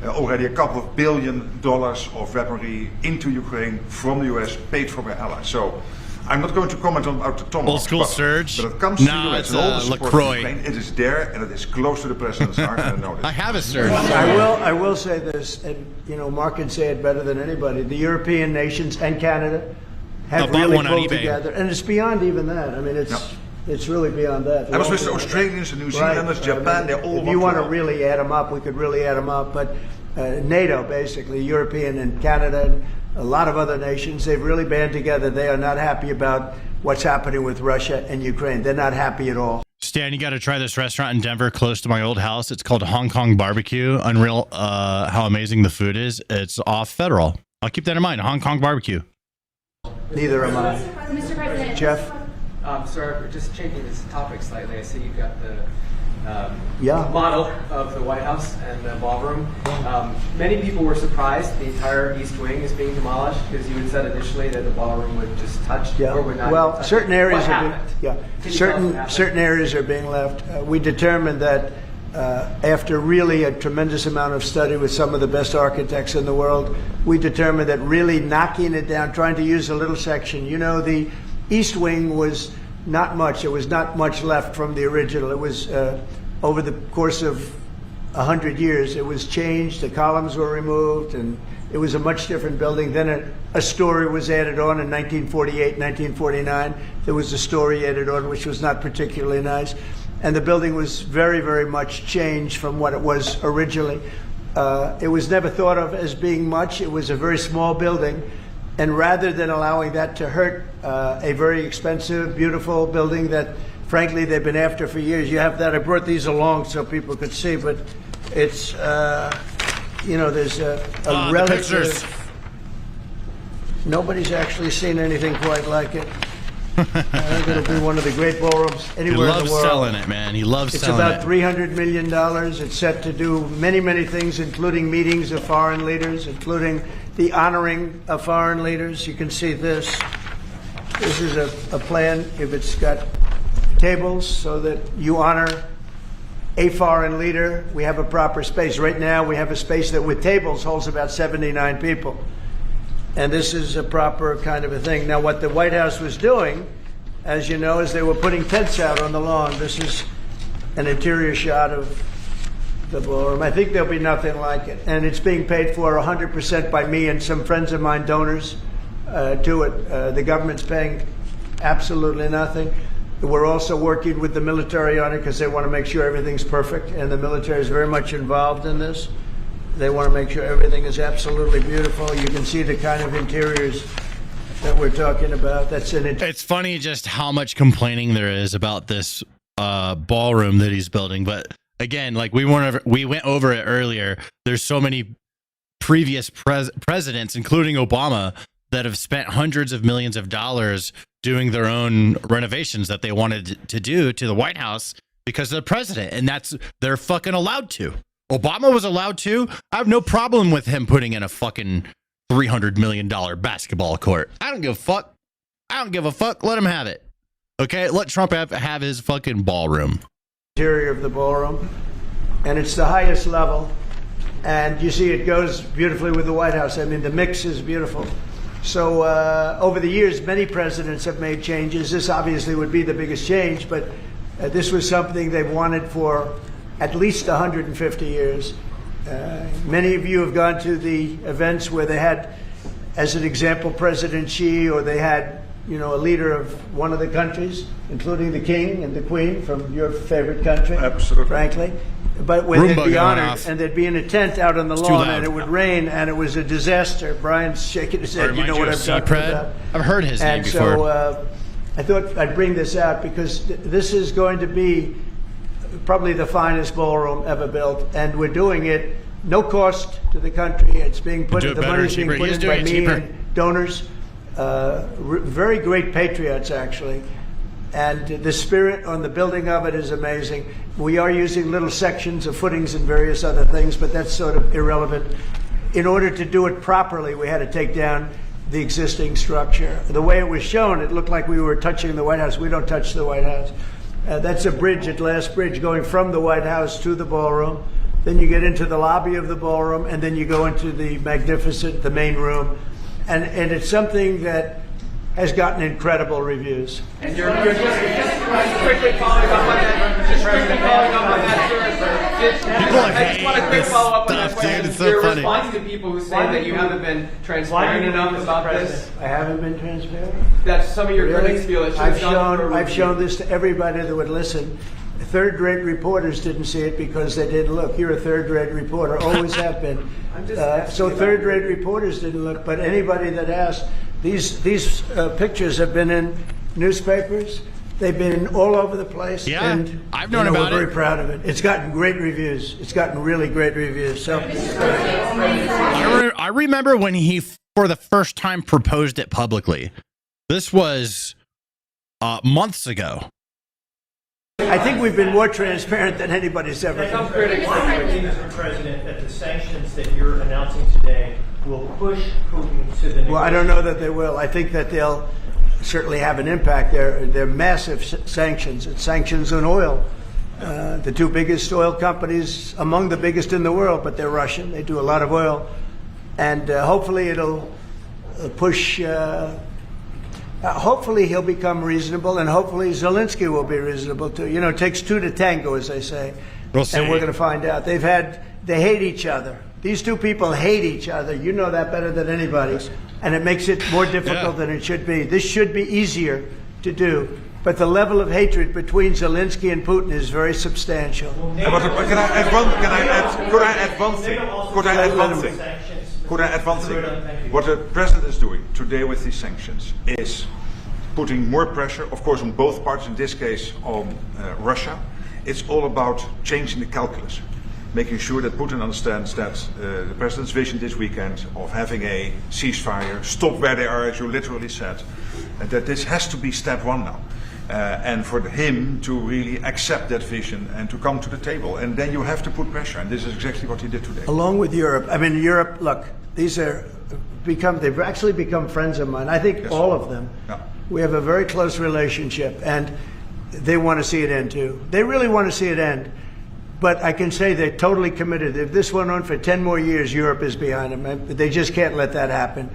Already a couple of $1 billion of weaponry into Ukraine from the US, paid for by allies. So I'm not going to comment on the tomahawks. Old school surge. But it comes to the US and all the support for Ukraine. It is there, and it is close to the president's heart, and I know this. I have a surge. I will say this, and Mark can say it better than anybody. The European nations and Canada have really pulled together, and it's beyond even that. I mean, it's really beyond that. I was with the Australians, the New Zealanders, Japan. They're all. If you want to really add them up, we could really add them up. But NATO, basically, European and Canada. And a lot of other nations, they've really band together. They are not happy about what's happening with Russia and Ukraine. They're not happy at all. Stan, you got to try this restaurant in Denver close to my old house. It's called Hong Kong Barbecue. Unreal how amazing the food is. It's off Federal. I'll keep that in mind. Hong Kong Barbecue. Neither am I. Mr. President. Jeff? Sir, just changing this topic slightly. I see you've got the Yeah. model of the White House and the ballroom. Many people were surprised the entire East Wing is being demolished because you had said initially that the ballroom would just touch or would not. Well, touch certain it. areas What are being, happened? yeah, Can you tell us what happened? certain areas are being left. We determined that after really a tremendous amount of study with some of the best architects in the world, we determined that really knocking it down, trying to use a little section. You know, the East Wing was not much. There was not much left from the original. It was over the course of 100 years, it was changed. The columns were removed, and it was a much different building. Then a story was added on in 1948, 1949. There was a story added on, which was not particularly nice. And the building was very, very much changed from what it was originally. It was never thought of as being much. It was a very small building. And rather than allowing that to hurt a very expensive, beautiful building that, frankly, they've been after for years, you have that. I brought these along so people could see, but it's, you know, there's a relative. Nobody's actually seen anything quite like it. I think it'll be one of the great ballrooms anywhere in the world. He loves selling it, man. He loves selling it. It's about $300 million. It's set to do many, many things, including meetings of foreign leaders, including the honoring of foreign leaders. You can see this. This is a plan. If it's got tables so that you honor a foreign leader, we have a proper space. Right now, we have a space that with tables holds about 79 people. And this is a proper kind of a thing. Now, what the White House was doing, as you know, is they were putting tents out on the lawn. This is an interior shot of the ballroom. I think there'll be nothing like it. And it's being paid for 100% by me and some friends of mine, donors to it. The government's paying absolutely nothing. We're also working with the military on it because they want to make sure everything's perfect. And the military is very much involved in this. They want to make sure everything is absolutely beautiful. You can see the kind of interiors that we're talking about. That's an. It's funny just how much complaining there is about this ballroom that he's building. But again, like we went over it earlier. There's so many previous presidents, including Obama, that have spent hundreds of millions of dollars doing their own renovations that they wanted to do to the White House because they're president, and they're fucking allowed to. Obama was allowed to. I have no problem with him putting in a fucking $300 million basketball court. I don't give a fuck. I don't give a fuck. Let him have it. Okay? Let Trump have his fucking ballroom. Interior of the ballroom, and it's the highest level. And you see it goes beautifully with the White House. I mean, the mix is beautiful. So over the years, many presidents have made changes. This obviously would be the biggest change, but this was something they've wanted for at least 150 years. Many of you have gone to the events where they had, as an example, President Xi, or they had, you know, a leader of one of the countries, including the king and the queen from your favorite country. Absolutely. Frankly. But where they'd be honored, and they'd be in a tent out on the lawn, and it would rain, and it was a disaster. Brian's shaking his head. You know what I'm talking about. I've heard his name before. And so I thought I'd bring this out because this is going to be probably the finest ballroom ever built, and we're doing it no cost to the country. It's being put in, the money's being put in by me and donors, very great patriots actually, and the spirit on the building of it is amazing. We are using little sections of footings and various other things, but that's sort of irrelevant. In order to do it properly, we had to take down the existing structure. The way it was shown, it looked like we were touching the White House. We don't touch the White House. That's a bridge, a glass bridge, going from the White House to the ballroom. Then you get into the lobby of the ballroom, and then you go into the magnificent, the main room. And it's something that has gotten incredible reviews. And you're just quickly following up on that. Just quickly following up on that, sir. I just want to quick follow up on that question. It's so funny. You're responding to people who say that you haven't been transparent enough about this. I haven't been transparent? That some of your critics feel it should have gone. I've shown this to everybody that would listen. Third-rate reporters didn't see it because they didn't look. You're a third-rate reporter, always have been. So third-rate reporters didn't look, but anybody that asked, these pictures have been in newspapers. They've been all over the place. Yeah, and, I've known about it. We're very proud of it. It's gotten great reviews. It's gotten really great reviews. So I remember when he for the first time proposed it publicly. This was months ago. I think we've been more transparent than anybody's ever been. Some critics believe, Mr. President, that the sanctions that you're announcing today will push Putin to the. Well, I don't know that they will. I think that they'll certainly have an impact. They're massive sanctions. It's sanctions on oil. The two biggest oil companies, among the biggest in the world, but they're Russian. They do a lot of oil. And hopefully it'll push, hopefully he'll become reasonable, and hopefully Zelensky will be reasonable too. You know, it takes two to tango, as they say. We'll see. And we're going to find out. They hate each other. These two people hate each other. You know that better than anybody. And it makes it more difficult than it should be. This should be easier to do. But the level of hatred between Zelensky and Putin is very substantial. Could I add one thing? What the president is doing today with these sanctions is putting more pressure, of course, on both parties, in this case on Russia. It's all about changing the calculus, making sure that Putin understands that the president's vision this weekend of having a ceasefire, stop where they are, as you literally said, and that this has to be step one now. And for him to really accept that vision and to come to the table. And then you have to put pressure, and this is exactly what he did today. Along with Europe. I mean, Europe, look, they've actually become friends of mine. I think all of them. Yeah. We have a very close relationship, and they want to see it end too. They really want to see it end. But I can say they're totally committed. If this went on for 10 more years, Europe is behind them. They just can't let that happen.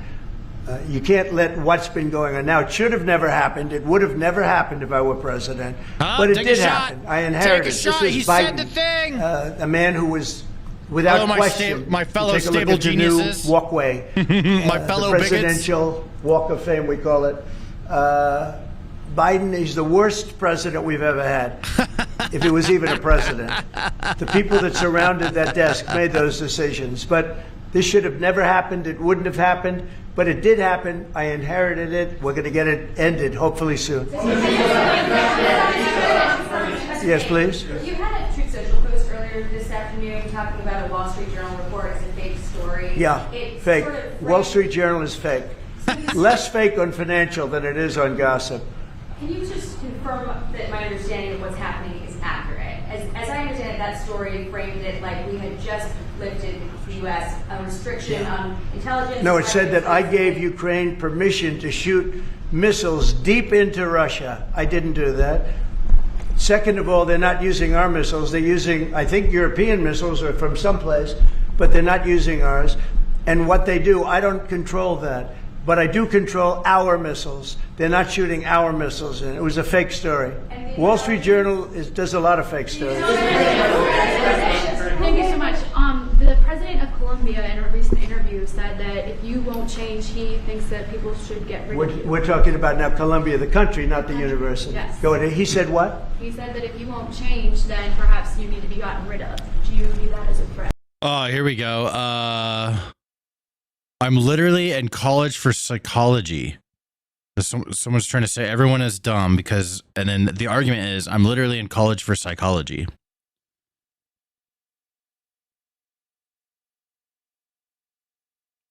You can't let what's been going on now. It should have never happened. It would have never happened if I were president. but it did happen. I inherited. Take a shot. This He is Biden, said the thing. a man who was, without question, my fellow take a look stable at the new geniuses. walkway, My fellow the bigots. presidential walk of fame, we call it. Biden is the worst president we've ever had, if he was even a president. The people that surrounded that desk made those decisions. But this should have never happened. It wouldn't have happened. But it did happen. I inherited it. We're going to get it ended, hopefully soon. Yes, please. You had a Truth Social post earlier this afternoon talking about a Wall Street Journal report as a fake story. Yeah, fake. Wall Street Journal is fake. Less fake on financial than it is on gossip. Can you just confirm that my understanding of what's happening is accurate? As I understand it, that story framed it like we had just lifted the U.S. a restriction on intelligence. No, it said that I gave Ukraine permission to shoot missiles deep into Russia. I didn't do that. Second of all, they're not using our missiles. They're using, I think, European missiles or from someplace, but they're not using ours. And what they do, I don't control that. But I do control our missiles. They're not shooting our missiles in. It was a fake story. Wall Street Journal does a lot of fake stories. Thank you so much. The president of Colombia in a recent interview said that if you won't change, he thinks that people should get rid of you. We're talking about now Colombia, the country, not the university. Yes. Go ahead. He said what? He said that if you won't change, then perhaps you need to be gotten rid of. Do you view that as a threat? Oh, here we go. I'm literally in college for psychology. Someone's trying to say everyone is dumb because, and then the argument is I'm literally in college for psychology.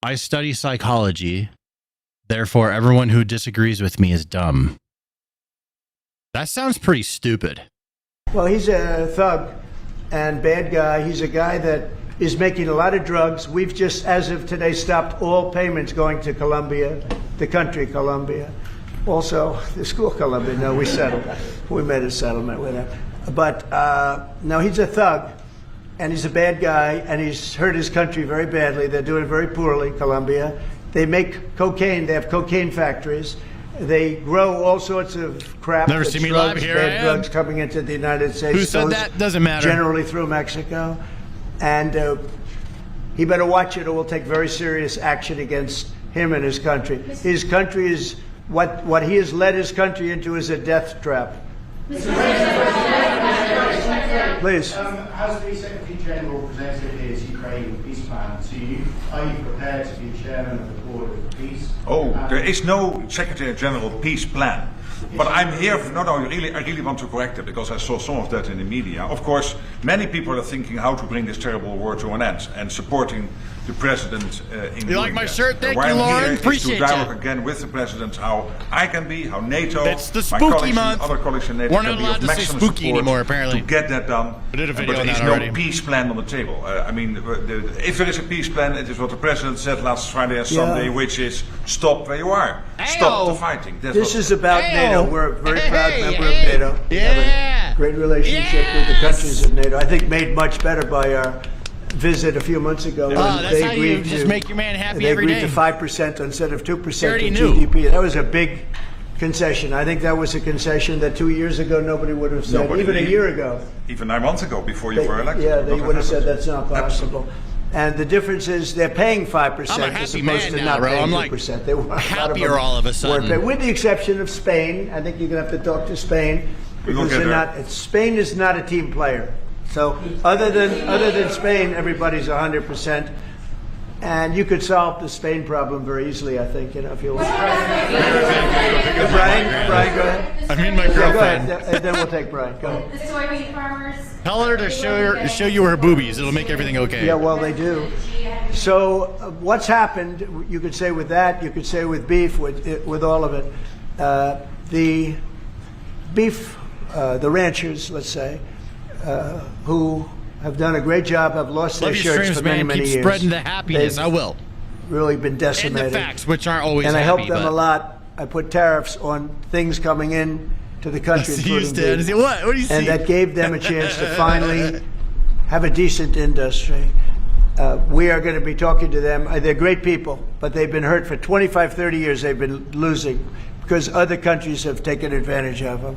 I study psychology, therefore everyone who disagrees with me is dumb. That sounds pretty stupid. Well, he's a thug and bad guy. He's a guy that is making a lot of drugs. We've just, as of today, stopped all payments going to Colombia, the country Colombia. Also, the school Colombia. No, we settled. We made a settlement with him. But no, he's a thug, and he's a bad guy, and he's hurt his country very badly. They're doing very poorly, Colombia. They make cocaine. They have cocaine factories. They grow all sorts of crap. Never see me live. Here bad I am. drugs coming into the United States. Who said that? Doesn't matter. Generally through Mexico. And he better watch it or we'll take very serious action against him and his country. His country is, what he has led his country into is a death trap. Please. As the Secretary General presented his Ukraine peace plan to you, are you prepared to be chairman of the board of peace? Oh, there is no Secretary General peace plan. But I'm here. No, I really want to correct it because I saw some of that in the media. Of course, many people are thinking how to bring this terrible war to an end and supporting the president in You like my shirt? Thank why you, I'm Lauren. here is Appreciate to dialogue you. again with the president how I can be, how NATO, It's the my spooky colleagues month. and other colleagues in NATO We're can not be allowed of to say maximum spooky support anymore, apparently. to get that done. We did a video but on there is that no already. peace plan on the table. If there is a peace plan, it is what the president said last Friday and Sunday, which is stop where you are. Stop the fighting. This is about NATO. We're a very proud member of NATO. We have a great relationship with the countries of NATO. I think made much better by our visit a few months ago. Oh, when that's they how you agreed just to, make your man happy they every agreed day. to 5% instead of 2% already of knew. GDP. That was a big concession. I think that was a concession that 2 years ago nobody would have said, even a year ago. Even 9 months ago, before you were elected. Yeah, they Nothing would have said happened. that's not possible. And the difference is they're paying 5% I'm a as happy opposed man to now, not bro. paying I'm like 2%. They were a lot happier them all of a sudden. weren't paying, with the exception of Spain. I think you're going to have to talk to Spain We will because get they're there. not. Spain is not a team player. So other than Spain, everybody's 100%. And you could solve the Spain problem very easily, I think, if you want. Brian, go ahead. I mean, my Yeah, go girlfriend. ahead, and then we'll take Brian. Go ahead. The soybean farmers. Tell her to show you her boobies. It'll make everything okay. Yeah, well, they do. So what's happened, you could say with that, you could say with beef, with all of it. The beef, the ranchers, let's say, who have done a great job, have lost Love their your shirts streams, for many, man. many Keep years. spreading the happiness. They've I will. really been And decimated. the facts, which aren't always And I happy, helped them but- a lot. I put tariffs on things coming in to the country, I see you, including Stan. beef. I see- what? What do you And see? that gave them a chance to finally have a decent industry. We are going to be talking to them. They're great people, but they've been hurt for 25, 30 years. They've been losing because other countries have taken advantage of them.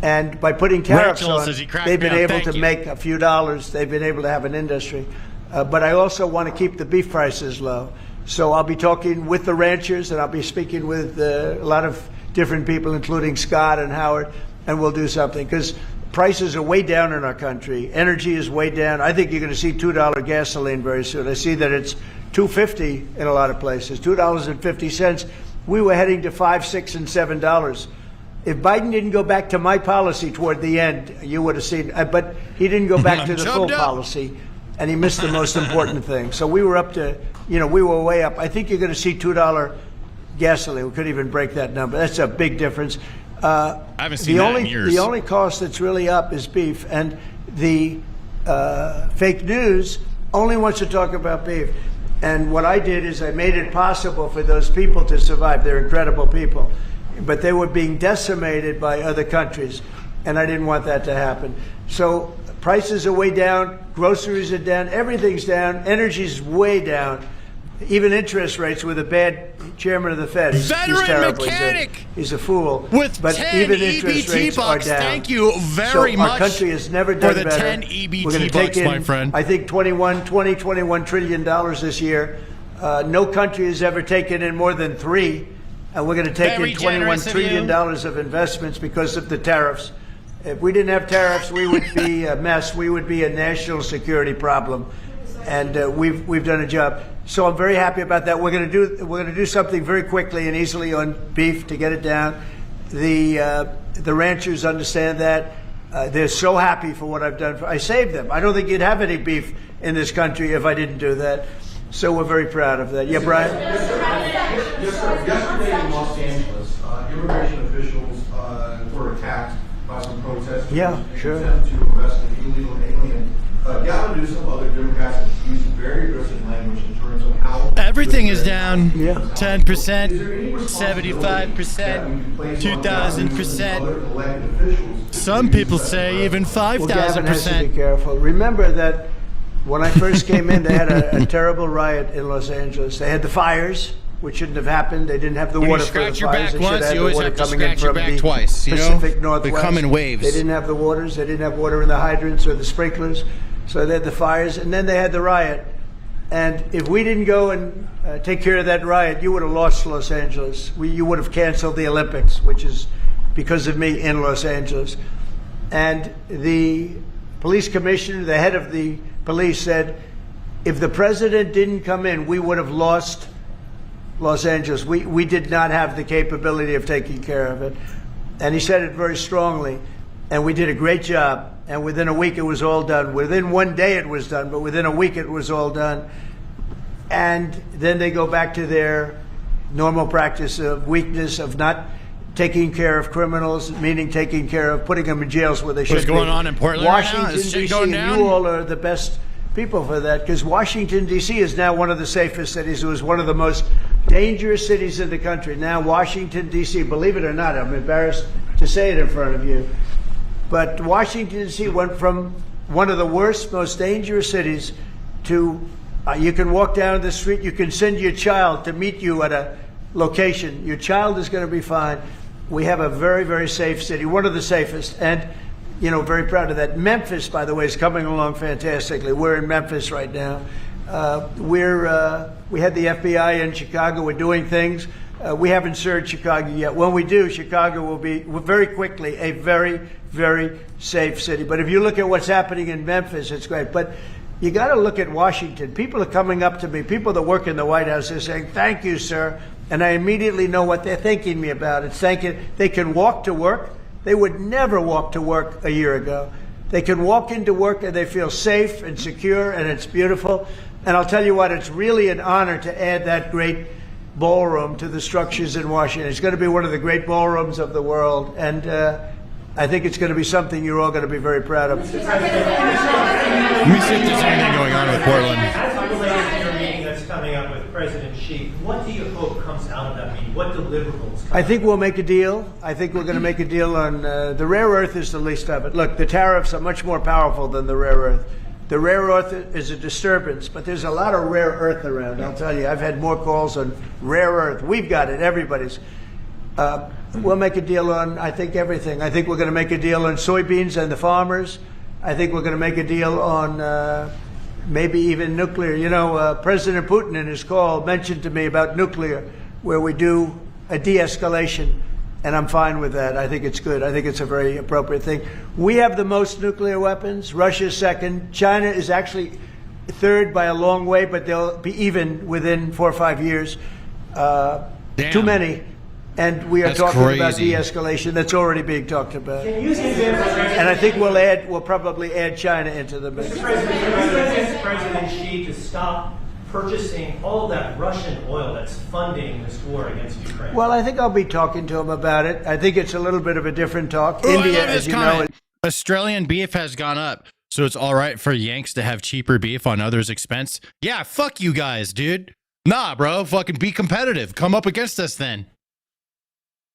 And by putting tariffs Rachel on, says he cracked they've me been up. able Thank to you. make a few dollars. They've been able to have an industry. But I also want to keep the beef prices low. So I'll be talking with the ranchers, and I'll be speaking with a lot of different people, including Scott and Howard, and we'll do something. Because prices are way down in our country. Energy is way down. I think you're going to see $2 gasoline very soon. I see that it's $2.50 in a lot of places, $2.50. We were heading to $5, $6, and $7. If Biden didn't go back to my policy toward the end, you would have seen. But he didn't go back to the full policy, and he missed the most important thing. So we were up to, we were way up. I think you're going to see $2 gasoline. We couldn't even break that number. That's a big difference. I haven't seen that in years. The only cost that's really up is beef, and the fake news only wants to talk about beef. And what I did is I made it possible for those people to survive. They're incredible people, but they were being decimated by other countries, and I didn't want that to happen. So prices are way down, groceries are down, everything's down, energy's way down. Even interest rates with a bad chairman of the Fed. He's terrible. Mechanic he's a fool. with but 10 even interest EBT rates bucks. are down. Thank you very so much. Our country has never done for the better. 10 EBT We're gonna take bucks, in, my friend. I think $21 trillion this year. No country has ever taken in more than 3, and we're going to take Very in generous $21 of trillion you. of investments because of the tariffs. If we didn't have tariffs, we would be a mess. We would be a national security problem, and we've done a job. So I'm very happy about that. We're going to do something very quickly and easily on beef to get it down. The ranchers understand that. They're so happy for what I've done. I saved them. I don't think you'd have any beef in this country if I didn't do that. So we're very proud of that. Yeah, Brian? Yes, sir. Yesterday in Los Angeles, immigration officials were attacked by some protesters. Yeah, sure. Attempt to arrest an illegal alien. Gavin Newsom, other Democrats have used very aggressive language in terms of how Everything is down. 10%, Is 75%, 2,000%. Some people say even Well, Gavin has to be 5,000%. careful. Remember that when I first came in, they had a terrible riot in Los Angeles. They had the fires, which shouldn't have happened. They didn't have the When you water for the scratch your fires. back They should once, have you the always water have to coming in scratch your from back the twice, you know? Pacific They Northwest. come in waves. They didn't have the waters. They didn't have water in the hydrants or the sprinklers. So they had the fires, and then they had the riot. And if we didn't go and take care of that riot, you would have lost Los Angeles. You would have canceled the Olympics, which is because of me in Los Angeles. And the police commissioner, the head of the police, said, if the president didn't come in, we would have lost Los Angeles. We did not have the capability of taking care of it. and he said it very strongly. And we did a great job. And within a week, it was all done. Within one day, it was done. But within a week, it was all done. And then they go back to their normal practice of weakness, of not taking care of criminals, meaning taking care of putting them in jails where they should be. What's going on in Portland Washington, right now? Is shit D.C., going and down? you all are the best people for that, because Washington, D.C. is now one of the safest cities. It was one of the most dangerous cities in the country. Now Washington, D.C., believe it or not, I'm embarrassed to say it in front of you, but Washington, D.C. went from one of the worst, most dangerous cities to you can walk down the street, you can send your child to meet you at a location. Your child is going to be fine. We have a very, very safe city, one of the safest, and, you know, very proud of that. Memphis, by the way, is coming along fantastically. We're in Memphis right now. We had the FBI in Chicago. We're doing things. We haven't served Chicago yet. When we do, Chicago will be very quickly a very, very safe city. But if you look at what's happening in Memphis, it's great. But you got to look at Washington. People are coming up to me. People that work in the White House are saying, "Thank you, sir." And I immediately know what they're thanking me about. It's thanking they can walk to work. They would never walk to work a year ago. They can walk into work and they feel safe and secure, and it's beautiful. And I'll tell you what, it's really an honor to add that great ballroom to the structures in Washington. It's going to be one of the great ballrooms of the world. And I think it's going to be something you're all going to be very proud of. Let me see if there's anything going on with Portland. As it relates to your meeting that's coming up with President Xi, what do you hope comes out of that meeting? What deliverables? I think we'll make a deal. I think we're going to make a deal on the rare earth is the least of it. Look, the tariffs are much more powerful than the rare earth. The rare earth is a disturbance, but there's a lot of rare earth around. I'll tell you, I've had more calls on rare earth. We've got it. Everybody's. We'll make a deal on, I think, everything. I think we're going to make a deal on soybeans and the farmers. I think we're going to make a deal on maybe even nuclear. You know, President Putin in his call mentioned to me about nuclear, where we do a de-escalation, and I'm fine with that. I think it's good. I think it's a very appropriate thing. We have the most nuclear weapons. Russia's second. China is actually third by a long way, but they'll be even within 4 or 5 years. Too many. And we are talking about de-escalation. That's already being talked about. And I think we'll probably add China into the mix. Mr. President, can you convince President Xi to stop purchasing all of that Russian oil that's funding this war against Ukraine? Well, I think I'll be talking to him about it. I think it's a little bit of a different talk. India, as you know, Australian beef has gone up, so it's all right for Yanks to have cheaper beef on others' expense. Yeah, fuck you guys, dude. Nah, bro, fucking be competitive. Come up against us then.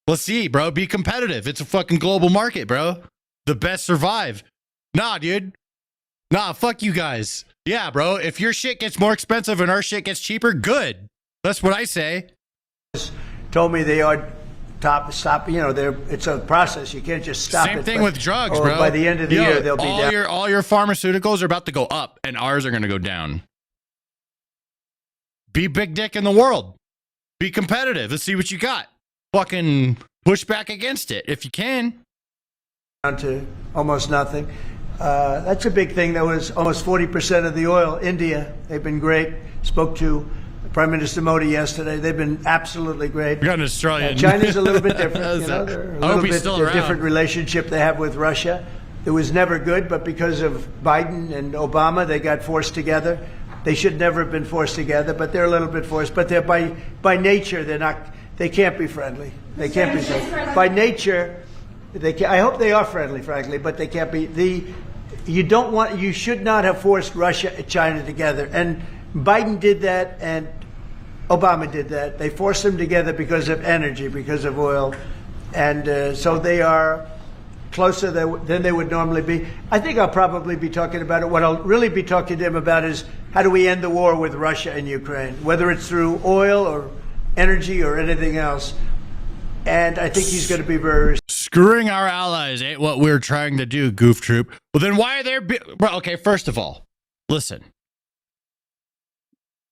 Let's see, bro. Be competitive. It's a fucking global market, bro. The best survive. Nah, dude. Nah, fuck you guys. Yeah, bro. If your shit gets more expensive and our shit gets cheaper, good. That's what I say. Told me they are stop. You know, it's a process. You can't just stop it. Same thing with drugs, bro. By the end of the year, they'll be down. All your pharmaceuticals are about to go up, and ours are going to go down. Be big dick in the world. Be competitive. Let's see what you got. Fucking push back against it if you can. Down to almost nothing. That's a big thing. That was almost 40% of the oil. India, they've been great. Spoke to Prime Minister Modi yesterday. They've been absolutely great. We got an Australian. China's a little bit different. You know, they're I hope he's still around. Different relationship they have with Russia. It was never good, but because of Biden and Obama, they got forced together. They should never have been forced together, but they're a little bit forced. But they're by nature, they're not. They can't be friendly. They can't be friendly. By nature, I hope they are friendly, frankly, but they can't be. You should not have forced Russia and China together. And Biden did that, and Obama did that. They forced them together because of energy, because of oil. And so they are closer than they would normally be. I think I'll probably be talking about it. What I'll really be talking to him about is how do we end the war with Russia and Ukraine, whether it's through oil or energy or anything else. And I think he's going to be very... Screwing our allies ain't what we're trying to do, goof troop. Well, then why are there... Bro, okay, first of all, listen.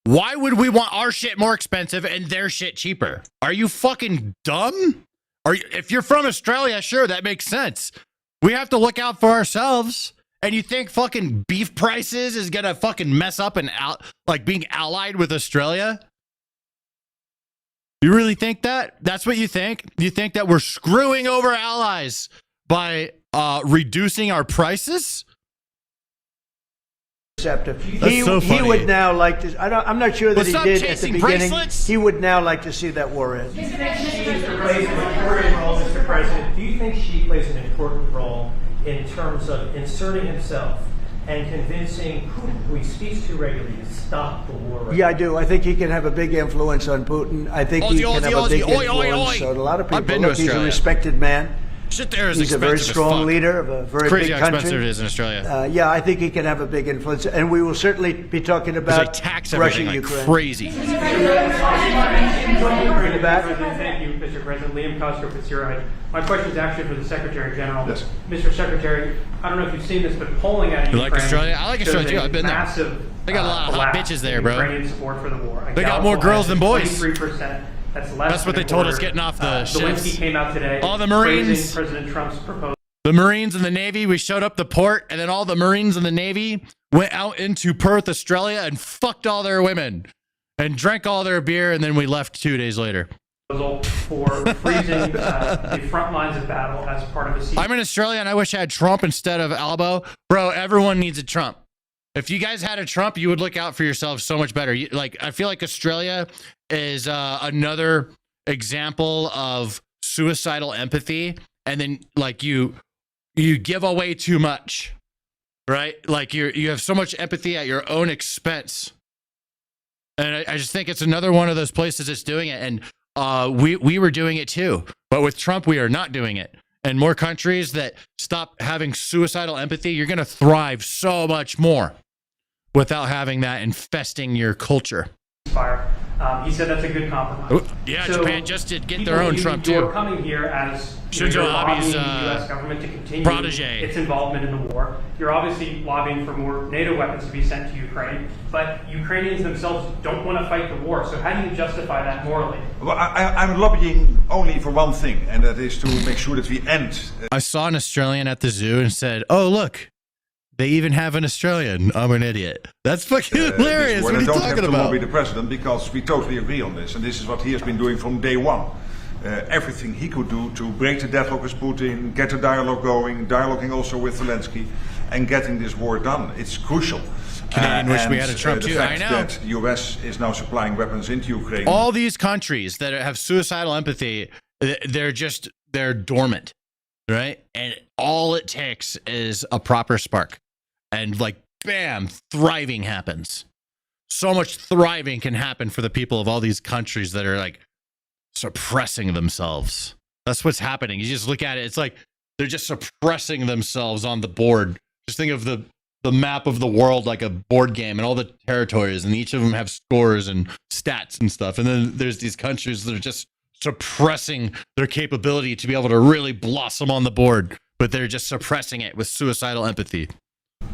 Why would we want our shit more expensive and their shit cheaper? Are you fucking dumb? If you're from Australia, sure, that makes sense. We have to look out for ourselves. And you think fucking beef prices is going to fucking mess up and being allied with Australia? You really think that? That's what you think? You think that we're screwing over allies by reducing our prices? He so funny. He would now like to. I'm not sure that What's he up, did at the chasing beginning. bracelets? He would now like to see that war end. Do you think she plays an important role, Mr. President? Do you think she plays an important role in terms of inserting himself and convincing Putin, who he speaks to regularly, to stop the war? Right Yeah, I do. I think he can have a big influence on Putin. I think he can have a big influence on a lot of people. Look, he's a respected man. Shit there is He's a very expensive as strong fuck. leader of a very Crazy big how country. expensive it is in Australia. Yeah, I think he can have a big influence, and we will certainly be talking about they tax Russia, everything like Ukraine. crazy. In the back. Thank you, Mr. President. Liam Cosgrove, it's your right. My question is actually for the Secretary General. Yes. Mr. Secretary, I don't know if you've seen this, but polling out of You like Ukraine Australia? I like shows Australia too. a I've been there. massive, They got a lot of hot collapse bitches there, in bro. Ukrainian support for the war. They got more girls than boys. 23%. That's less. That's what than they told us a quarter. getting off the ships. Zelensky came out today. All the Marines. praising President Trump's proposal. The Marines and the Navy, we showed up the port, and then all the Marines and the Navy went out into Perth, Australia, and fucked all their women and drank all their beer, and then we left 2 days later. For freezing the front lines of battle as part of a siege. I'm in Australia, and I wish I had Trump instead of Albo. Bro, everyone needs a Trump. If you guys had a Trump, you would look out for yourselves so much better. I feel like Australia is another example of suicidal empathy, and then you give away too much, right? Like you have so much empathy at your own expense, and I just think it's another one of those places that's doing it. And we were doing it too, but with Trump, we are not doing it. And more countries that stop having suicidal empathy, you're going to thrive so much more without having that infesting your culture. He said that's a good compromise. Yeah, So Japan just did get their own Trump too. You're coming here as Shinzo you're Abe's lobbying the U.S. government to continue protege. its involvement in the war. You're obviously lobbying for more NATO weapons to be sent to Ukraine, but Ukrainians themselves don't want to fight the war. So how do you justify that morally? Well, I'm lobbying only for one thing, and that is to make sure that we end. I saw an Australian at the zoo and said, "Oh, look, they even have an Australian." I'm an idiot. That's fucking hilarious. What are you don't talking have to about? lobby the president because we totally agree on this, and this is what he has been doing from day one. Everything he could do to break the deadlock with Putin, get the dialogue going, dialoguing also with Zelensky, and getting this war done. It's crucial. Canadian wish we had a Trump too. I know. That the US is now supplying weapons into Ukraine. All these countries that have suicidal empathy, they're dormant, right? And all it takes is a proper spark, and bam, thriving happens. So much thriving can happen for the people of all these countries that are suppressing themselves. That's what's happening. You just look at it, it's like they're just suppressing themselves on the board. Just think of the map of the world like a board game, and all the territories, and each of them have scores and stats and stuff. And then there's these countries that are just suppressing their capability to be able to really blossom on the board, but they're just suppressing it with suicidal empathy.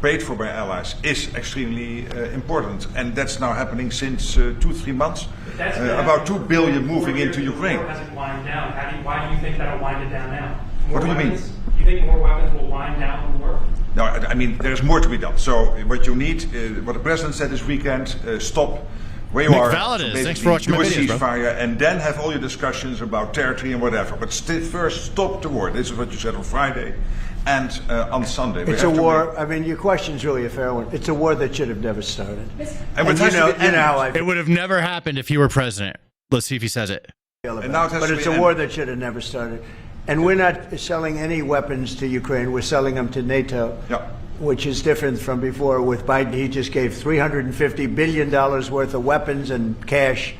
Paid for by allies is extremely important, and that's now happening since 2-3 months. About 2 billion moving into Ukraine. Hasn't wind down. Why do you think that'll wind it down now? What do you mean? Do you think more weapons will wind down the war? No, I mean, there's more to be done. So what you need, what the president said this weekend, stop where you are. Valdez, so thanks for watching my videos, do a bro. ceasefire, and then have all your discussions about territory and whatever. But first, stop the war. This is what you said on Friday and on Sunday. It's a war. I mean, your question's really a fair one. It's a war that should have never started. And you know how I It would have never happened if he were president. Let's see if he says it. feel about it. But it's a war that should have never started. And we're not selling any weapons to Ukraine. We're selling them to NATO, which is different from before. With Biden, he just gave $350 billion worth of weapons and cash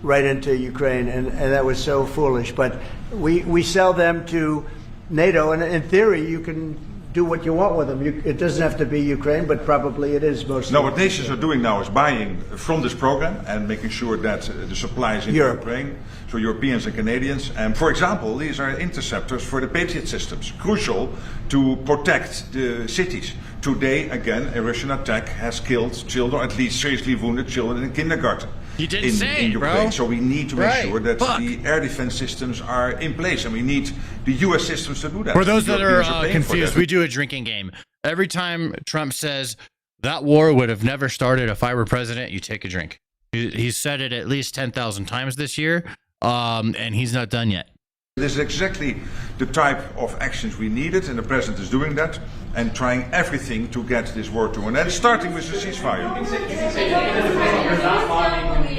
right into Ukraine, and that was so foolish. But we sell them to NATO, and in theory, you can do what you want with them. It doesn't have to be Ukraine, but probably it is mostly. No, what nations are doing now is buying from this program and making sure that the supply is in Ukraine, so Europeans and Canadians. And for example, these are interceptors for the Patriot systems, crucial to protect the cities. Today, again, a Russian attack has killed children, at least seriously wounded children in kindergarten. You didn't say in it, Ukraine. bro. So we need to make Right. sure that Fuck. the air defense systems are in place, and we need the U.S. systems to do that. For those that are Europeans paying for confused, that. we do a drinking game. Every time Trump says that war would have never started if I were president, you take a drink. He said it at least 10,000 times this year. and he's not done yet. This is exactly the type of actions we needed, and the president is doing that and trying everything to get this war to an end, starting with the ceasefire. You still believe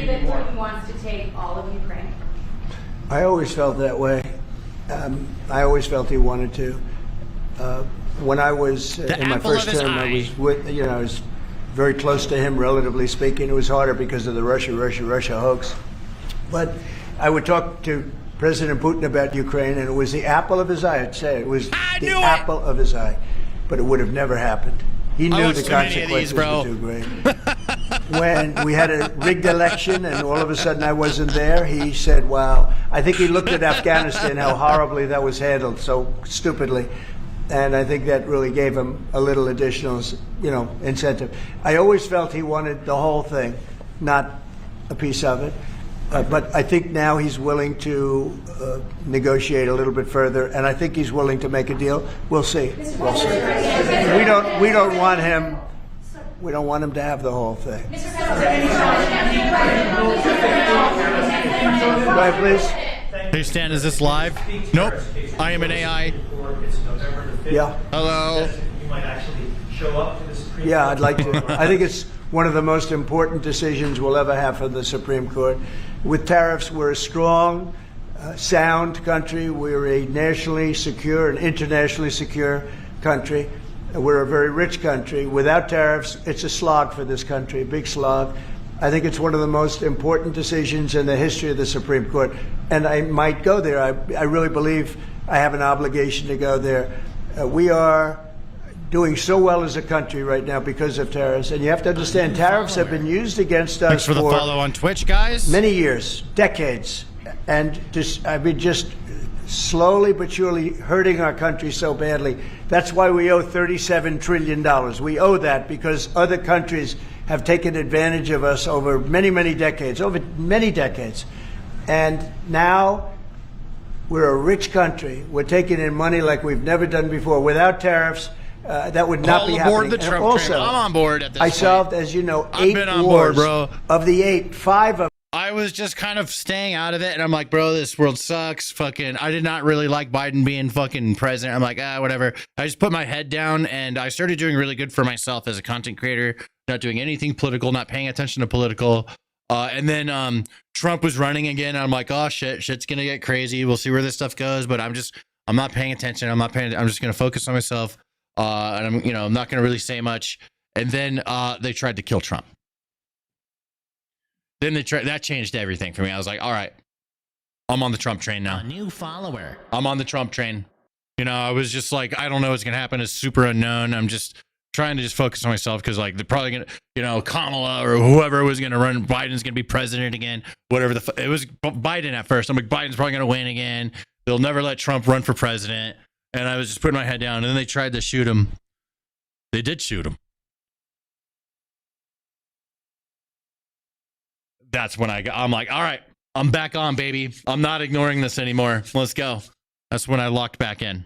that Putin wants to take all of Ukraine? I always felt that way. I always felt he wanted to. When I was in my first term, I was I was very close to him, relatively speaking. It was harder because of the Russia hoax. But I would talk to President Putin about Ukraine, and it was the apple of his eye. I'd say it was the apple of his eye, but it would have never happened. He knew the consequences were too great. When we had a rigged election and all of a sudden I wasn't there, he said, wow. I think he looked at Afghanistan, how horribly that was handled, so stupidly. And I think that really gave him a little additional, incentive. I always felt he wanted the whole thing, not a piece of it. But I think now he's willing to negotiate a little bit further, and I think he's willing to make a deal. We'll see. We'll see. We don't want him. We don't want him to have the whole thing. Go ahead, please. Hey Stan, is this live? Nope. I am an AI. Yeah. Hello. You might actually show up to the Supreme Court. Yeah, I'd like to. I think it's one of the most important decisions we'll ever have for the Supreme Court. With tariffs, we're a strong, sound country. We're a nationally secure and internationally secure country. We're a very rich country. Without tariffs, it's a slog for this country, a big slog. I think it's one of the most important decisions in the history of the Supreme Court. And I might go there. I really believe I have an obligation to go there. We are doing so well as a country right now because of tariffs. And you have to understand, tariffs have been used against us Thanks for the follow on Twitch, guys. Many years, decades. And just slowly but surely hurting our country so badly. That's why we owe $37 trillion. We owe that because other countries have taken advantage of us over many, many decades, And now we're a rich country. We're taking in money like we've never done before. Without tariffs, that would not be happening. The Trump also, train. I'm on board at this I point. solved, as you know, I've 8 been on wars. board, bro. Of the 8, 5 of I was just kind of staying out of it, and I'm like, bro, this world sucks. Fucking, I did not really like Biden being fucking president. I'm like, whatever. I just put my head down, and I started doing really good for myself as a content creator, not doing anything political, not paying attention to political. And then Trump was running again. And I'm like, oh shit's gonna get crazy. We'll see where this stuff goes. But I'm not paying attention. I'm just gonna focus on myself. And I'm not gonna really say much. And then they tried to kill Trump. Then that changed everything for me. I was like, all right, I'm on the Trump train now. A new follower. I'm on the Trump train. I was just like, I don't know what's gonna happen. It's super unknown. I'm just trying to focus on myself because like they're probably gonna, Kamala or whoever was gonna run, Biden's gonna be president again. Whatever it was Biden at first. I'm like, Biden's probably gonna win again. They'll never let Trump run for president. And I was just putting my head down. And then they tried to shoot him. They did shoot him. That's when I'm like, all right, I'm back on, baby. I'm not ignoring this anymore. Let's go. That's when I locked back in.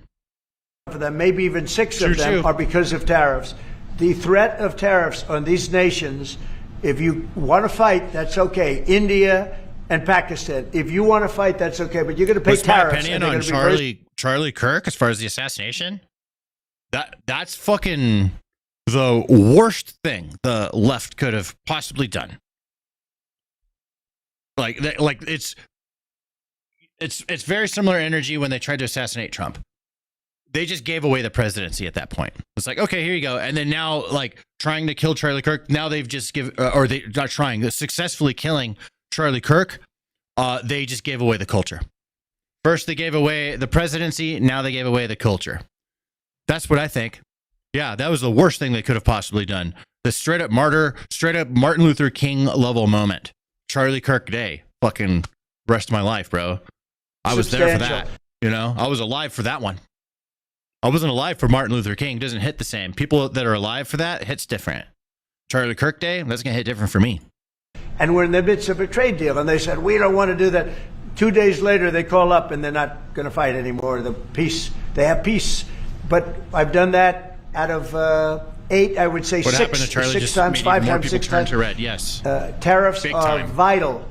For them, maybe even 6 of them are because of tariffs. The threat of tariffs on these nations, if you want to fight, that's okay. India and Pakistan. If you want to fight, that's okay. But you're going to pay tariffs. My opinion on Charlie Kirk as far as the assassination, that's fucking the worst thing the left could have possibly done. Like it's very similar energy when they tried to assassinate Trump. They just gave away the presidency at that point. It's like, okay, here you go. And then now, like, trying to kill Charlie Kirk, now they've just they're successfully killing Charlie Kirk. They just gave away the culture. First, they gave away the presidency. Now they gave away the culture. That's what I think. Yeah, that was the worst thing they could have possibly done. The straight up Martin Luther King level moment. Charlie Kirk Day. Fucking rest of my life, bro. I was there for that. I was alive for that one. I wasn't alive for Martin Luther King. It doesn't hit the same. People that are alive for that, it hits different. Charlie Kirk Day, that's going to hit different for me. And we're in the midst of a trade deal. And they said, we don't want to do that. 2 days later, they call up and they're not going to fight anymore. They have peace. But I've done that out of 8, I would say what 6. Happened to Charlie 6 just times, 5 more times, people 6 turn times. to red. Yes. Tariffs Big are time. vital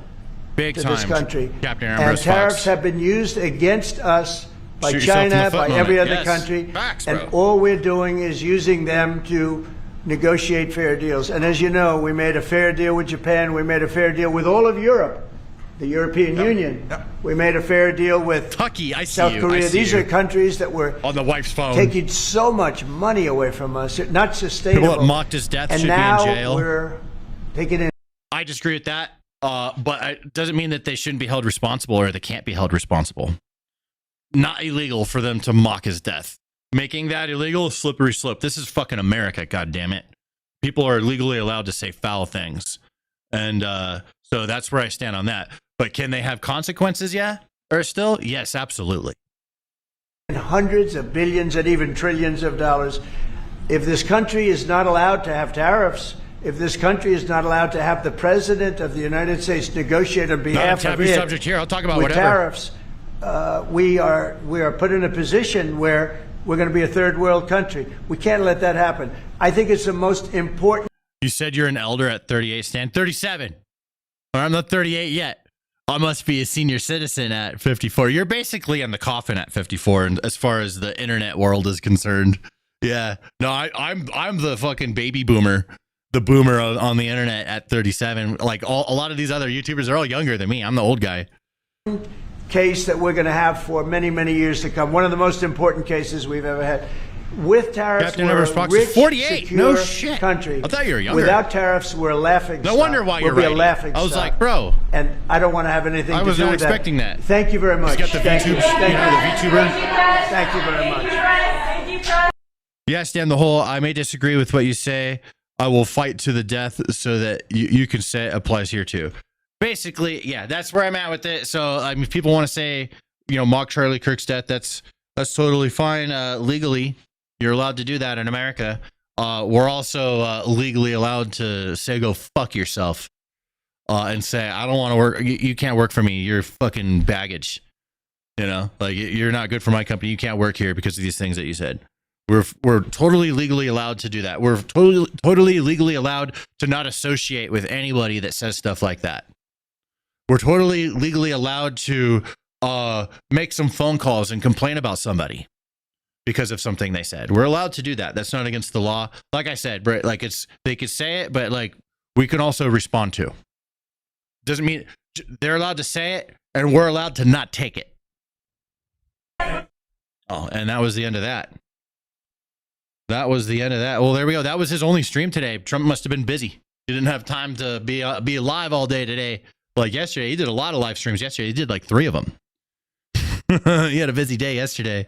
Big to this time, country. Captain And Ambrose tariffs Fox. have been used against us by Shoot yourself in the China, foot by moment. every other Yes. country. Facts, and bro. all we're doing is using them to negotiate fair deals. And as you know, we made a fair deal with Japan. We made a fair deal with all of Europe, the European Union. We made a fair deal with Tucky, I see South you. Korea. I see These you. are countries that were On the wife's phone. taking so much money away from us. Not sustainable. People that mocked his death and should now be in jail. We're taking in. I disagree with that, but it doesn't mean that they shouldn't be held responsible or they can't be held responsible. Not illegal for them to mock his death. Making that illegal, slippery slope. This is fucking America, goddammit. People are legally allowed to say foul things. And so that's where I stand on that. But can they have consequences, yeah? Or still? Yes, absolutely. Hundreds of billions and even trillions of dollars. If this country is not allowed to have tariffs, if this country is not allowed to have the president of the United States negotiate on behalf of taboo it subject here. I'll talk about with whatever. tariffs, we are put in a position where we're going to be a third world country. We can't let that happen. I think it's the most important. You said you're an elder at 38, Stan. 37. Or I'm not 38 yet. I must be a senior citizen at 54. You're basically in the coffin at 54, and as far as the internet world is concerned. Yeah. No, I'm the fucking baby boomer. The boomer on the internet at 37. Like a lot of these other YouTubers are all younger than me. I'm the old guy. Case that we're going to have for many, many years to come. One of the most important cases we've ever had. With tariffs, Captain we're Ambrose a Fox is rich, 48. secure No shit. country. I thought you were younger. Without tariffs, we're a laughing No stock. wonder why you're we'll be right. a laughing I was stock. like, bro. And I don't want to have anything I to was do not with expecting that. Thank you very much. He's got the Thank VTuber. you. You know, the VTuber. Thank you very much. Yeah, Stan, the whole I may disagree with what you say. I will fight to the death so that you can say it applies here too. Basically, yeah, that's where I'm at with it. So, I mean, if people want to say, mock Charlie Kirk's death, that's totally fine. Legally, you're allowed to do that in America. We're also legally allowed to say, go fuck yourself and say, I don't want to work. You can't work for me. You're fucking baggage. Like you're not good for my company. You can't work here because of these things that you said. We're totally legally allowed to do that. We're totally legally allowed to not associate with anybody that says stuff like that. We're totally legally allowed to make some phone calls and complain about somebody because of something they said. We're allowed to do that. That's not against the law. Like I said, like they could say it, but like we can also respond to. Doesn't mean they're allowed to say it and we're allowed to not take it. Oh, and that was the end of that. That was the end of that. Well, there we go. That was his only stream today. Trump must have been busy. He didn't have time to be live all day today. Like yesterday, he did a lot of live streams yesterday. He did like 3 of them. He had a busy day yesterday.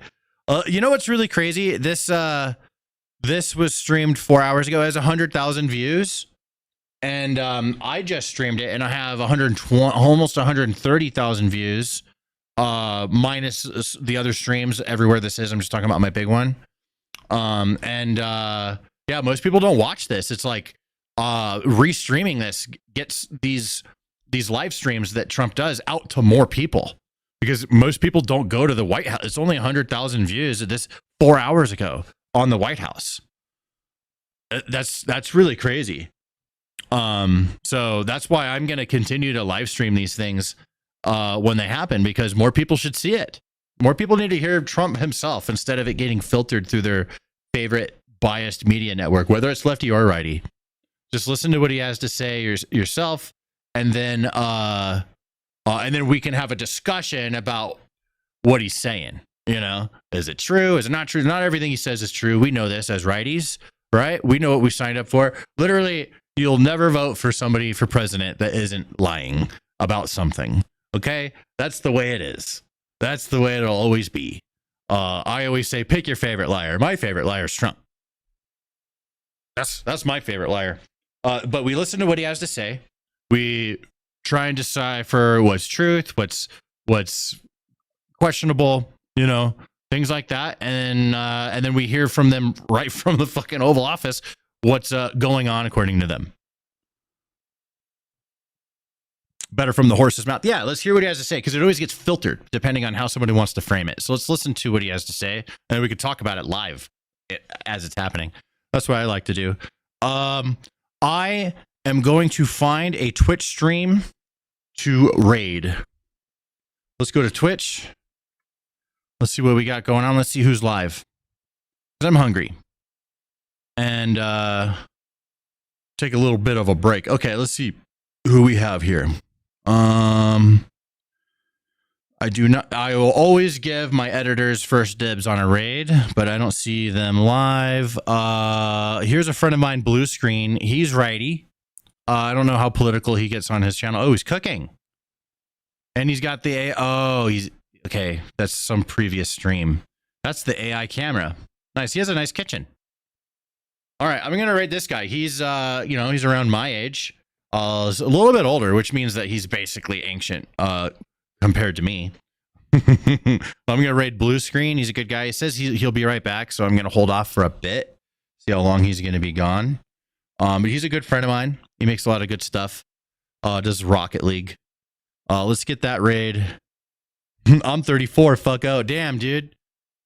You know what's really crazy? This was streamed 4 hours ago. It has 100,000 views. And I just streamed it, and I have almost 130,000 views, minus the other streams everywhere this is. I'm just talking about my big one. Yeah, most people don't watch this. It's like restreaming this gets these live streams that Trump does out to more people because most people don't go to the White House. It's only 100,000 views at this 4 hours ago on the White House. That's really crazy. So that's why I'm going to continue to live stream these things when they happen because more people should see it. More people need to hear Trump himself instead of it getting filtered through their favorite biased media network, whether it's lefty or righty. Just listen to what he has to say yourself, and then we can have a discussion about what he's saying. Is it true? Is it not true? Not everything he says is true. We know this as righties, right? We know what we signed up for. Literally, you'll never vote for somebody for president that isn't lying about something. Okay? That's the way it is. That's the way it'll always be. I always say, pick your favorite liar. My favorite liar is Trump. That's my favorite liar. But we listen to what he has to say. We try and decipher what's truth, what's questionable, things like that, and then we hear from them right from the fucking Oval Office what's going on according to them. Better from the horse's mouth. Yeah, let's hear what he has to say because it always gets filtered depending on how somebody wants to frame it. So let's listen to what he has to say and we can talk about it live as it's happening. That's what I like to do. I am going to find a Twitch stream to raid. Let's go to Twitch. Let's see what we got going on. Let's see who's live. 'Cause I'm hungry. And take a little bit of a break. Okay, let's see who we have here. I will always give my editors first dibs on a raid, but I don't see them live. Here's a friend of mine, Blue Screen. He's righty. I don't know how political he gets on his channel. Oh, he's cooking. And he's got the he's okay. That's some previous stream. That's the AI camera. Nice. He has a nice kitchen. All right, I'm gonna rate this guy. He's he's around my age. He's a little bit older, which means that he's basically ancient compared to me. I'm gonna raid Blue Screen. He's a good guy. He says he'll be right back, so I'm gonna hold off for a bit. See how long he's gonna be gone. But he's a good friend of mine. He makes a lot of good stuff. Does Rocket League. Let's get that raid. I'm 34. Fuck out. Damn, dude.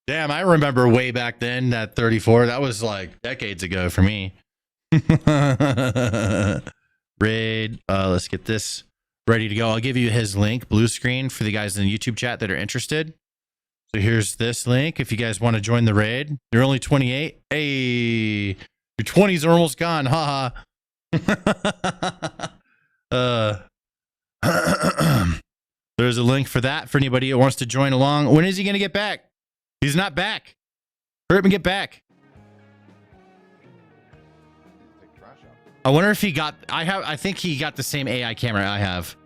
Damn, I remember way back then that 34. That was like decades ago for me. Raid. Let's get this ready to go. I'll give you his link, Blue Screen, for the guys in the YouTube chat that are interested. So here's this link. If you guys want to join the raid, you're only 28. Hey, your 20s are almost gone. Haha. There's a link for that for anybody who wants to join along. When is he going to get back? He's not back. Hurry up and get back. I wonder if he got... I think he got the same AI camera I have.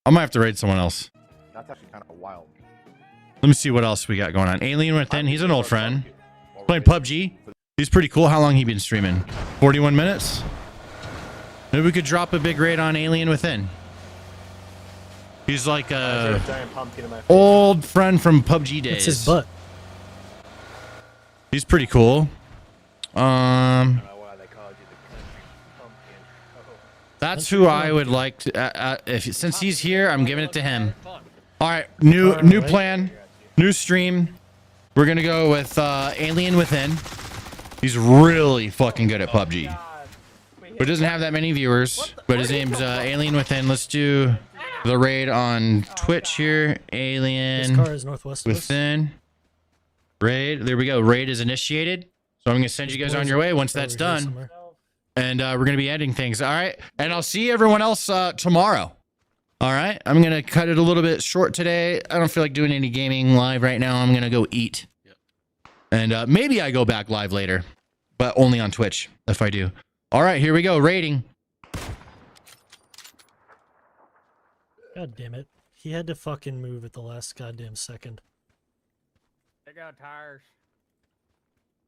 I might have to raid someone else. That's actually kind of wild. Let me see what else we got going on. Alien Within. He's an old friend. Playing PUBG. He's pretty cool. How long he been streaming? 41 minutes? Maybe we could drop a big raid on Alien Within. He's like a old friend from PUBG days. It's his butt. He's pretty cool. That's who I would like to, since he's here, I'm giving it to him. All right, new plan, new stream. We're gonna go with Alien Within. He's really fucking good at PUBG, but doesn't have that many viewers. But his name's Alien Within. Let's do the raid on Twitch here. Alien Within. Raid. There we go. Raid is initiated. So I'm gonna send you guys on your way once that's done. And we're going to be ending things. All right. And I'll see everyone else tomorrow. All right. I'm going to cut it a little bit short today. I don't feel like doing any gaming live right now. I'm going to go eat. And maybe I go back live later, but only on Twitch if I do. All right. Here we go. Rating. God damn it. He had to fucking move at the last goddamn second. Take out tires.